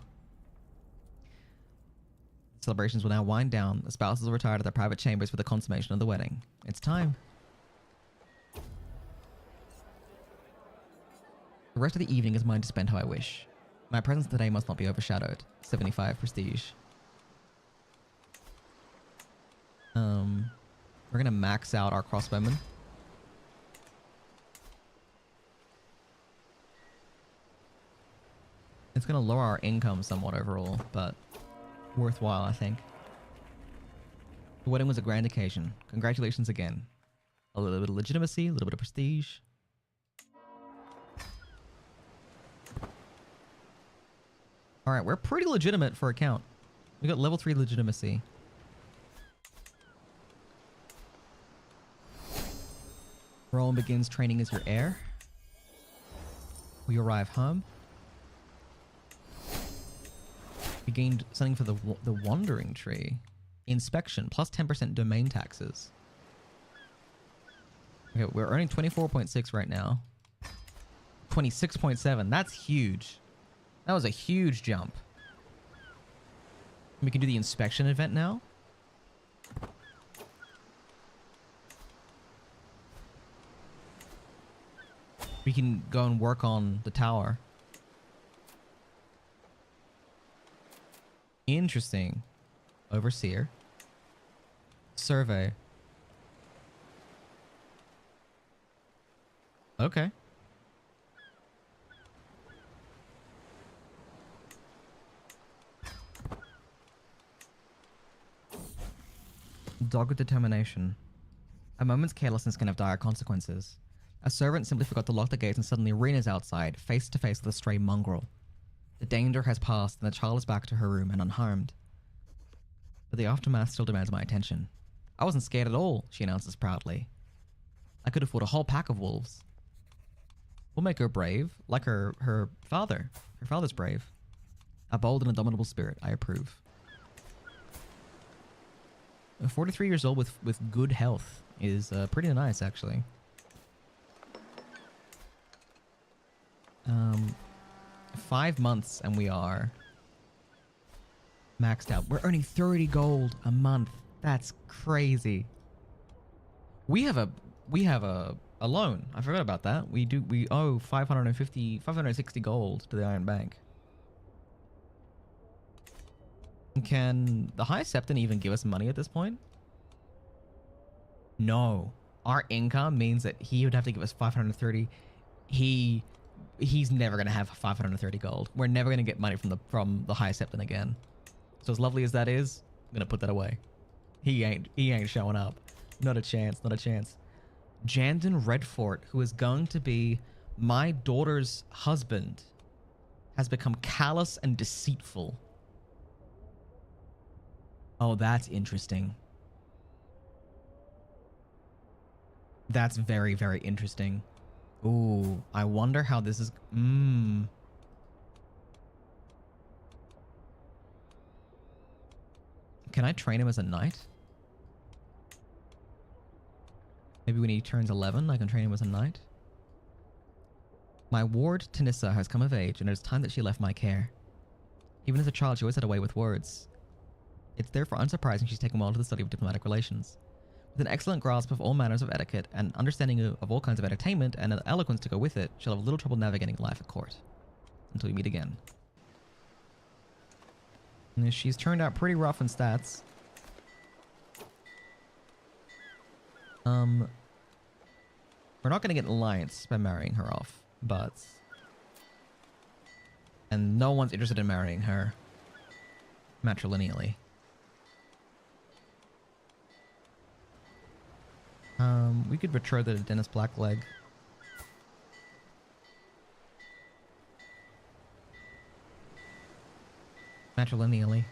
Celebrations will now wind down. The spouses will retire to their private chambers for the consummation of the wedding. It's time. The rest of the evening is mine to spend how I wish. My presence today must not be overshadowed. 75 prestige. We're gonna max out our crossbowmen. It's gonna lower our income somewhat overall, but worthwhile, I think. The wedding was a grand occasion. Congratulations again. A little bit of legitimacy, a little bit of prestige. Alright, we're pretty legitimate for a count. We got level 3 legitimacy. Roland begins training as your heir. We arrive home. We gained something for the wandering tree. Inspection, plus 10% domain taxes. Okay, we're earning 24.6 right now. 26.7, that's huge. That was a huge jump. We can do the inspection event now. We can go and work on the tower. Interesting. Overseer. Survey. Okay. Dogged determination. A moment's carelessness can have dire consequences. A servant simply forgot to lock the gates and suddenly Rena's outside, face to face with a stray mongrel. The danger has passed and the child is back to her room and unharmed. But the aftermath still demands my attention. I wasn't scared at all, she announces proudly. I could have fought a whole pack of wolves. We'll make her brave, like her father. Her father's brave. A bold and indomitable spirit, I approve. 43 years old with good health is pretty nice, actually. 5 months and we are maxed out. We're earning 30 gold a month. That's crazy. We have a a loan. I forgot about that. We owe 560 gold to the Iron Bank. Can the High Septon even give us money at this point? No. Our income means that he would have to give us 530. He's never gonna have 530 gold. We're never gonna get money from the High Septon again. So as lovely as that is, I'm gonna put that away. He ain't showing up. Not a chance, not a chance. Jandon Redfort, who is going to be my daughter's husband, has become callous and deceitful. Oh, that's interesting. That's very, very interesting. Ooh, I wonder how this is... Can I train him as a knight? Maybe when he turns 11, I can train him as a knight. My ward, Tanissa, has come of age, and it is time that she left my care. Even as a child, she always had a way with words. It's therefore unsurprising she's taken well to the study of diplomatic relations. With an excellent grasp of all manners of etiquette, and understanding of all kinds of entertainment, and an eloquence to go with it, she'll have little trouble navigating life at court. Until we meet again. And she's turned out pretty rough in stats. We're not going to get an alliance by marrying her off, but... And no one's interested in marrying her matrilineally. We could betroth her to Dennis Blackleg. Matrilineally.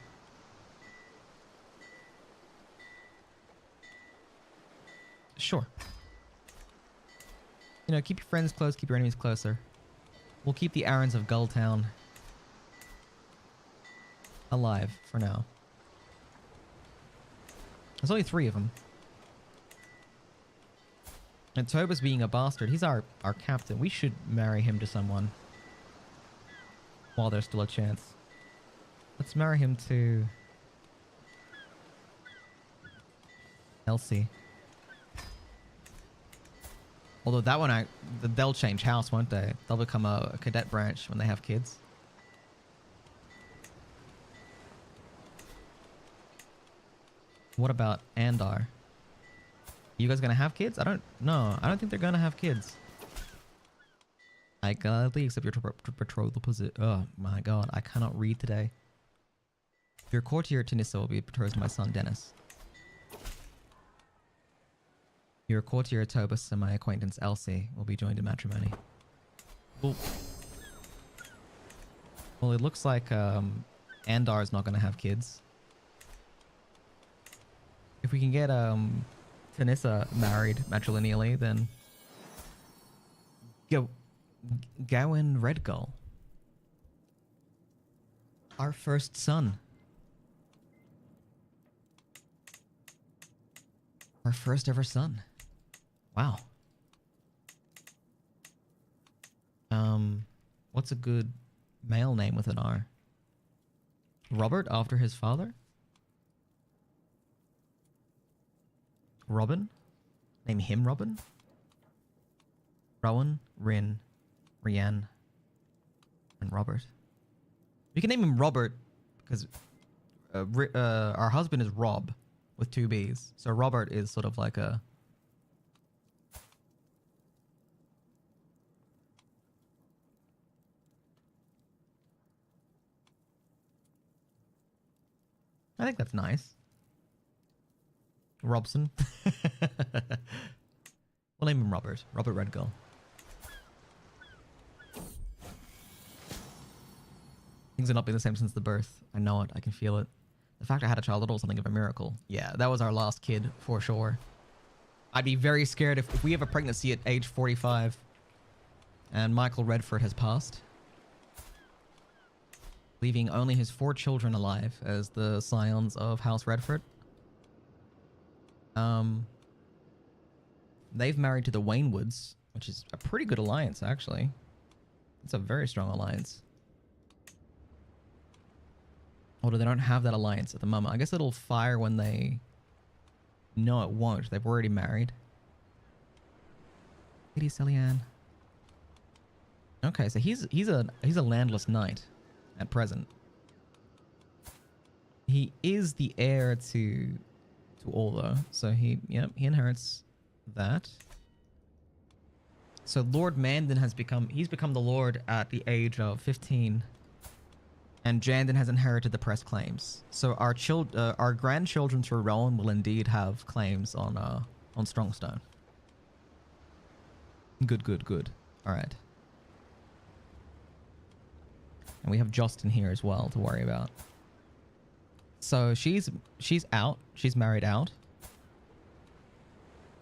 Sure. You know, keep your friends close, keep your enemies closer. We'll keep the Arons of Gulltown alive for now. There's only 3 of them. And Tobus being a bastard, he's our captain. We should marry him to someone while there's still a chance. Let's marry him to Elsie. Although that one, they'll change house, won't they? They'll become a cadet branch when they have kids. What about Andar? You guys gonna have kids? I don't think they're gonna have kids. I gladly accept your betrothal position. Oh my god, I cannot read today. Your courtier Tanissa will be betrothed to my son Dennis. Your courtier Tobus and my acquaintance Elsie will be joined in matrimony. Well, it looks like Andar is not gonna have kids. If we can get Tanissa married matrilineally, then Gawain Redgull, our first son, our first ever son. Wow. What's a good male name with an R? Robert after his father? Robin? Name him Robin? Rowan, Rin, Rianne, and Robert. We can name him Robert because our husband is Rob with 2 B's. So Robert is sort of like a... I think that's nice. Robson. We'll name him Robert. Robert Redgull. Things have not been the same since the birth. I know it. I can feel it. The fact I had a child at all is something of a miracle. Yeah, that was our last kid, for sure. I'd be very scared if we have a pregnancy at age 45 and Michael Redford has passed, leaving only his 4 children alive as the scions of House Redford. They've married to the Waynwoods, which is a pretty good alliance, actually. It's a very strong alliance. Although they don't have that alliance at the moment. I guess it'll fire when they... No, it won't. They've already married. Lady Celian. Okay, so he's a landless knight at present. He is the heir to all though, so he inherits that. So Lord Mandan has become the lord at the age of 15, and Jandon has inherited the press claims. So our grandchildren through Rowan will indeed have claims on Strongstone. Good. All right. And we have Justin here as well to worry about. So she's out. She's married out.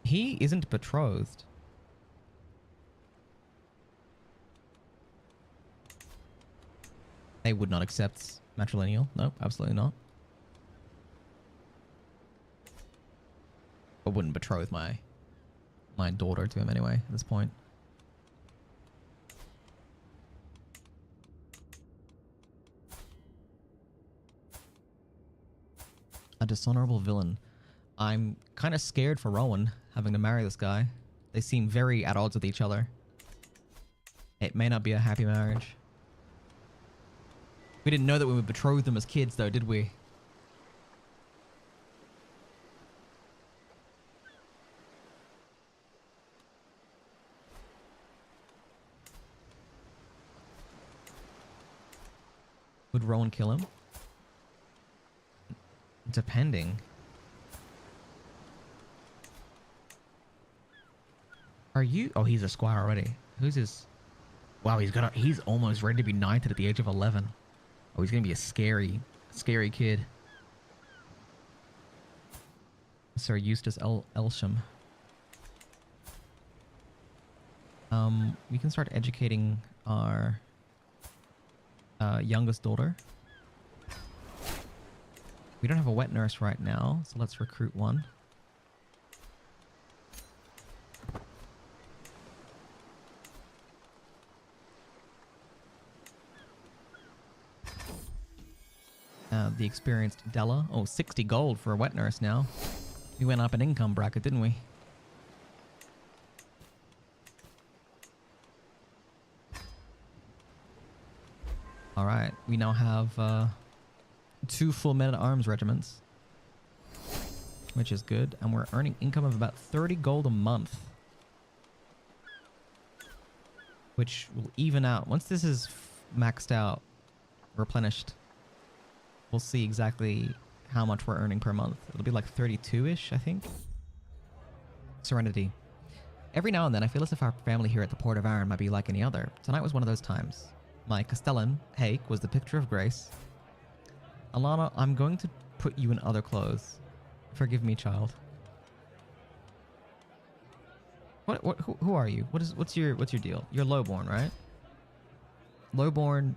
He isn't betrothed. They would not accept matrilineal. No, absolutely not. I wouldn't betroth my daughter to him anyway at this point. A dishonorable villain. I'm kind of scared for Rowan having to marry this guy. They seem very at odds with each other. It may not be a happy marriage. We didn't know that we would betroth them as kids though, did we? Would Rowan kill him? Depending. Are you? Oh, he's a squire already. Who's his? Wow, he's almost ready to be knighted at the age of 11. Oh, he's gonna be a scary kid. Sir Eustace Elsham. We can start educating our youngest daughter. We don't have a wet nurse right now, so let's recruit one. The experienced Della. Oh, 60 gold for a wet nurse now. We went up an income bracket, didn't we? Alright, we now have 2 full men-at-arms regiments, which is good, and we're earning income of about 30 gold a month, which will even out. Once this is maxed out, replenished, we'll see exactly how much we're earning per month. It'll be like 32-ish, I think. Serenity. Every now and then, I feel as if our family here at the Port of Arran might be like any other. Tonight was one of those times. My Castellan, Hake, was the picture of grace. Alana, I'm going to put you in other clothes. Forgive me, child. Who are you? What's your deal? You're lowborn, right? Lowborn,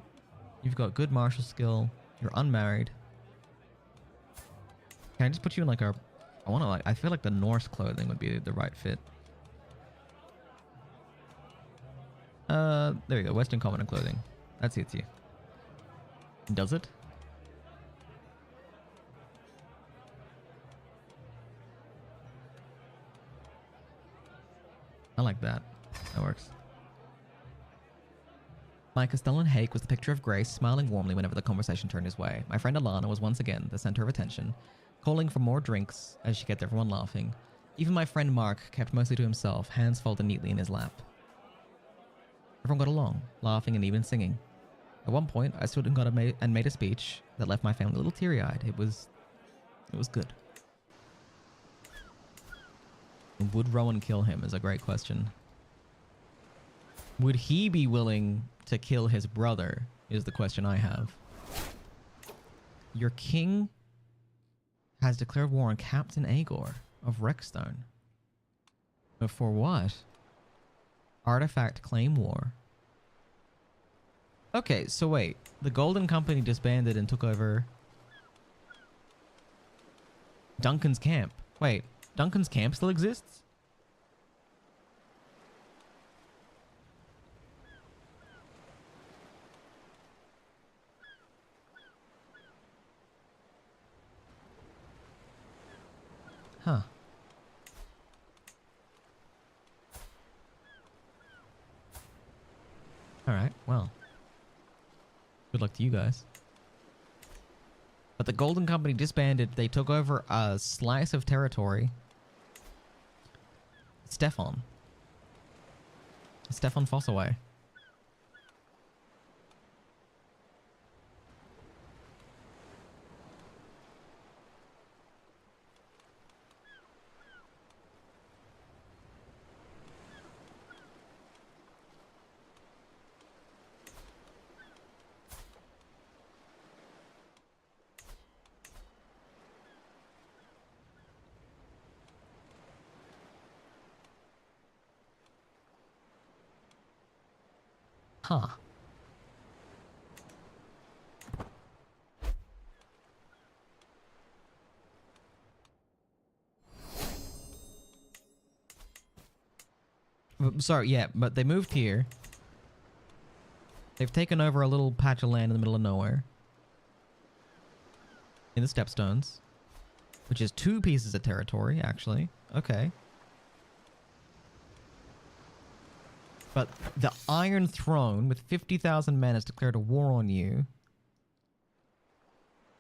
you've got good martial skill. You're unmarried. Can I just put you in like I feel like the Norse clothing would be the right fit. There you go. Western common clothing. That suits you. Does it? I like that. That works. My Castellan Hake was the picture of grace, smiling warmly whenever the conversation turned his way. My friend Alana was once again the center of attention, calling for more drinks as she kept everyone laughing. Even my friend Mark kept mostly to himself, hands folded neatly in his lap. Everyone got along, laughing and even singing. At one point, I stood and made a speech that left my family a little teary-eyed. It was good. Would Rowan kill him is a great question. Would he be willing to kill his brother is the question I have. Your king has declared war on Captain Agor of Rexstone. But for what? Artifact claim war. Okay, so wait. The Golden Company disbanded and took over Duncan's camp. Wait, Duncan's camp still exists? Huh. Alright, well. Good luck to you guys. But the Golden Company disbanded. They took over a slice of territory. Stefan Fossaway. Huh. Sorry, yeah, but they moved here. They've taken over a little patch of land in the middle of nowhere. In the Stepstones. Which is 2 pieces of territory, actually. Okay. But the Iron Throne, with 50,000 men, has declared a war on you.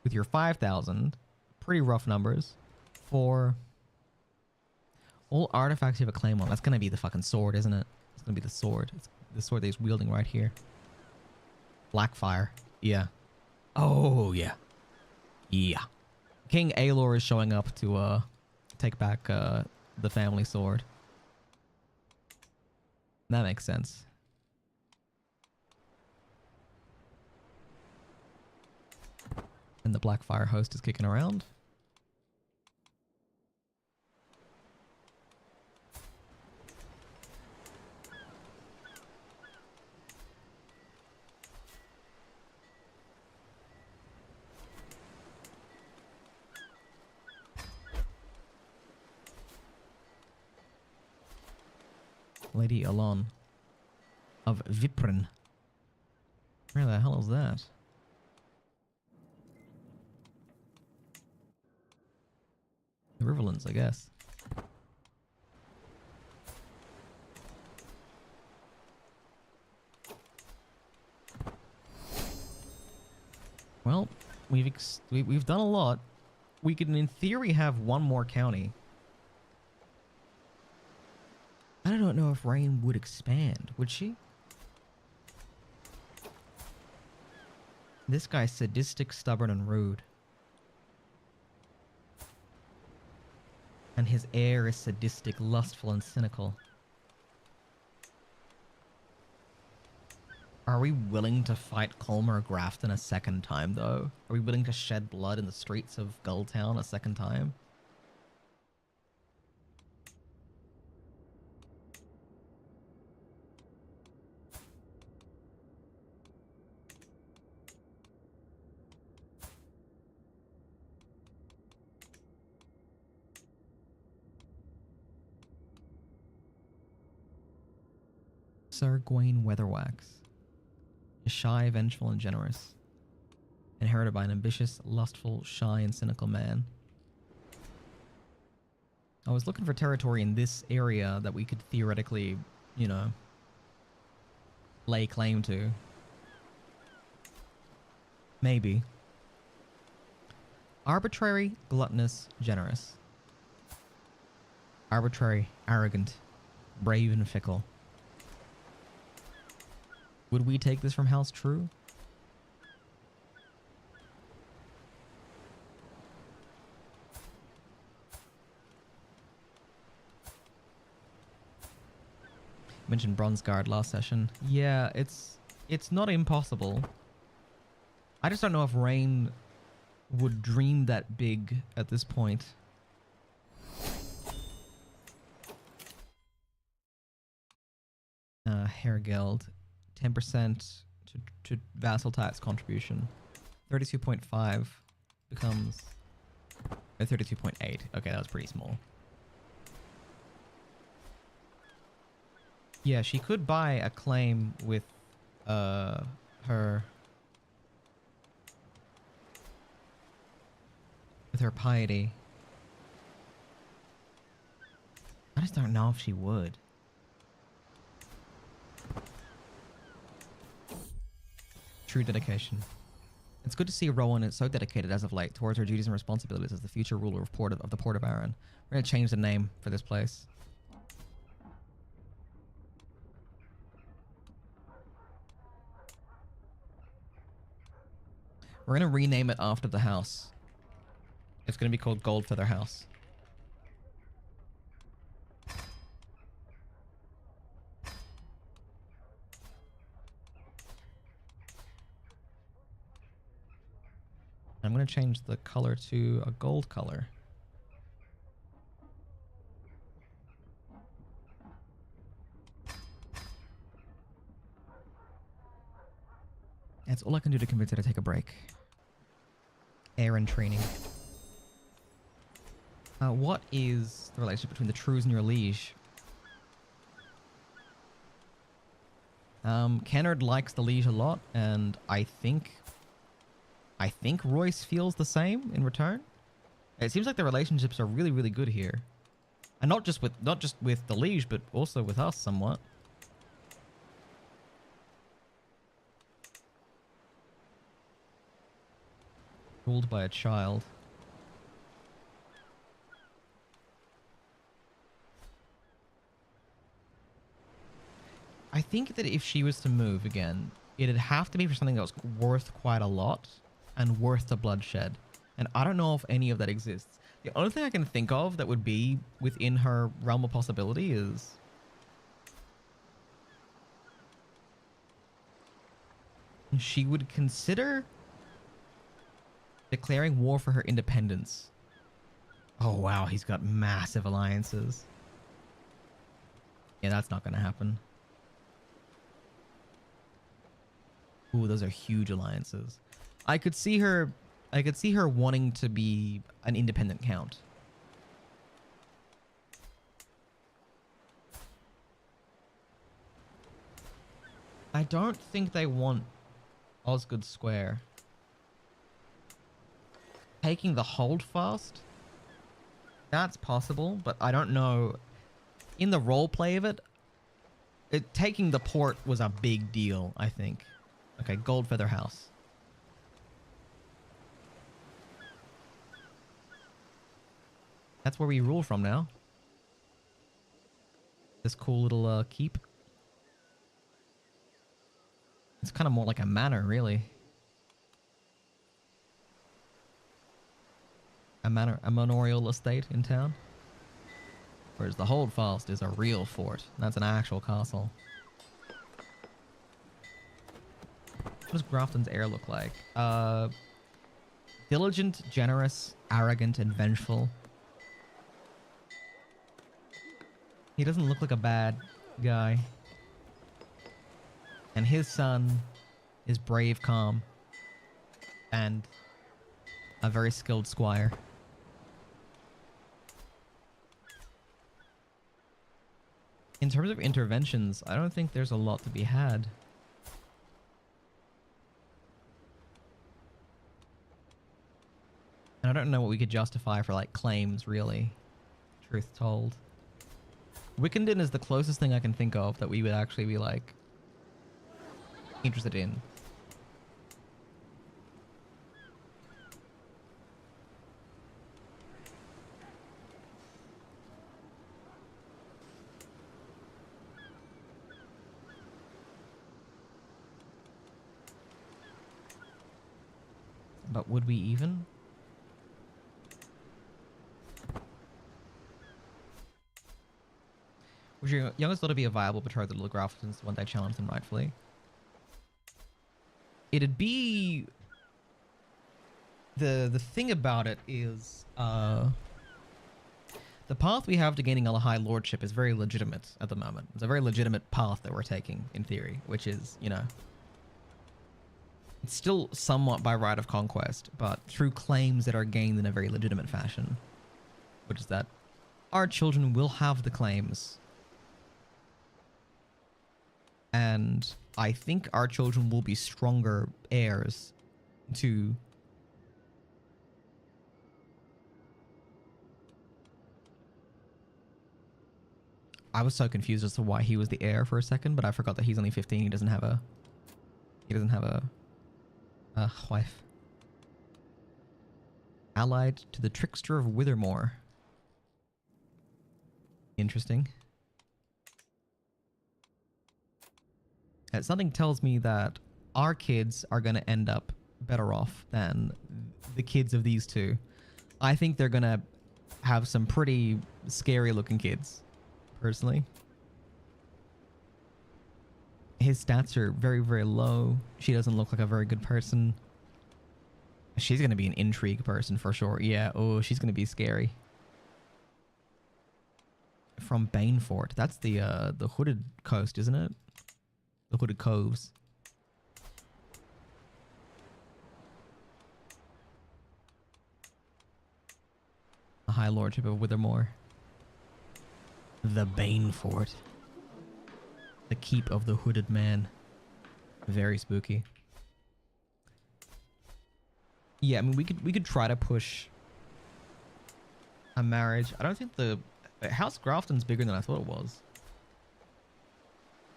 With your 5,000. Pretty rough numbers. For all artifacts you have a claim on. That's going to be the fucking sword, isn't it? It's going to be the sword. It's the sword that he's wielding right here. Blackfire. Yeah. Oh, yeah. Yeah. King Aelor is showing up to take back the family sword. That makes sense. And the Blackfire host is kicking around. Lady Alon of Viprin. Where the hell is that? The Riverlands, I guess. Well, we've done a lot. We could, in theory, have one more county. I don't know if Rain would expand, would she? This guy's sadistic, stubborn, and rude. And his heir is sadistic, lustful, and cynical. Are we willing to fight Colmer Grafton a second time, though? Are we willing to shed blood in the streets of Gulltown a second time? Sir Gawain Weatherwax. Is shy, vengeful, and generous. Inherited by an ambitious, lustful, shy, and cynical man. I was looking for territory in this area that we could theoretically, you know, lay claim to. Maybe. Arbitrary, gluttonous, generous. Arbitrary, arrogant, brave, and fickle. Would we take this from House True? Mentioned Bronzeguard last session. Yeah, it's not impossible. I just don't know if Rain would dream that big at this point. Hergeld. 10% to vassal tax contribution. 32.5 becomes 32.8. Okay, that was pretty small. Yeah, she could buy a claim with her piety. I just don't know if she would. True dedication. It's good to see Rowan is so dedicated as of late towards her duties and responsibilities as the future ruler of the Port of Arran. We're going to change the name for this place. We're going to rename it after the house. It's going to be called Goldfeather House. I'm going to change the color to a gold color. That's all I can do to convince her to take a break. Aaron training. What is the relationship between the Trues and your liege? Kennard likes the liege a lot, and I think Royce feels the same in return. It seems like the relationships are really, really good here, and not just with the liege, but also with us somewhat. Ruled by a child. I think that if she was to move again, it'd have to be for something that was worth quite a lot and worth the bloodshed. And I don't know if any of that exists. The only thing I can think of that would be within her realm of possibility is... she would consider declaring war for her independence. Oh wow, he's got massive alliances. Yeah, that's not going to happen. Ooh, those are huge alliances. I could see her wanting to be an independent count. I don't think they want Osgood Square. Taking the Holdfast? That's possible, but I don't know. In the roleplay of it, taking the port was a big deal, I think. Okay, Goldfeather House. That's where we rule from now. This cool little keep. It's kind of more like a manor, really. A manorial estate in town. Whereas the Holdfast is a real fort. That's an actual castle. What does Grafton's heir look like? Diligent, generous, arrogant, and vengeful. He doesn't look like a bad guy. And his son is brave, calm, and a very skilled squire. In terms of interventions, I don't think there's a lot to be had. And I don't know what we could justify for, like, claims, really. Truth told. Wickenden is the closest thing I can think of that we would actually be, like, interested in. But would we even? Would your youngest daughter be a viable betrothed to the Grafton's one day challenge them rightfully? It'd be... The thing about it is, the path we have to gaining a high lordship is very legitimate at the moment. It's a very legitimate path that we're taking, in theory, which is, you know... It's still somewhat by right of conquest, but through claims that are gained in a very legitimate fashion. Which is that our children will have the claims. And I think our children will be stronger heirs to... I was so confused as to why he was the heir for a second, but I forgot that he's only 15. He doesn't have a Wife. Allied to the Trickster of Withermore. Interesting. Something tells me that our kids are going to end up better off than the kids of these two. I think they're going to have some pretty scary looking kids, personally. His stats are very, very low. She doesn't look like a very good person. She's going to be an intrigue person for sure. Yeah, oh, she's going to be scary. From Banefort. That's the Hooded Coast, isn't it? The Hooded Coves. The High Lordship of Withermore. The Banefort. The Keep of the Hooded Man. Very spooky. Yeah, I mean, we could try to push a marriage. I don't think the House Grafton's bigger than I thought it was.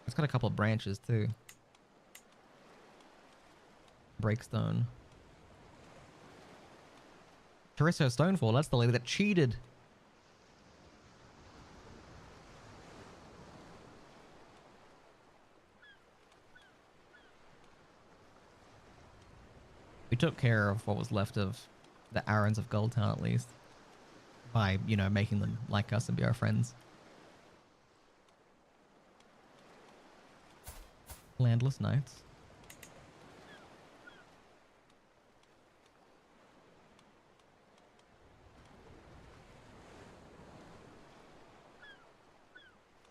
It's got a couple of branches too. Breakstone. Teresa Stonefall, that's the lady that cheated. We took care of what was left of the Arons of Gulltown at least. By, you know, making them like us and be our friends. Landless Knights.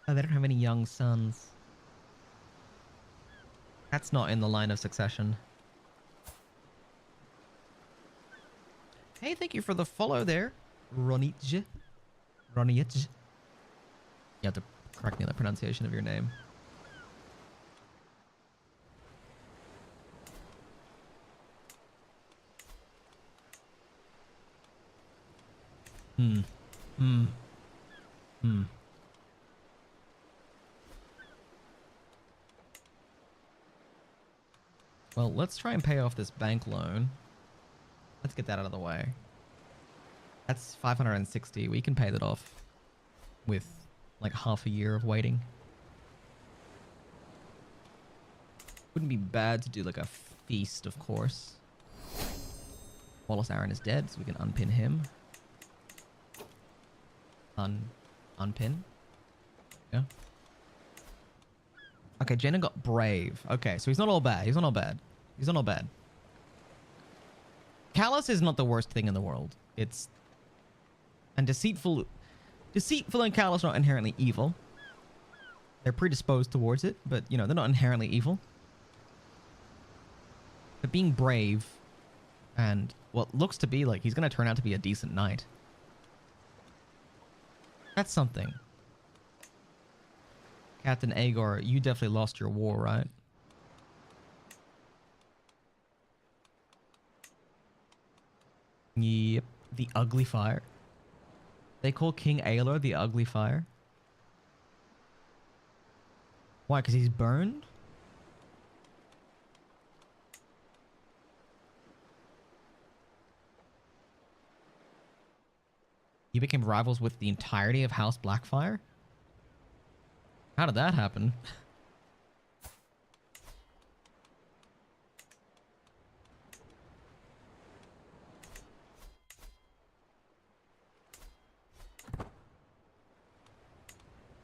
Oh, they don't have any young sons. That's not in the line of succession. Hey, thank you for the follow there, Ronitj. Ronitj. You have to correct me on the pronunciation of your name. Well, let's try and pay off this bank loan. Let's get that out of the way. That's 560. We can pay that off with like half a year of waiting. Wouldn't be bad to do like a feast, of course. Wallace Aron is dead, so we can unpin him. Unpin. Yeah. Okay, Jenna got brave. Okay, so he's not all bad. He's not all bad. He's not all bad. Callous is not the worst thing in the world. It's... And deceitful and callous are not inherently evil. They're predisposed towards it, but, you know, they're not inherently evil. But being brave and what looks to be like he's going to turn out to be a decent knight. That's something. Captain Agor, you definitely lost your war, right? Yep. The Ugly Fire. They call King Aelor the Ugly Fire. Why? Because he's burned? You became rivals with the entirety of House Blackfire? How did that happen?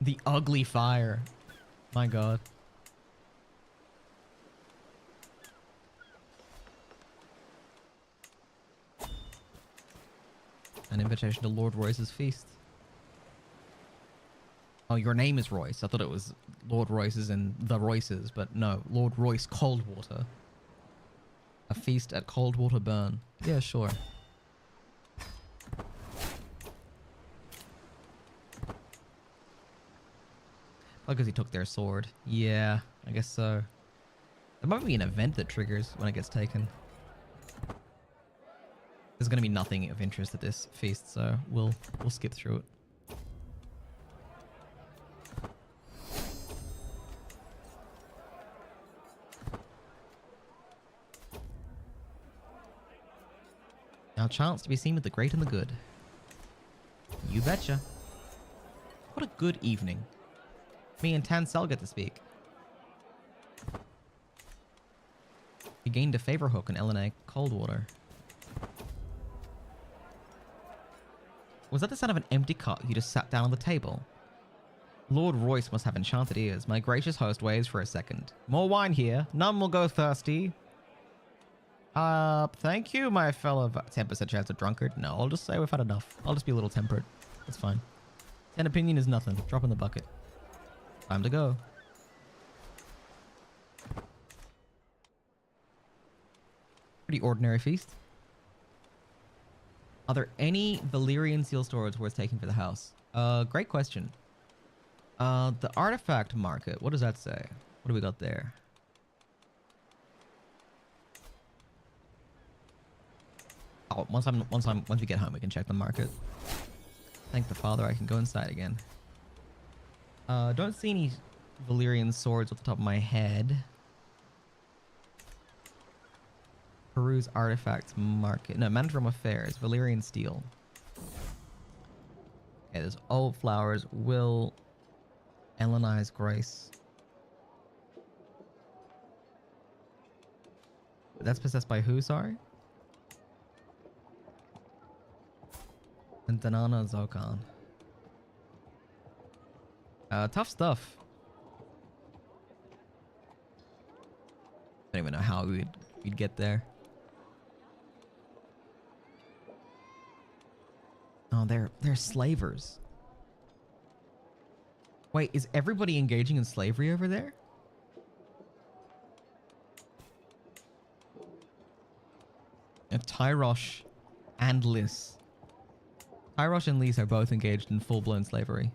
The Ugly Fire. My god. An invitation to Lord Royce's feast. Oh, your name is Royce. I thought it was Lord Royce's and the Royces, but no. Lord Royce Coldwater. A feast at Coldwater Burn. Yeah, sure. Oh, because he took their sword. Yeah, I guess so. There might be an event that triggers when it gets taken. There's going to be nothing of interest at this feast, so we'll skip through it. Our chance to be seen with the great and the good. You betcha. What a good evening. Me and Tansel get to speak. You gained a favor hook in LNA Coldwater. Was that the sound of an empty cup you just sat down on the table? Lord Royce must have enchanted ears. My gracious host waves for a second. More wine here. None will go thirsty. Thank you, my fellow. 10% chance of drunkard? No, I'll just say we've had enough. I'll just be a little temperate. That's fine. 10 opinion is nothing. Drop in the bucket. Time to go. Pretty ordinary feast. Are there any Valyrian seal storage worth taking for the house? Great question. The artifact market. What does that say? What do we got there? Oh, once we get home, we can check the market. Thank the father, I can go inside again. Don't see any Valyrian swords off the top of my head. Peruse artifacts market. No, Mandarin affairs. Valyrian steel. Okay, there's old flowers. Will Elenize grace. That's possessed by who? Sorry. And Danana Zokan. Tough stuff. Don't even know how we'd get there. Oh, they're slavers. Wait, is everybody engaging in slavery over there? And Tyrosh and Lys. Tyrosh and Lys are both engaged in full-blown slavery.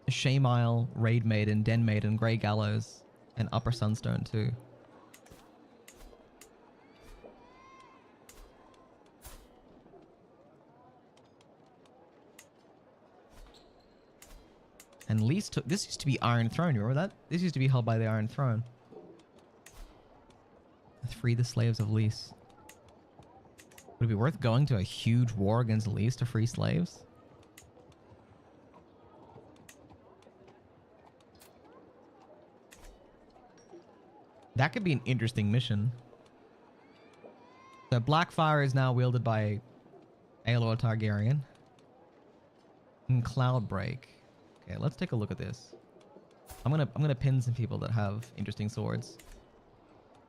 Shaymile, Raid Maiden, Den Maiden, Grey Gallows, and Upper Sunstone too. And Lys took... This used to be Iron Throne, you remember that? This used to be held by the Iron Throne. Free the slaves of Lys. Would it be worth going to a huge war against Lys to free slaves? That could be an interesting mission. So Blackfire is now wielded by Aelor Targaryen. And Cloudbreak. Okay, let's take a look at this. I'm gonna pin some people that have interesting swords.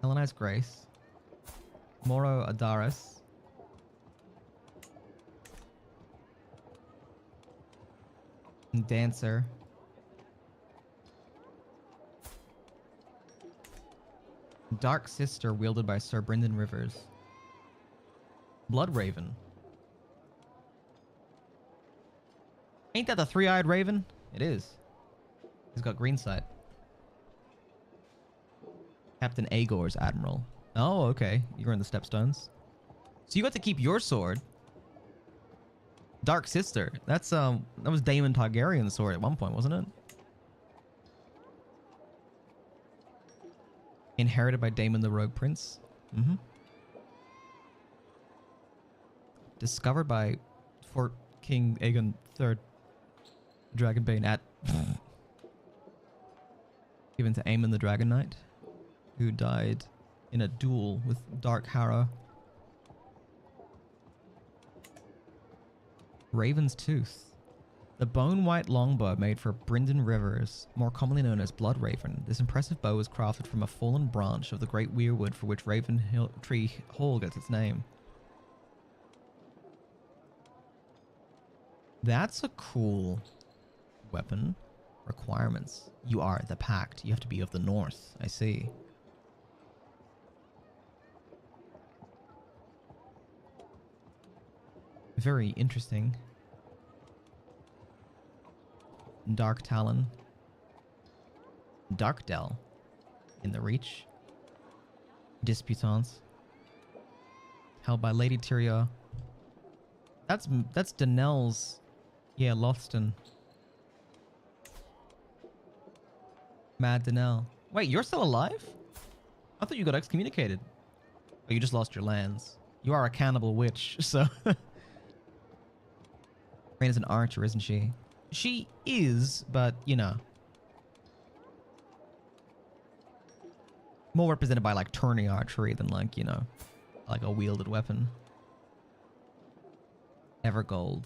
Helenize Grace. Moro Adaris. And Dancer. Dark Sister wielded by Sir Brynden Rivers. Blood Raven. Ain't that the three-eyed raven? It is. He's got green sight. Captain Aegor's admiral. Oh, okay. You're in the Stepstones. So you got to keep your sword. Dark Sister. That's that was Daemon Targaryen's sword at one point, wasn't it? Inherited by Daemon the Rogue Prince. Mm-hmm. Discovered by Fort King Aegon III. Dragonbane at... Given to Aemon the Dragon Knight, who died in a duel with Dark Harrow. Raven's Tooth. The bone-white longbow made for Brynden Rivers, more commonly known as Blood Raven. This impressive bow was crafted from a fallen branch of the great weirwood for which Raven Tree Hall gets its name. That's a cool weapon. Requirements. You are the Pact. You have to be of the North. I see. Very interesting. Dark Talon. Dark Dell. In the Reach. Disputants. Held by Lady Tyria. That's Danelle's... Yeah, Lothston. Mad Danelle. Wait, you're still alive? I thought you got excommunicated. Oh, you just lost your lands. You are a cannibal witch, so... Rain is an archer, isn't she? She is, but, you know. More represented by, like, turning archery than, like, you know, like a wielded weapon. Evergold.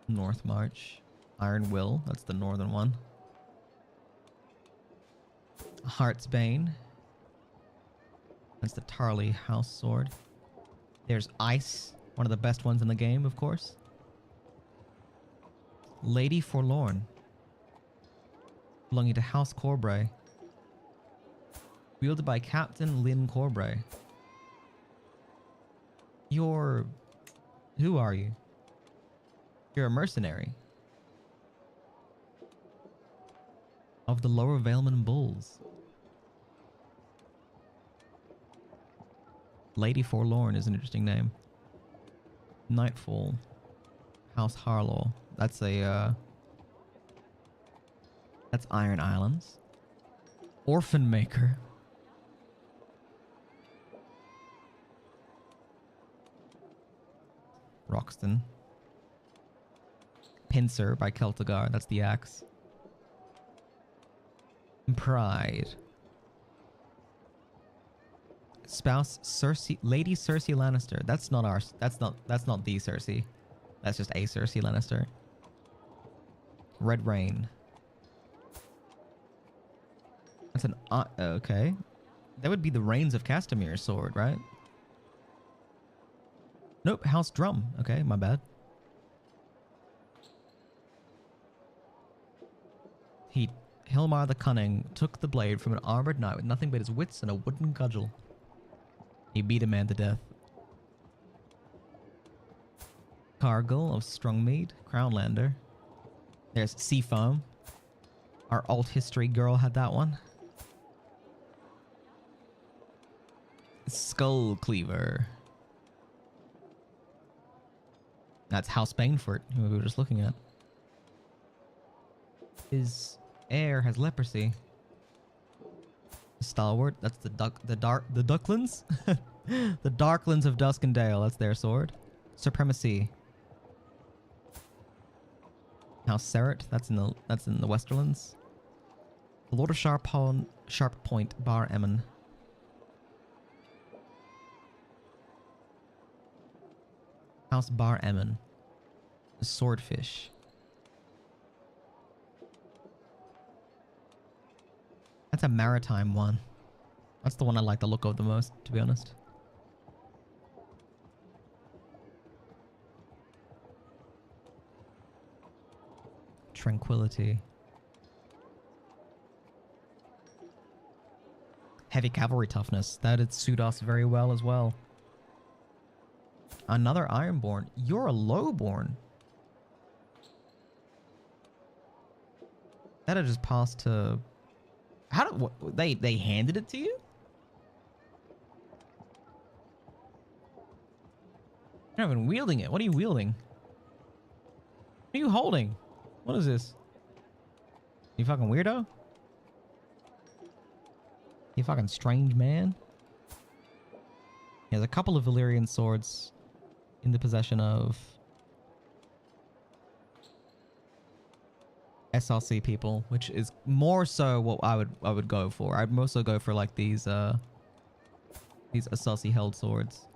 North March. Iron Will, that's the northern one. Heart's Bane. That's the Tarly House Sword. There's Ice, one of the best ones in the game, of course. Lady Forlorn. Belonging to House Corbray. Wielded by Captain Lynn Corbray. You're... Who are you? You're a mercenary. Of the Lower Valeman Bulls. Lady Forlorn is an interesting name. Nightfall. House Harlaw. That's a, that's Iron Islands. Orphan Maker. Roxton. Pincer by Celtigar. That's the axe. Pride. Spouse Cersei, Lady Cersei Lannister. That's not our. That's not the Cersei. That's just a Cersei Lannister. Red Rain. That's an okay. That would be the Reigns of Castamir's sword, right? Nope. House Drum. Okay, my bad. Hilmar the Cunning took the blade from an armored knight with nothing but his wits and a wooden cudgel. He beat a man to death. Cargill of Strongmead, Crownlander. There's Seafoam. Our alt history girl had that one. Skull Cleaver. That's House Banefort, who we were just looking at. His heir has leprosy. Stalwart, that's the Ducklands? The Darklands of Duskendale, that's their sword. Supremacy. House Serret, that's in the Westerlands. The Lord of Sharp Point, Bar Emmon. House Bar Emmon. The Swordfish. That's a maritime one. That's the one I like the look of the most, to be honest. Tranquility. Heavy cavalry toughness. That'd suit us very well as well. Another Ironborn. You're a Lowborn. That'd just pass to... How did... They handed it to you? You're not even wielding it. What are you wielding? What are you holding? What is this? You fucking weirdo? You fucking strange man? There's a couple of Valyrian swords in the possession of SRC people, which is more so what I would go for. I'd mostly go for like these SRC held swords.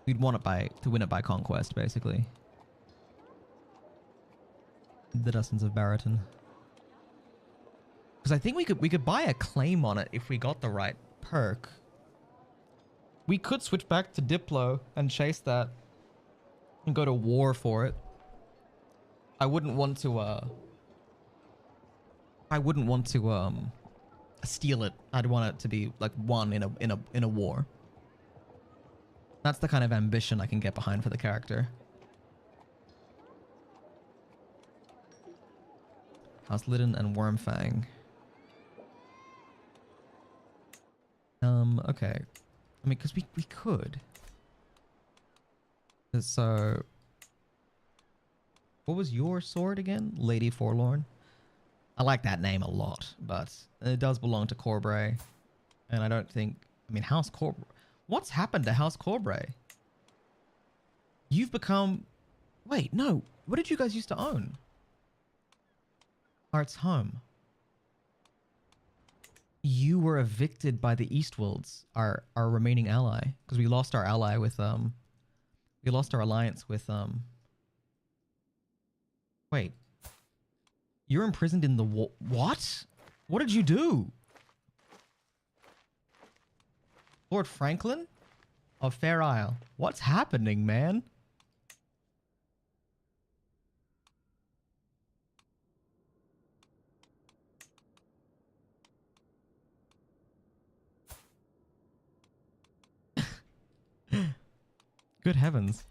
You'd want it to win it by conquest, basically. The Dustins of Baraton. Because I think we could buy a claim on it if we got the right perk. We could switch back to Diplo and chase that and go to war for it. I wouldn't want to steal it. I'd want it to be like won in a war. That's the kind of ambition I can get behind for the character. House Lydon and Wormfang. Okay. I mean, because we could. So... What was your sword again? Lady Forlorn? I like that name a lot, but it does belong to Corbray. And I don't think... I mean, House Corbray... What's happened to House Corbray? You've become... Wait, no. What did you guys used to own? Art's home. You were evicted by the Eastwolds, our remaining ally, because we lost our ally with we lost our alliance with Wait, you're imprisoned in the what? What did you do, Lord Franklin of Fair Isle? What's happening, man? Good heavens.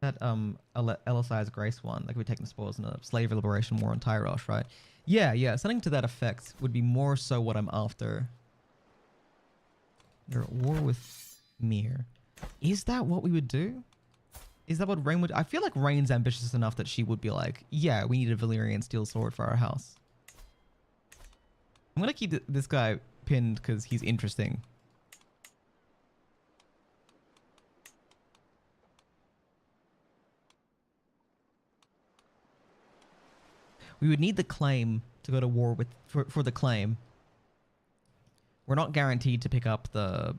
That LSI's Grace one, like we taking the spoils in a slave liberation war on Tyrosh, right? Yeah, something to that effect would be more so what I'm after. You're at war with Mir. Is that what we would do? Is that what Rain would... I feel like Rain's ambitious enough that she would be like, yeah, we need a Valyrian steel sword for our house. I'm gonna keep this guy pinned because he's interesting. We would need the claim to go to war with for the claim. We're not guaranteed to pick up the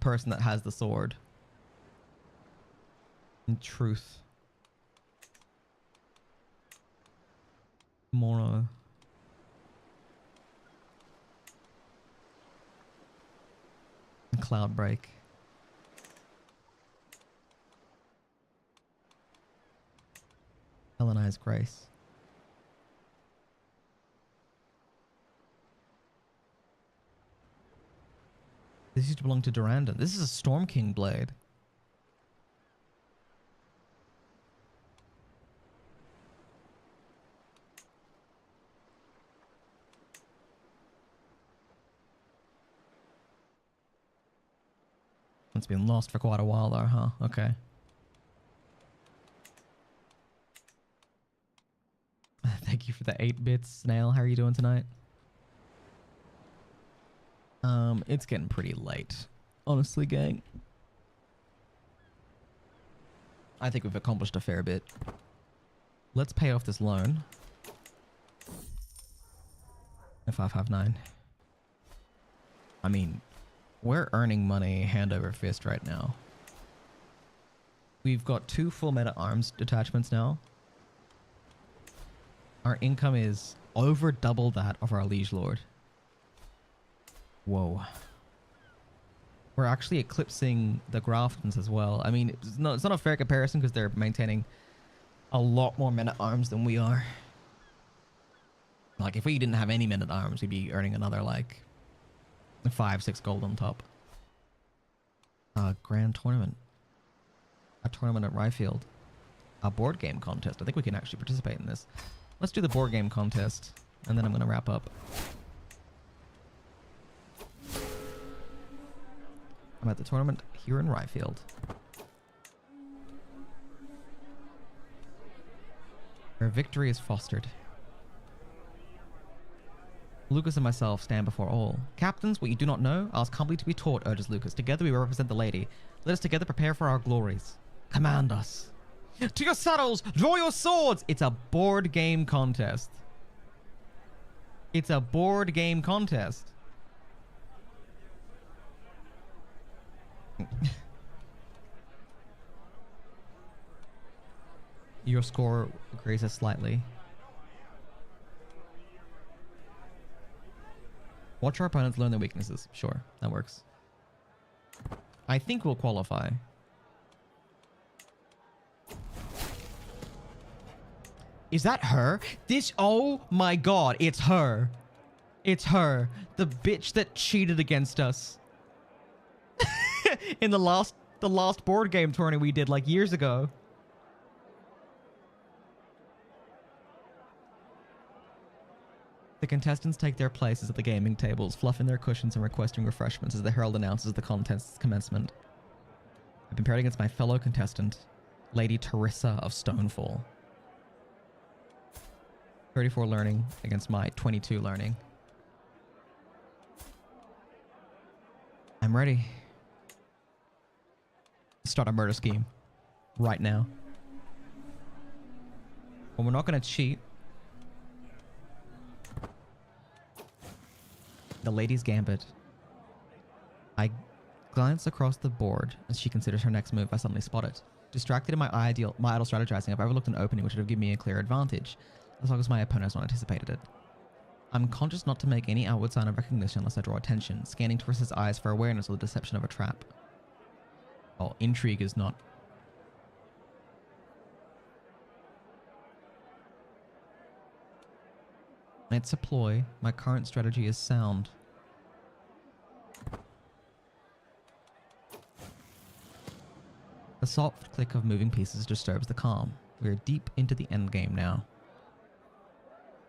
person that has the sword. In truth. Mora. Cloudbreak. Hellenized Grace. This used to belong to Durandon. This is a Storm King blade. It's been lost for quite a while though, huh? Okay. Thank you for the 8 bits, Snail. How are you doing tonight? It's getting pretty late. Honestly, gang. I think we've accomplished a fair bit. Let's pay off this loan. 559. I mean, we're earning money hand over fist right now. We've got 2 full meta arms detachments now. Our income is over double that of our liege lord. Whoa. We're actually eclipsing the Graftons as well. I mean, it's not a fair comparison because they're maintaining a lot more men at arms than we are. Like, if we didn't have any men at arms, we'd be earning another, like, 5-6 gold on top. Grand tournament. A tournament at Ryfield. A board game contest. I think we can actually participate in this. Let's do the board game contest, and then I'm going to wrap up. I'm at the tournament here in Ryfield. Where victory is fostered. Lucas and myself stand before all. Captains, what you do not know, ask humbly to be taught, urges Lucas. Together we represent the lady. Let us together prepare for our glories. Command us. To your saddles! Draw your swords! It's a board game contest. It's a board game contest. Your score increases slightly. Watch our opponents learn their weaknesses. Sure, that works. I think we'll qualify. Is that her? Oh my god, it's her. It's her. The bitch that cheated against us. In the last board game tourney we did like years ago. The contestants take their places at the gaming tables, fluffing their cushions and requesting refreshments as the herald announces the contest's commencement. I've been paired against my fellow contestant, Lady Teresa of Stonefall. 34 learning against my 22 learning. I'm ready. Start a murder scheme. Right now. Well, we're not going to cheat. The Lady's Gambit. I glance across the board as she considers her next move. I suddenly spot it. Distracted in my idle strategizing, I've overlooked an opening which would have given me a clear advantage, as long as my opponent has not anticipated it. I'm conscious not to make any outward sign of recognition unless I draw attention, scanning Teresa's eyes for awareness of the deception of a trap. Oh, intrigue is not. It's a ploy. My current strategy is sound. The soft click of moving pieces disturbs the calm. We are deep into the endgame now.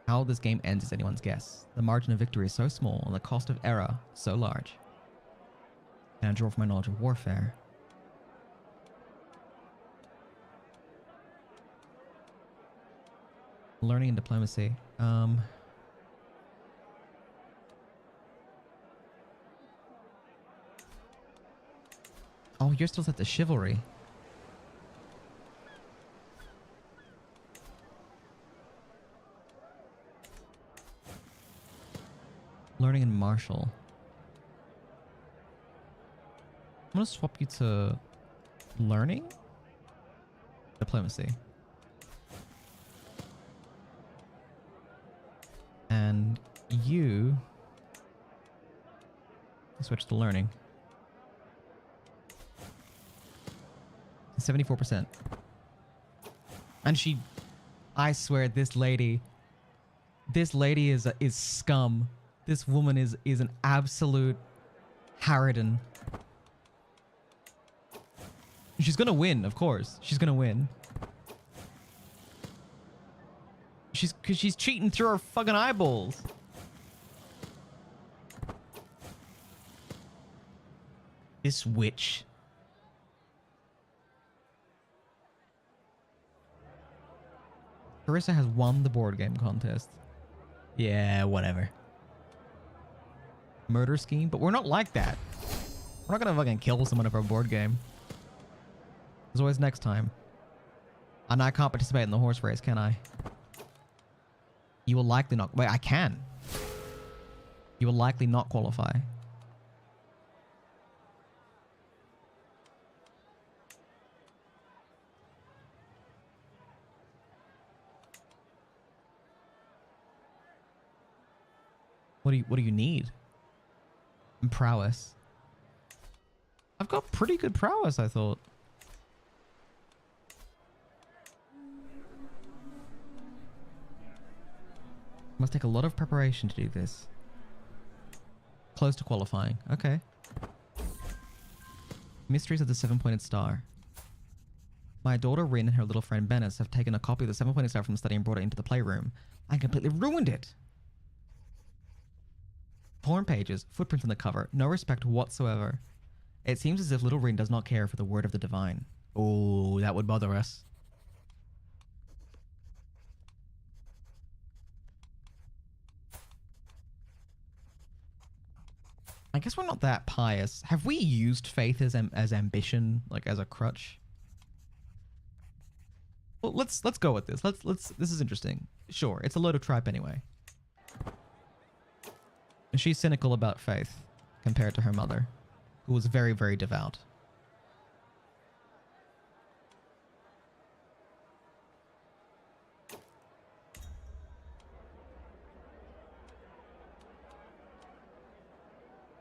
How this game ends is anyone's guess. The margin of victory is so small and the cost of error so large. And I draw from my knowledge of warfare. Learning and diplomacy. Oh, you're still set to chivalry. Learning and martial. I'm gonna swap you to learning? Diplomacy. And you switch to learning. 74%. And she, I swear, this lady is scum. This woman is an absolute harridan. She's gonna win, of course. She's gonna win. Cause she's cheating through her fucking eyeballs. This witch. Carissa has won the board game contest. Yeah, whatever. Murder scheme? But we're not like that. We're not gonna fucking kill someone over a board game. There's always next time. And I can't participate in the horse race, can I? You will likely not... Wait, I can. You will likely not qualify. What do you need? Prowess. I've got pretty good prowess, I thought. Must take a lot of preparation to do this. Close to qualifying. Okay. Mysteries of the Seven-Pointed Star. My daughter Rin and her little friend Bennis have taken a copy of the Seven-Pointed Star from the study and brought it into the playroom and completely ruined it. Torn pages, footprints on the cover, no respect whatsoever. It seems as if little Rin does not care for the word of the divine. Oh, that would bother us. I guess we're not that pious. Have we used faith as ambition, like as a crutch? Well, let's go with this. This is interesting. Sure, it's a load of tripe anyway. She's cynical about faith compared to her mother, who was very, very devout.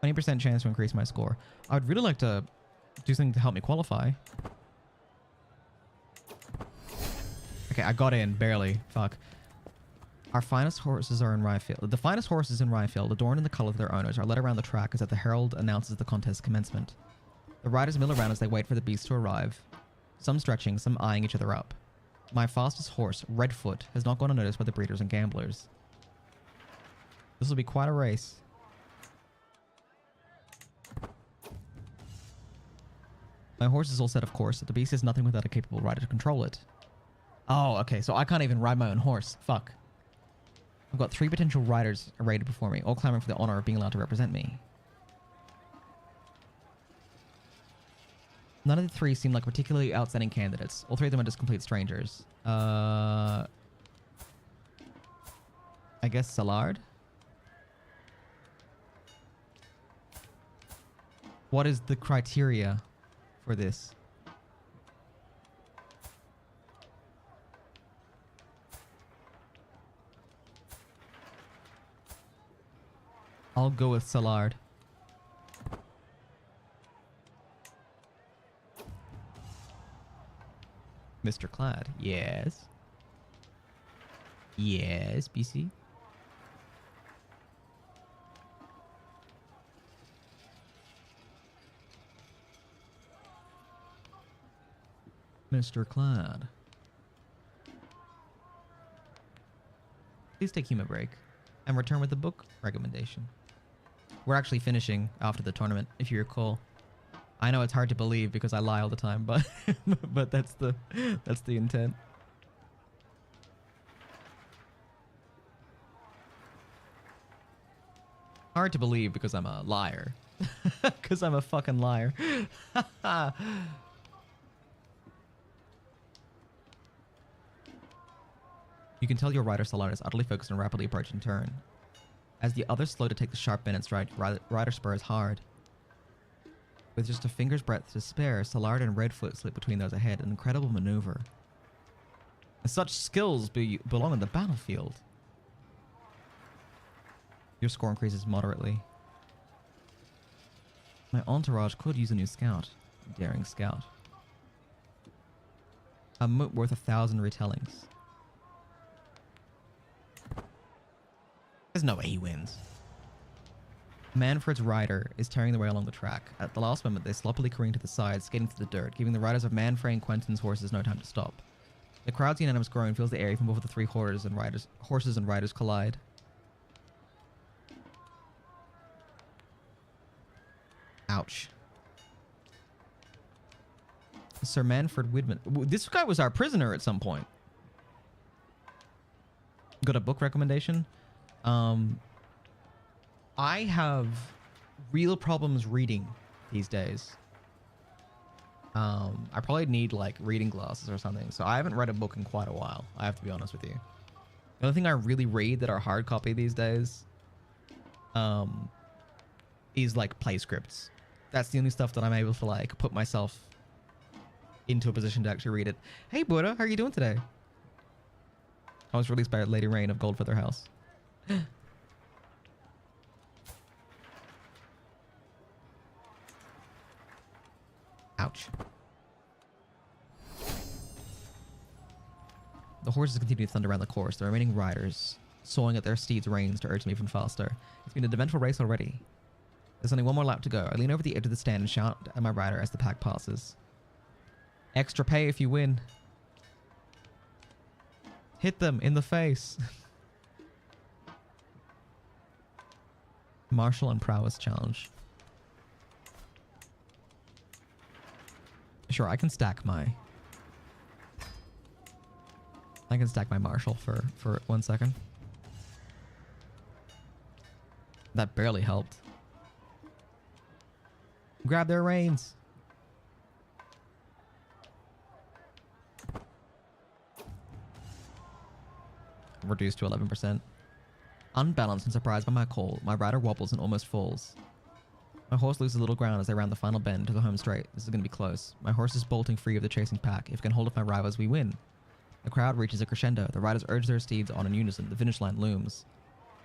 %20 chance to increase my score. I would really like to do something to help me qualify. Okay, I got in, barely. Fuck. Our finest horses are in Ryefield. The finest horses in Ryefield, adorned in the color of their owners, are led around the track as that the herald announces the contest's commencement. The riders mill around as they wait for the beasts to arrive, some stretching, some eyeing each other up. My fastest horse, Redfoot, has not gone unnoticed by the breeders and gamblers. This will be quite a race. My horse is all set, of course. The beast is nothing without a capable rider to control it. Oh, okay, so I can't even ride my own horse. Fuck. I've got 3 potential riders arrayed before me, all clamoring for the honor of being allowed to represent me. None of the 3 seem like particularly outstanding candidates. All 3 of them are just complete strangers. I guess Salard? What is the criteria for this? I'll go with Salard. Mr. Clad. Yes. Yes, BC. Mr. Clad. Please take him a break and return with the book recommendation. We're actually finishing after the tournament, if you recall. I know it's hard to believe because I lie all the time, but but that's the intent. Hard to believe because I'm a liar. Because I'm a fucking liar. You can tell your rider Salard is utterly focused on rapidly approaching turn. As the others slow to take the sharp bend and stride, rider spurs hard. With just a finger's breadth to spare, Salard and Redfoot slip between those ahead, an incredible maneuver. And such skills belong on the battlefield. Your score increases moderately. My entourage could use a new scout. Daring scout. A moot worth 1,000 retellings. There's no way he wins. Manfred's rider is tearing the way along the track. At the last moment, they sloppily careen to the side, skating through the dirt, giving the riders of Manfred and Quentin's horses no time to stop. The crowd's unanimous groan fills the air even before the 3 horses and riders collide. Ouch. Sir Manfred Widman. This guy was our prisoner at some point. Got a book recommendation? I have real problems reading these days. I probably need like reading glasses or something. So I haven't read a book in quite a while. I have to be honest with you. The only thing I really read that are hard copy these days is like play scripts. That's the only stuff that I'm able to like put myself into a position to actually read it. Hey Buddha, how are you doing today? I was released by Lady Rain of Goldfeather House. Ouch. The horses continue to thunder around the course, the remaining riders sawing at their steeds' reins to urge them even faster. It's been an eventful race already. There's only one more lap to go. I lean over the edge of the stand and shout at my rider as the pack passes. Extra pay if you win. Hit them in the face. Martial and prowess challenge. Sure, I can stack my martial for 1 second. That barely helped. Grab their reins. Reduced to 11%. Unbalanced and surprised by my call, my rider wobbles and almost falls. My horse loses a little ground as I round the final bend to the home straight. This is going to be close. My horse is bolting free of the chasing pack. If I can hold off my rivals, we win. The crowd reaches a crescendo. The riders urge their steeds on in unison. The finish line looms.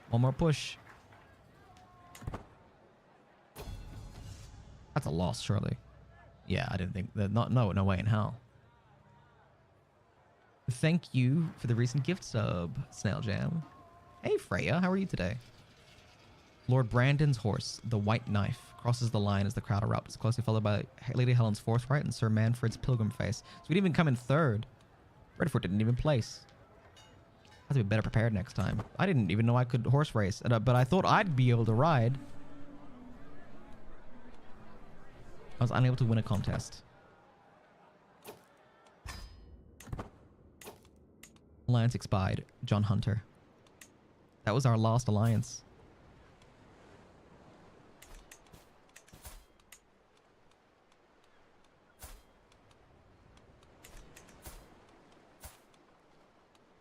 One more push. That's a loss, surely. Yeah, I didn't think that. No way in hell. Thank you for the recent gift sub, Snail Jam. Hey Freya, how are you today? Lord Brandon's horse, the White Knife, crosses the line as the crowd erupts, closely followed by Lady Helen's Forthright and Sir Manfred's Pilgrim Face. So we didn't even come in third. Redfoot didn't even place. I have to be better prepared next time. I didn't even know I could horse race, but I thought I'd be able to ride. I was unable to win a contest. Alliance expired. John Hunter. That was our last alliance.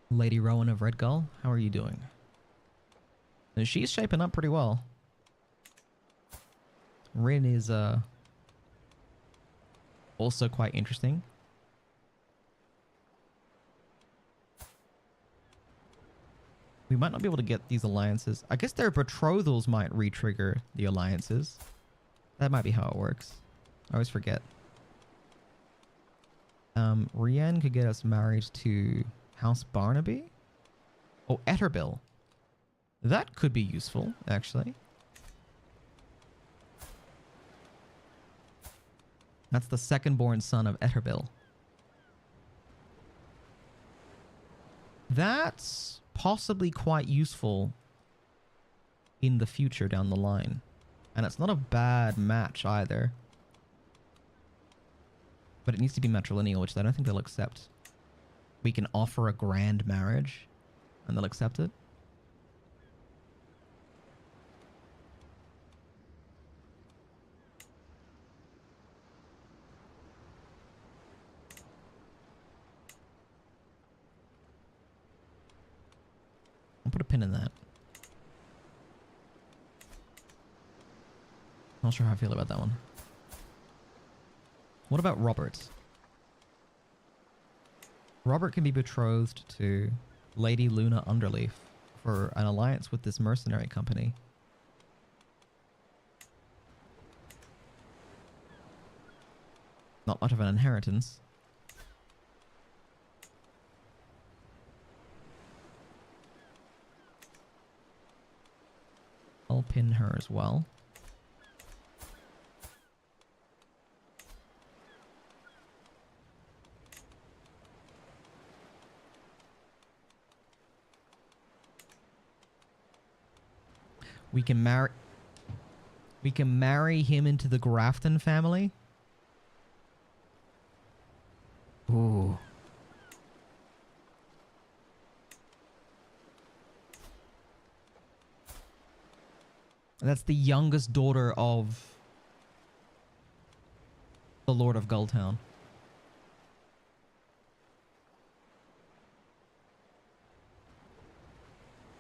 Lady Rowan of Redgull, how are you doing? And she's shaping up pretty well. Rin is also quite interesting. We might not be able to get these alliances. I guess their betrothals might re-trigger the alliances. That might be how it works. I always forget. Rianne could get us married to House Barnaby? Oh, Etterbill. That could be useful, actually. That's the second-born son of Etterbill. That's possibly quite useful in the future down the line. And it's not a bad match either. But it needs to be matrilineal, which I don't think they'll accept. We can offer a grand marriage and they'll accept it. I'll put a pin in that. Not sure how I feel about that one. What about Robert? Robert can be betrothed to Lady Luna Underleaf for an alliance with this mercenary company. Not much of an inheritance. I'll pin her as well. We can marry him into the Grafton family. Ooh. That's the youngest daughter of the Lord of Gulltown.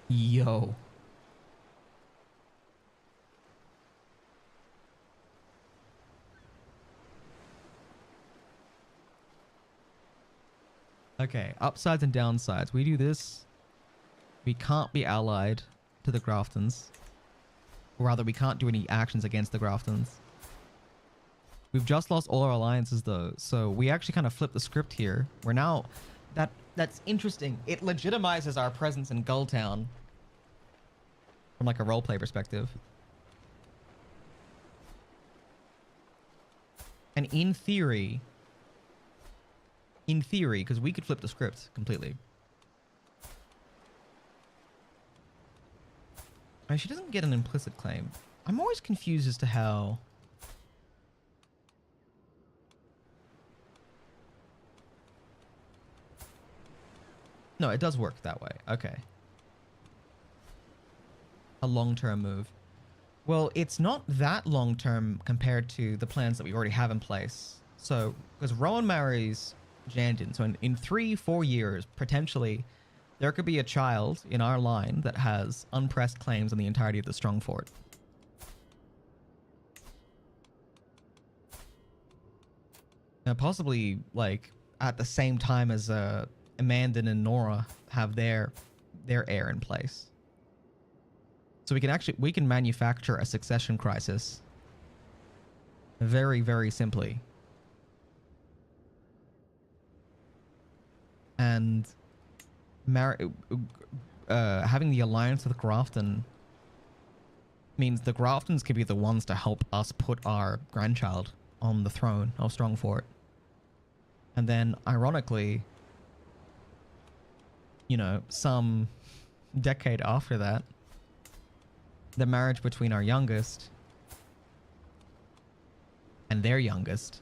Yo. Okay, upsides and downsides. We do this. We can't be allied to the Graftons. Or rather, we can't do any actions against the Graftons. We've just lost all our alliances, though. So we actually kind of flip the script here. We're now... That's interesting. It legitimizes our presence in Gulltown. From like a roleplay perspective. And in theory, because we could flip the script completely. She doesn't get an implicit claim. I'm always confused as to how... No, it does work that way. Okay. A long-term move. Well, it's not that long-term compared to the plans that we already have in place. So, because Rowan marries Jandin, so in 3-4 years, potentially, there could be a child in our line that has unpressed claims on the entirety of the Strong Fort. Now, possibly, like, at the same time as Amanda and Nora have their heir in place. So we can manufacture a succession crisis very, very simply. And having the alliance with Grafton means the Graftons could be the ones to help us put our grandchild on the throne of Strongfort. And then, ironically, you know, some decade after that, the marriage between our youngest and their youngest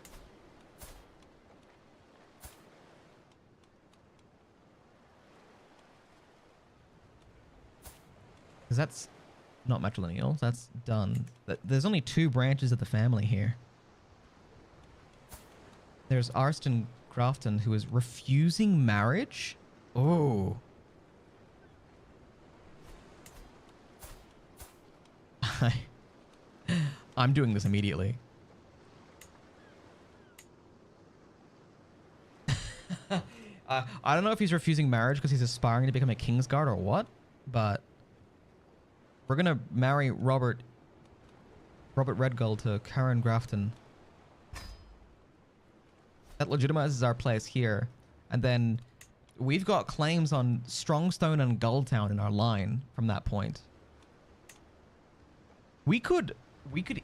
Because that's not matrilineal. That's done. There's only 2 branches of the family here. There's Arston Grafton, who is refusing marriage. Oh. I'm doing this immediately. I don't know if he's refusing marriage because he's aspiring to become a Kingsguard or what, but we're gonna marry Robert Redgull to Karen Grafton. That legitimizes our place here, and then we've got claims on Strongstone and Gulltown in our line from that point. We could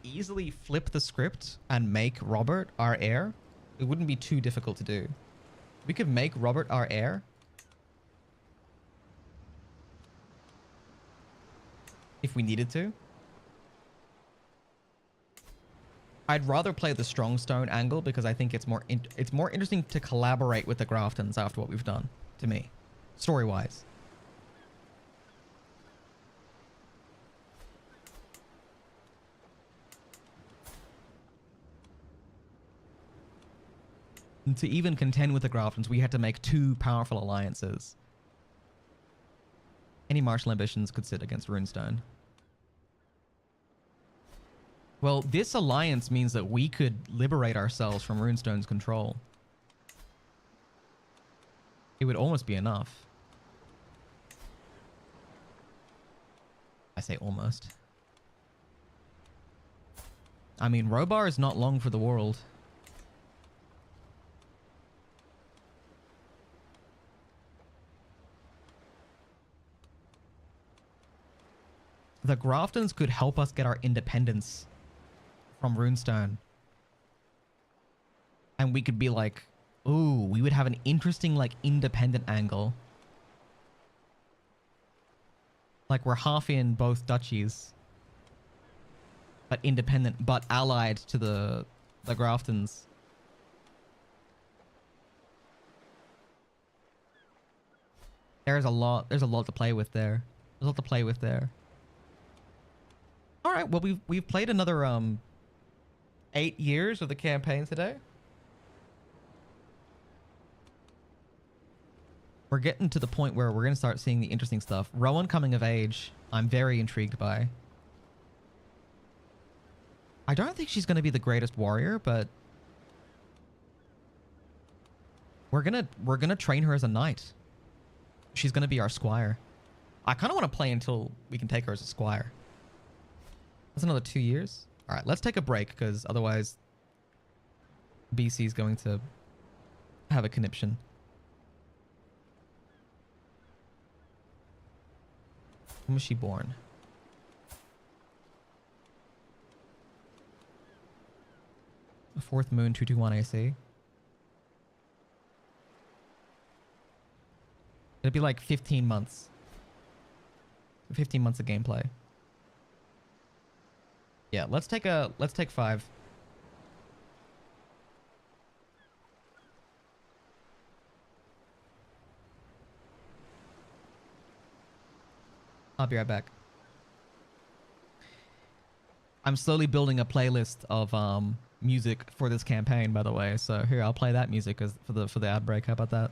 easily flip the script and make Robert our heir. It wouldn't be too difficult to do. We could make Robert our heir. If we needed to. I'd rather play the Strongstone angle because I think it's more interesting to collaborate with the Graftons after what we've done, to me, story-wise. And to even contend with the Graftons, we had to make 2 powerful alliances. Any martial ambitions could sit against Runestone. Well, this alliance means that we could liberate ourselves from Runestone's control. It would almost be enough. I say almost. I mean, Robar is not long for the world. The Graftons could help us get our independence from Runestone. And we could be like, ooh, we would have an interesting, like, independent angle. Like, we're half in both duchies. But independent, but allied to the Graftons. There's a lot to play with there. There's a lot to play with there. All right, well, we've played another 8 years of the campaign today. We're getting to the point where we're going to start seeing the interesting stuff. Rowan coming of age, I'm very intrigued by. I don't think she's going to be the greatest warrior, but we're gonna train her as a knight. She's going to be our squire. I kind of want to play until we can take her as a squire. That's another 2 years. All right, let's take a break because otherwise BC is going to have a conniption. When was she born? The 4th moon, 221 AC. It'd be like 15 months. 15 months of gameplay. Yeah, let's take 5. I'll be right back. I'm slowly building a playlist of music for this campaign, by the way. So here, I'll play that music as for the ad break. How about that?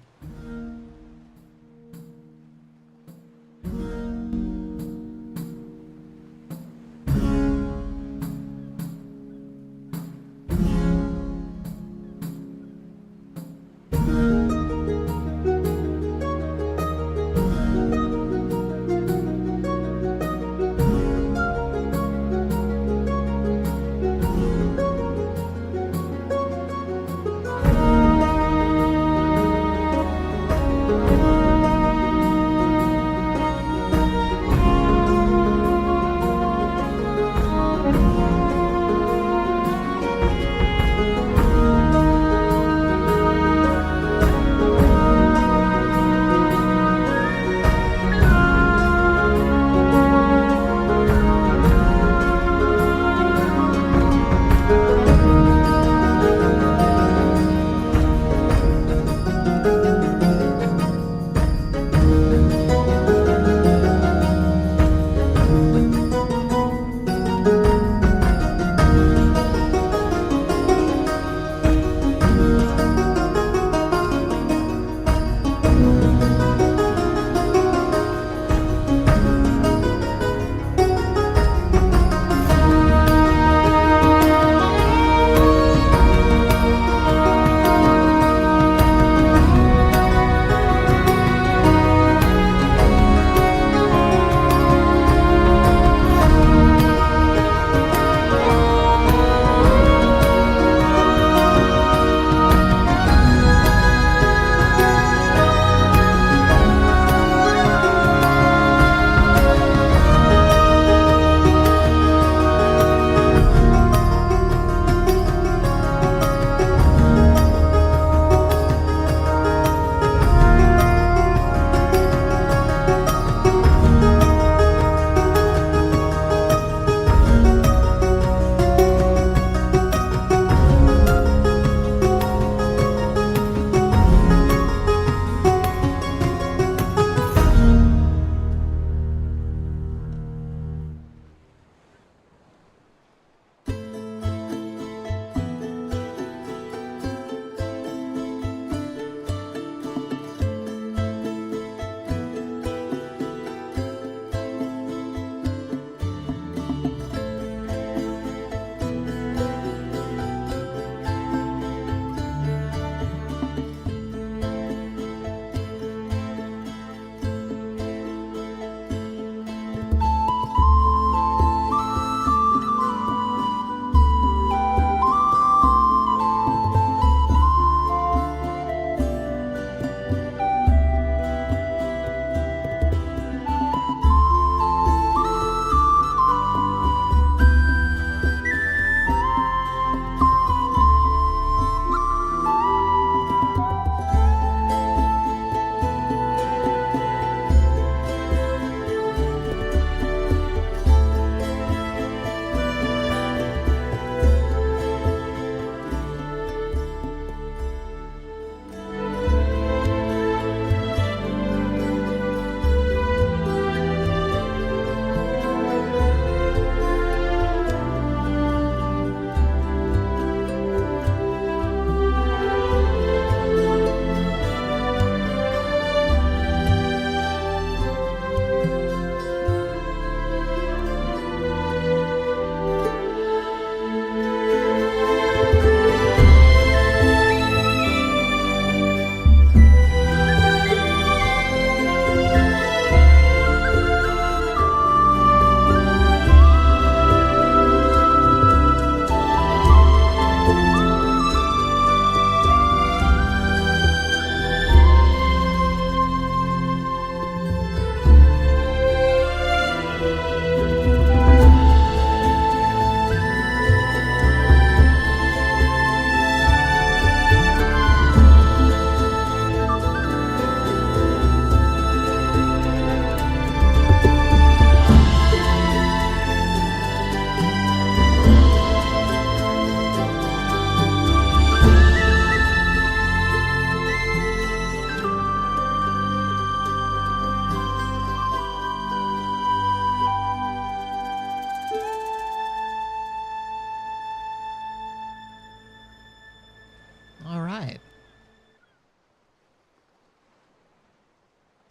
right.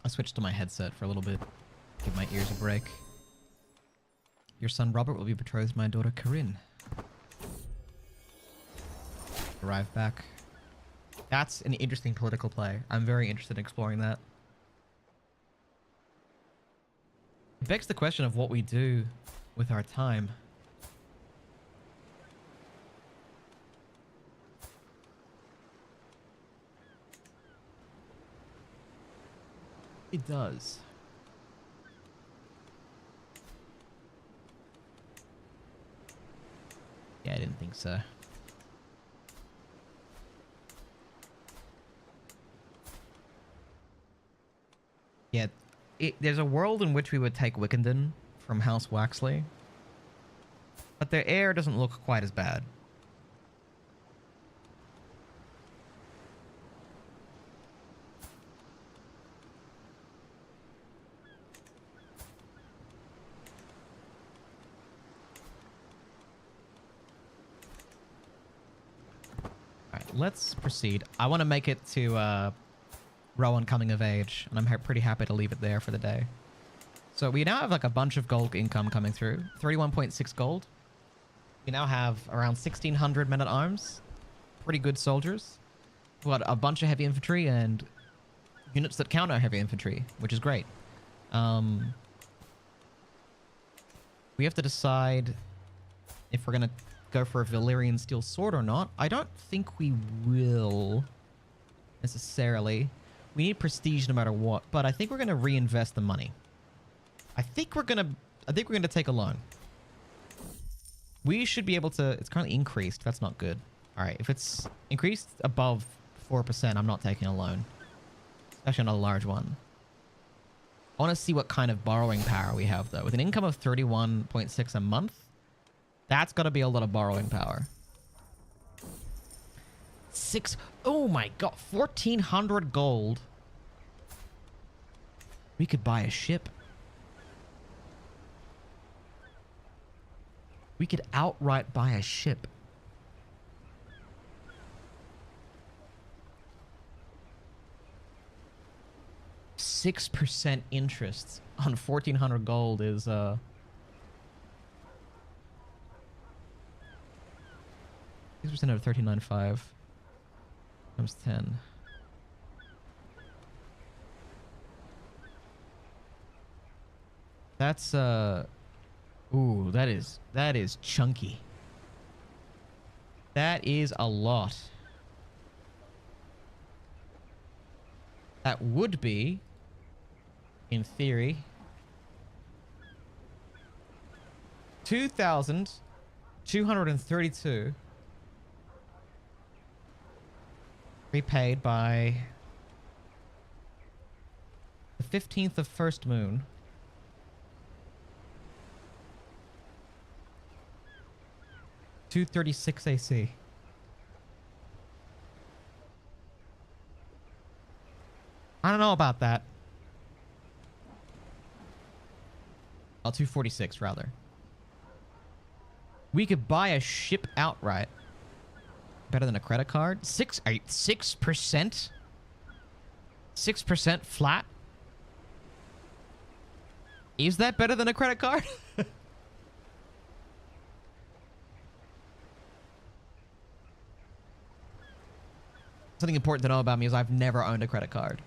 I switched to my headset for a little bit. Give my ears a break. Your son Robert will be betrothed to my daughter Corinne. Arrive back. That's an interesting political play. I'm very interested in exploring that. It begs the question of what we do with our time. It does. Yeah, I didn't think so. Yeah, there's a world in which we would take Wickenden from House Waxley, but their heir doesn't look quite as bad. Alright, let's proceed. I want to make it to Rowan coming of age, and I'm pretty happy to leave it there for the day. So we now have like a bunch of gold income coming through. 31.6 gold. We now have around 1,600 men-at-arms. Pretty good soldiers. We've got a bunch of heavy infantry and units that counter heavy infantry, which is great. We have to decide if we're going to go for a Valyrian steel sword or not. I don't think we will necessarily. We need prestige no matter what, but I think we're going to reinvest the money. I think we're going to take a loan. We should be able to... It's currently increased. That's not good. All right. If it's increased above 4%, I'm not taking a loan. Especially not a large one. I want to see what kind of borrowing power we have, though. With an income of 31.6 a month, that's got to be a lot of borrowing power. Oh my god. 1,400 gold. We could buy a ship. We could outright buy a ship. .6% interest on 1,400 gold is 6% of 13.95 times 10. That's ooh, that is chunky. That is a lot. That would be, in theory, 2,232 repaid by the 15th of first moon. 236 AC. I don't know about that. Oh, 246 rather. We could buy a ship outright. Better than a credit card. 6%? 6% flat? Is that better than a credit card? Something important to know about me is I've never owned a credit card.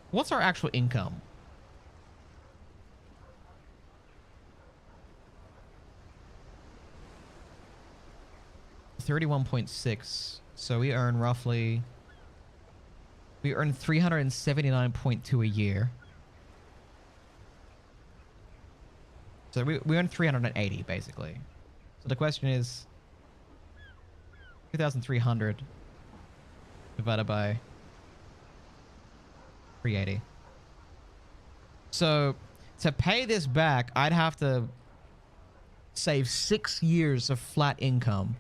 What's our actual income? $31.6. So we earn roughly... We earn 379.2 a year. So we earn 380, basically. So the question is... 2,300 divided by 380. So to pay this back, I'd have to save 6 years of flat income.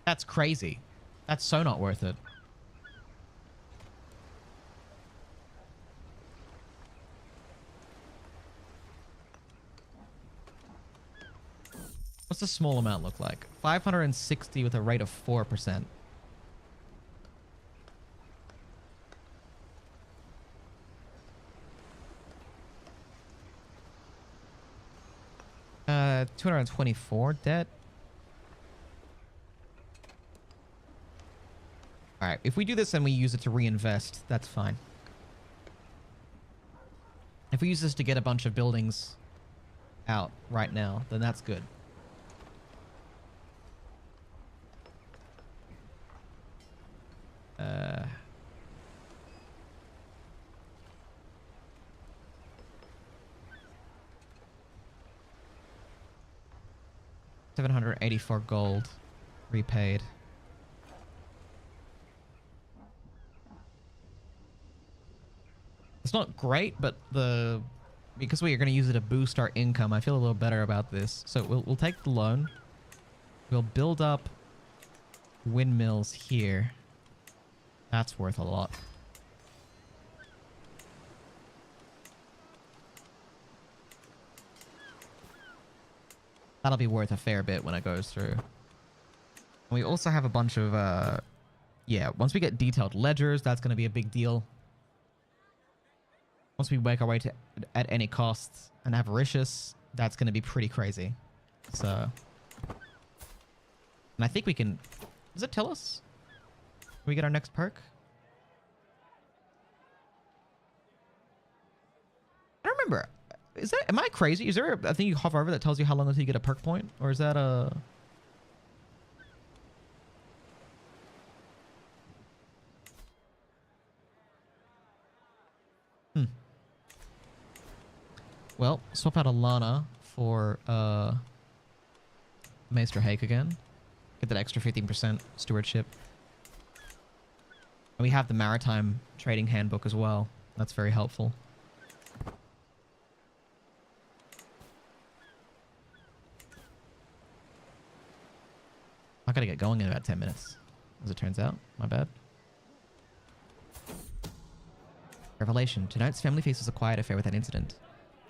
That's crazy. That's so not worth it. What's a small amount look like? 560 with a rate of 4%. 224 debt. Alright, if we do this and we use it to reinvest, that's fine. If we use this to get a bunch of buildings out right now, then that's good. $784 gold repaid. It's not great, but because we are going to use it to boost our income, I feel a little better about this. So we'll take the loan. We'll build up windmills here. That's worth a lot. That'll be worth a fair bit when it goes through. And we also have a bunch of, yeah, once we get detailed ledgers, that's going to be a big deal. Once we make our way to at any cost and avaricious, that's going to be pretty crazy. So, and I think we can, does it tell us when we get our next perk? I don't remember. Is that, am I crazy? Is there a thing you hover over that tells you how long until you get a perk point? Or is that a... Well, swap out Alana for Maester Hake again. Get that extra 15% stewardship. And we have the Maritime Trading Handbook as well. That's very helpful. I gotta get going in about 10 minutes, as it turns out. My bad. Revelation. Tonight's family feast was a quiet affair without incident.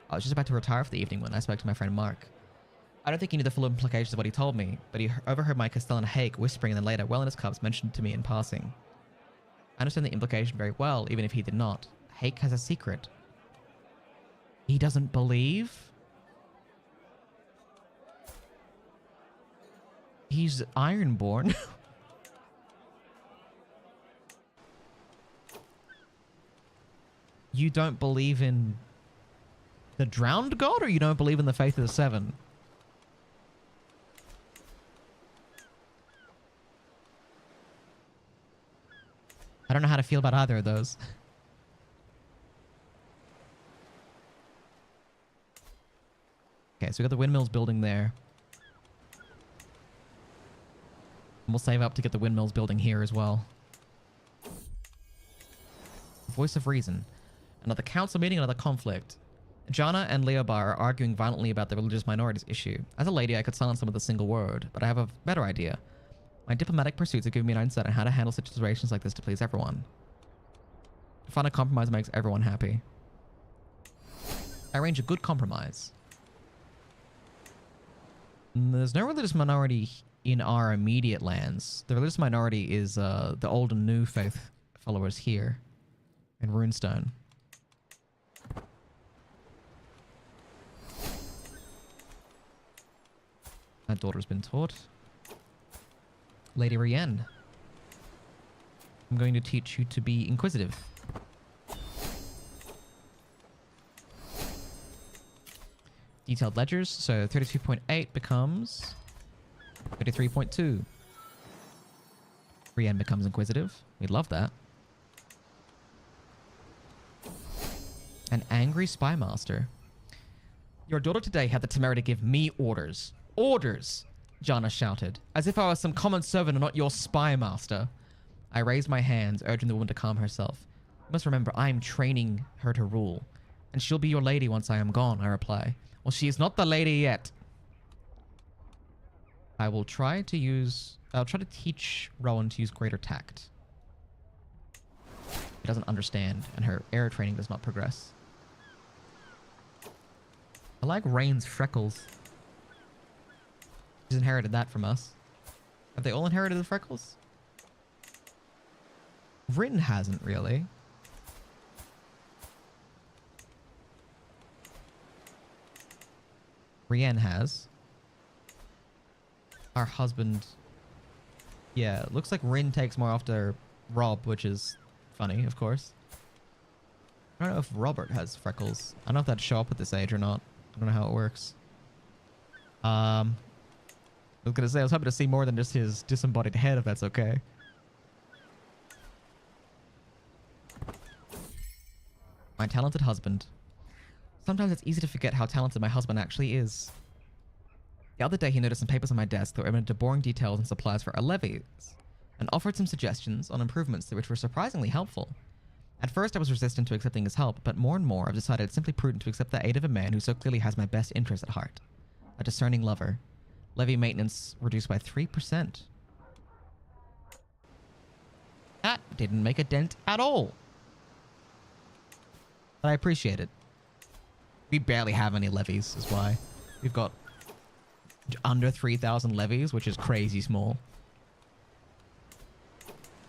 I was just about to retire for the evening when I spoke to my friend Mark. I don't think he knew the full implications of what he told me, but he overheard my Castellan Hake whispering and then later, well in his cups, mentioned to me in passing. I understand the implication very well, even if he did not. Hake has a secret. He doesn't believe? He's Ironborn. You don't believe in the drowned god, or you don't believe in the faith of the seven? I don't know how to feel about either of those. Okay, so we got the windmills building there. And we'll save up to get the windmills building here as well. Voice of reason. Another council meeting, another conflict. Jana and Leobar are arguing violently about the religious minorities issue. As a lady, I could silence them with a single word, but I have a better idea. My diplomatic pursuits have given me an insight on how to handle situations like this to please everyone. To find a compromise that makes everyone happy. I arrange a good compromise. There's no religious minority in our immediate lands. The religious minority is the old and new faith followers here in Runestone. My daughter's been taught. Lady Rienne. I'm going to teach you to be inquisitive. Detailed ledgers. So 32.8 becomes 33.2. Rienne becomes inquisitive. We love that. An angry spy master. Your daughter today had the temerity to give me orders. Orders! Jana shouted, as if I was some common servant and not your spy master. I raised my hands, urging the woman to calm herself. You must remember, I am training her to rule. And she'll be your lady once I am gone, I reply. Well, she is not the lady yet. I'll try to teach Rowan to use greater tact. She doesn't understand, and her air training does not progress. I like Rain's freckles. She's inherited that from us. Have they all inherited the freckles? Rin hasn't really. Rienne has. Our husband. Yeah, looks like Rin takes more after Rob, which is funny, of course. I don't know if Robert has freckles. I don't know if that'd show up at this age or not. I don't know how it works. I was gonna say, I was hoping to see more than just his disembodied head, if that's okay. My talented husband. Sometimes it's easy to forget how talented my husband actually is. The other day he noticed some papers on my desk that were evident to boring details and supplies for our levies, and offered some suggestions on improvements which were surprisingly helpful. At first I was resistant to accepting his help, but more and more I've decided it's simply prudent to accept the aid of a man who so clearly has my best interest at heart. A discerning lover. Levy maintenance reduced by 3%. That didn't make a dent at all. But I appreciate it. We barely have any levies, is why. We've got under 3,000 levies, which is crazy small.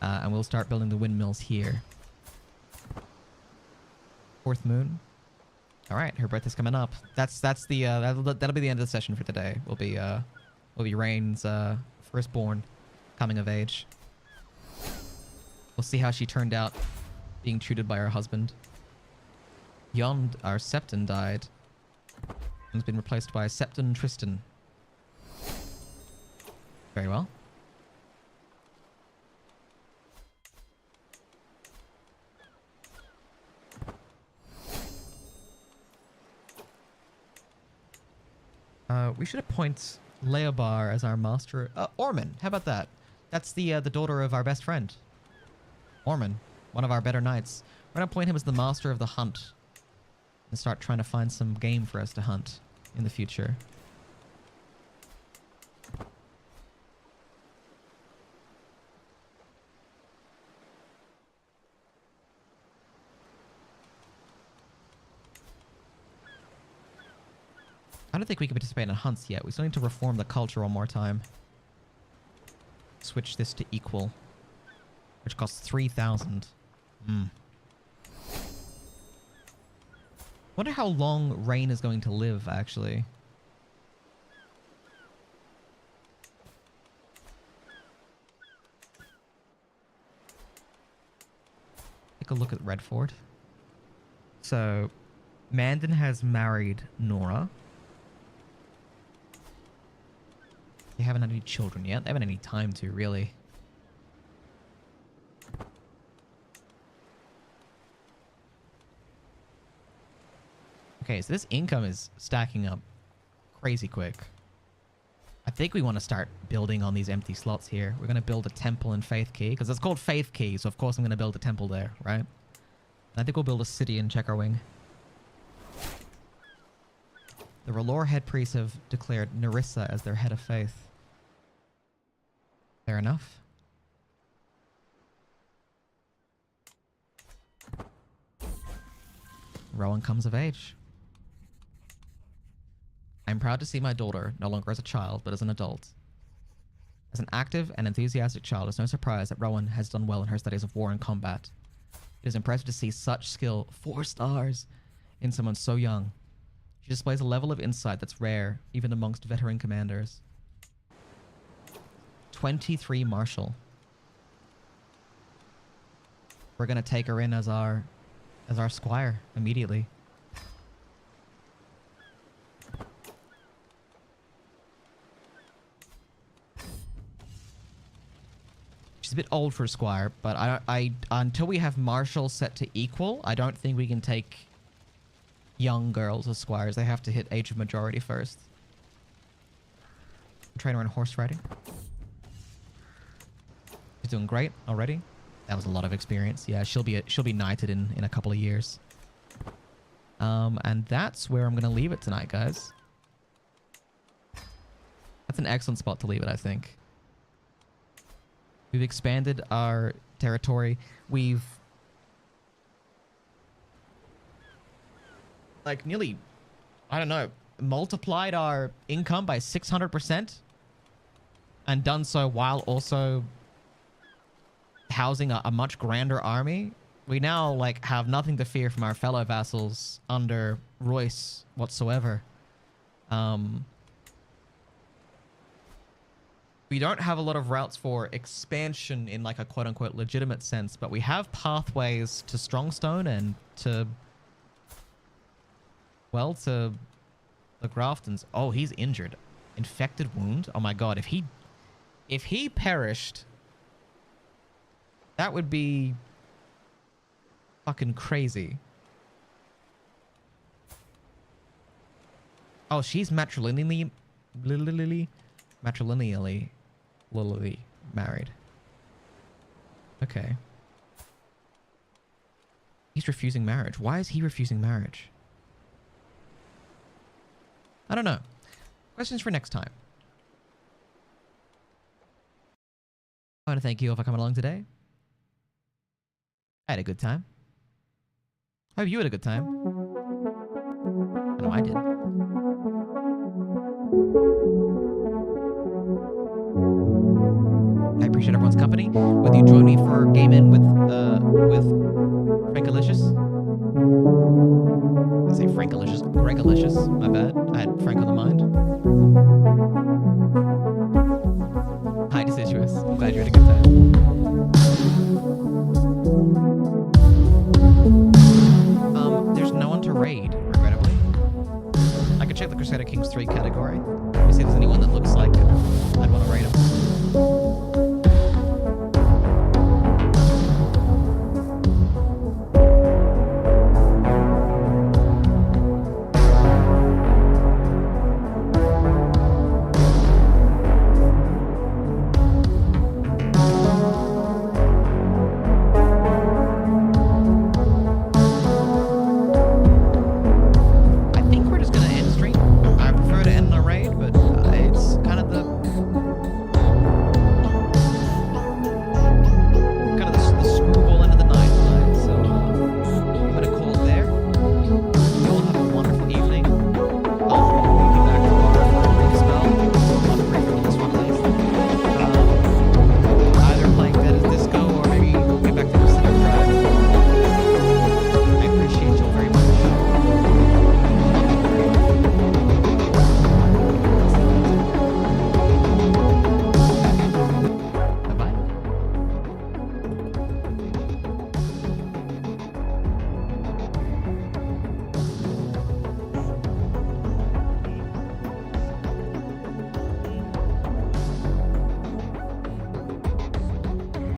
And we'll start building the windmills here. Fourth moon. All right, her birthday's coming up. That'll be the end of the session for today. Will be Rain's firstborn coming of age. We'll see how she turned out being tutored by her husband. Yond, our Septon, died and has been replaced by Septon Tristan. Very well. We should appoint Leobar as our master. Orman, how about that? That's the daughter of our best friend. Orman, one of our better knights. We're gonna appoint him as the master of the hunt. And start trying to find some game for us to hunt in the future. I don't think we can participate in hunts yet. We still need to reform the culture one more time. Switch this to equal, which costs 3,000. Wonder how long Rain is going to live, actually. Take a look at Redford. So, Mandan has married Nora. They haven't had any children yet. They haven't had any time to, really. Okay, so this income is stacking up crazy quick. I think we want to start building on these empty slots here. We're going to build a temple in Faith Key, because it's called Faith Key, so of course I'm going to build a temple there, right? And I think we'll build a city in Checkerwing. The R'hllor head priests have declared Nerissa as their head of faith. Fair enough. Rowan comes of age. I'm proud to see my daughter, no longer as a child, but as an adult. As an active and enthusiastic child, it's no surprise that Rowan has done well in her studies of war and combat. It is impressive to see such skill, 4 stars, in someone so young. She displays a level of insight that's rare, even amongst veteran commanders. 23 Marshal. We're gonna take her in as our squire immediately. She's a bit old for a squire, but I until we have Marshal set to equal, I don't think we can take young girls as squires. They have to hit age of majority first. Train her in horse riding. She's doing great already. That was a lot of experience. Yeah, she'll be knighted in a couple of years. And that's where I'm gonna leave it tonight, guys. That's an excellent spot to leave it, I think. We've expanded our territory. We've like nearly, I don't know, multiplied our income by 600%. and done so while also housing a much grander army, we now like have nothing to fear from our fellow vassals under Royce whatsoever. We don't have a lot of routes for expansion in like a quote-unquote legitimate sense, but we have pathways to Strongstone and to, well, to the Graftons. Oh, he's injured. Infected wound. Oh my god, if he perished, that would be fucking crazy. Oh, she's matrilineally married. Okay. He's refusing marriage. Why is he refusing marriage? I don't know. Questions for next time. I want to thank you all for coming along today. I had a good time. I hope you had a good time. I know I did. I appreciate everyone's company. Whether you join me for gaming with Frankalicious. I say Frankalicious. Gregalicious. My bad. I had Frank on the mind. Hi, Deciduous. I'm glad you had a good time. There's no one to raid, regrettably. I could check the Crusader Kings 3 category.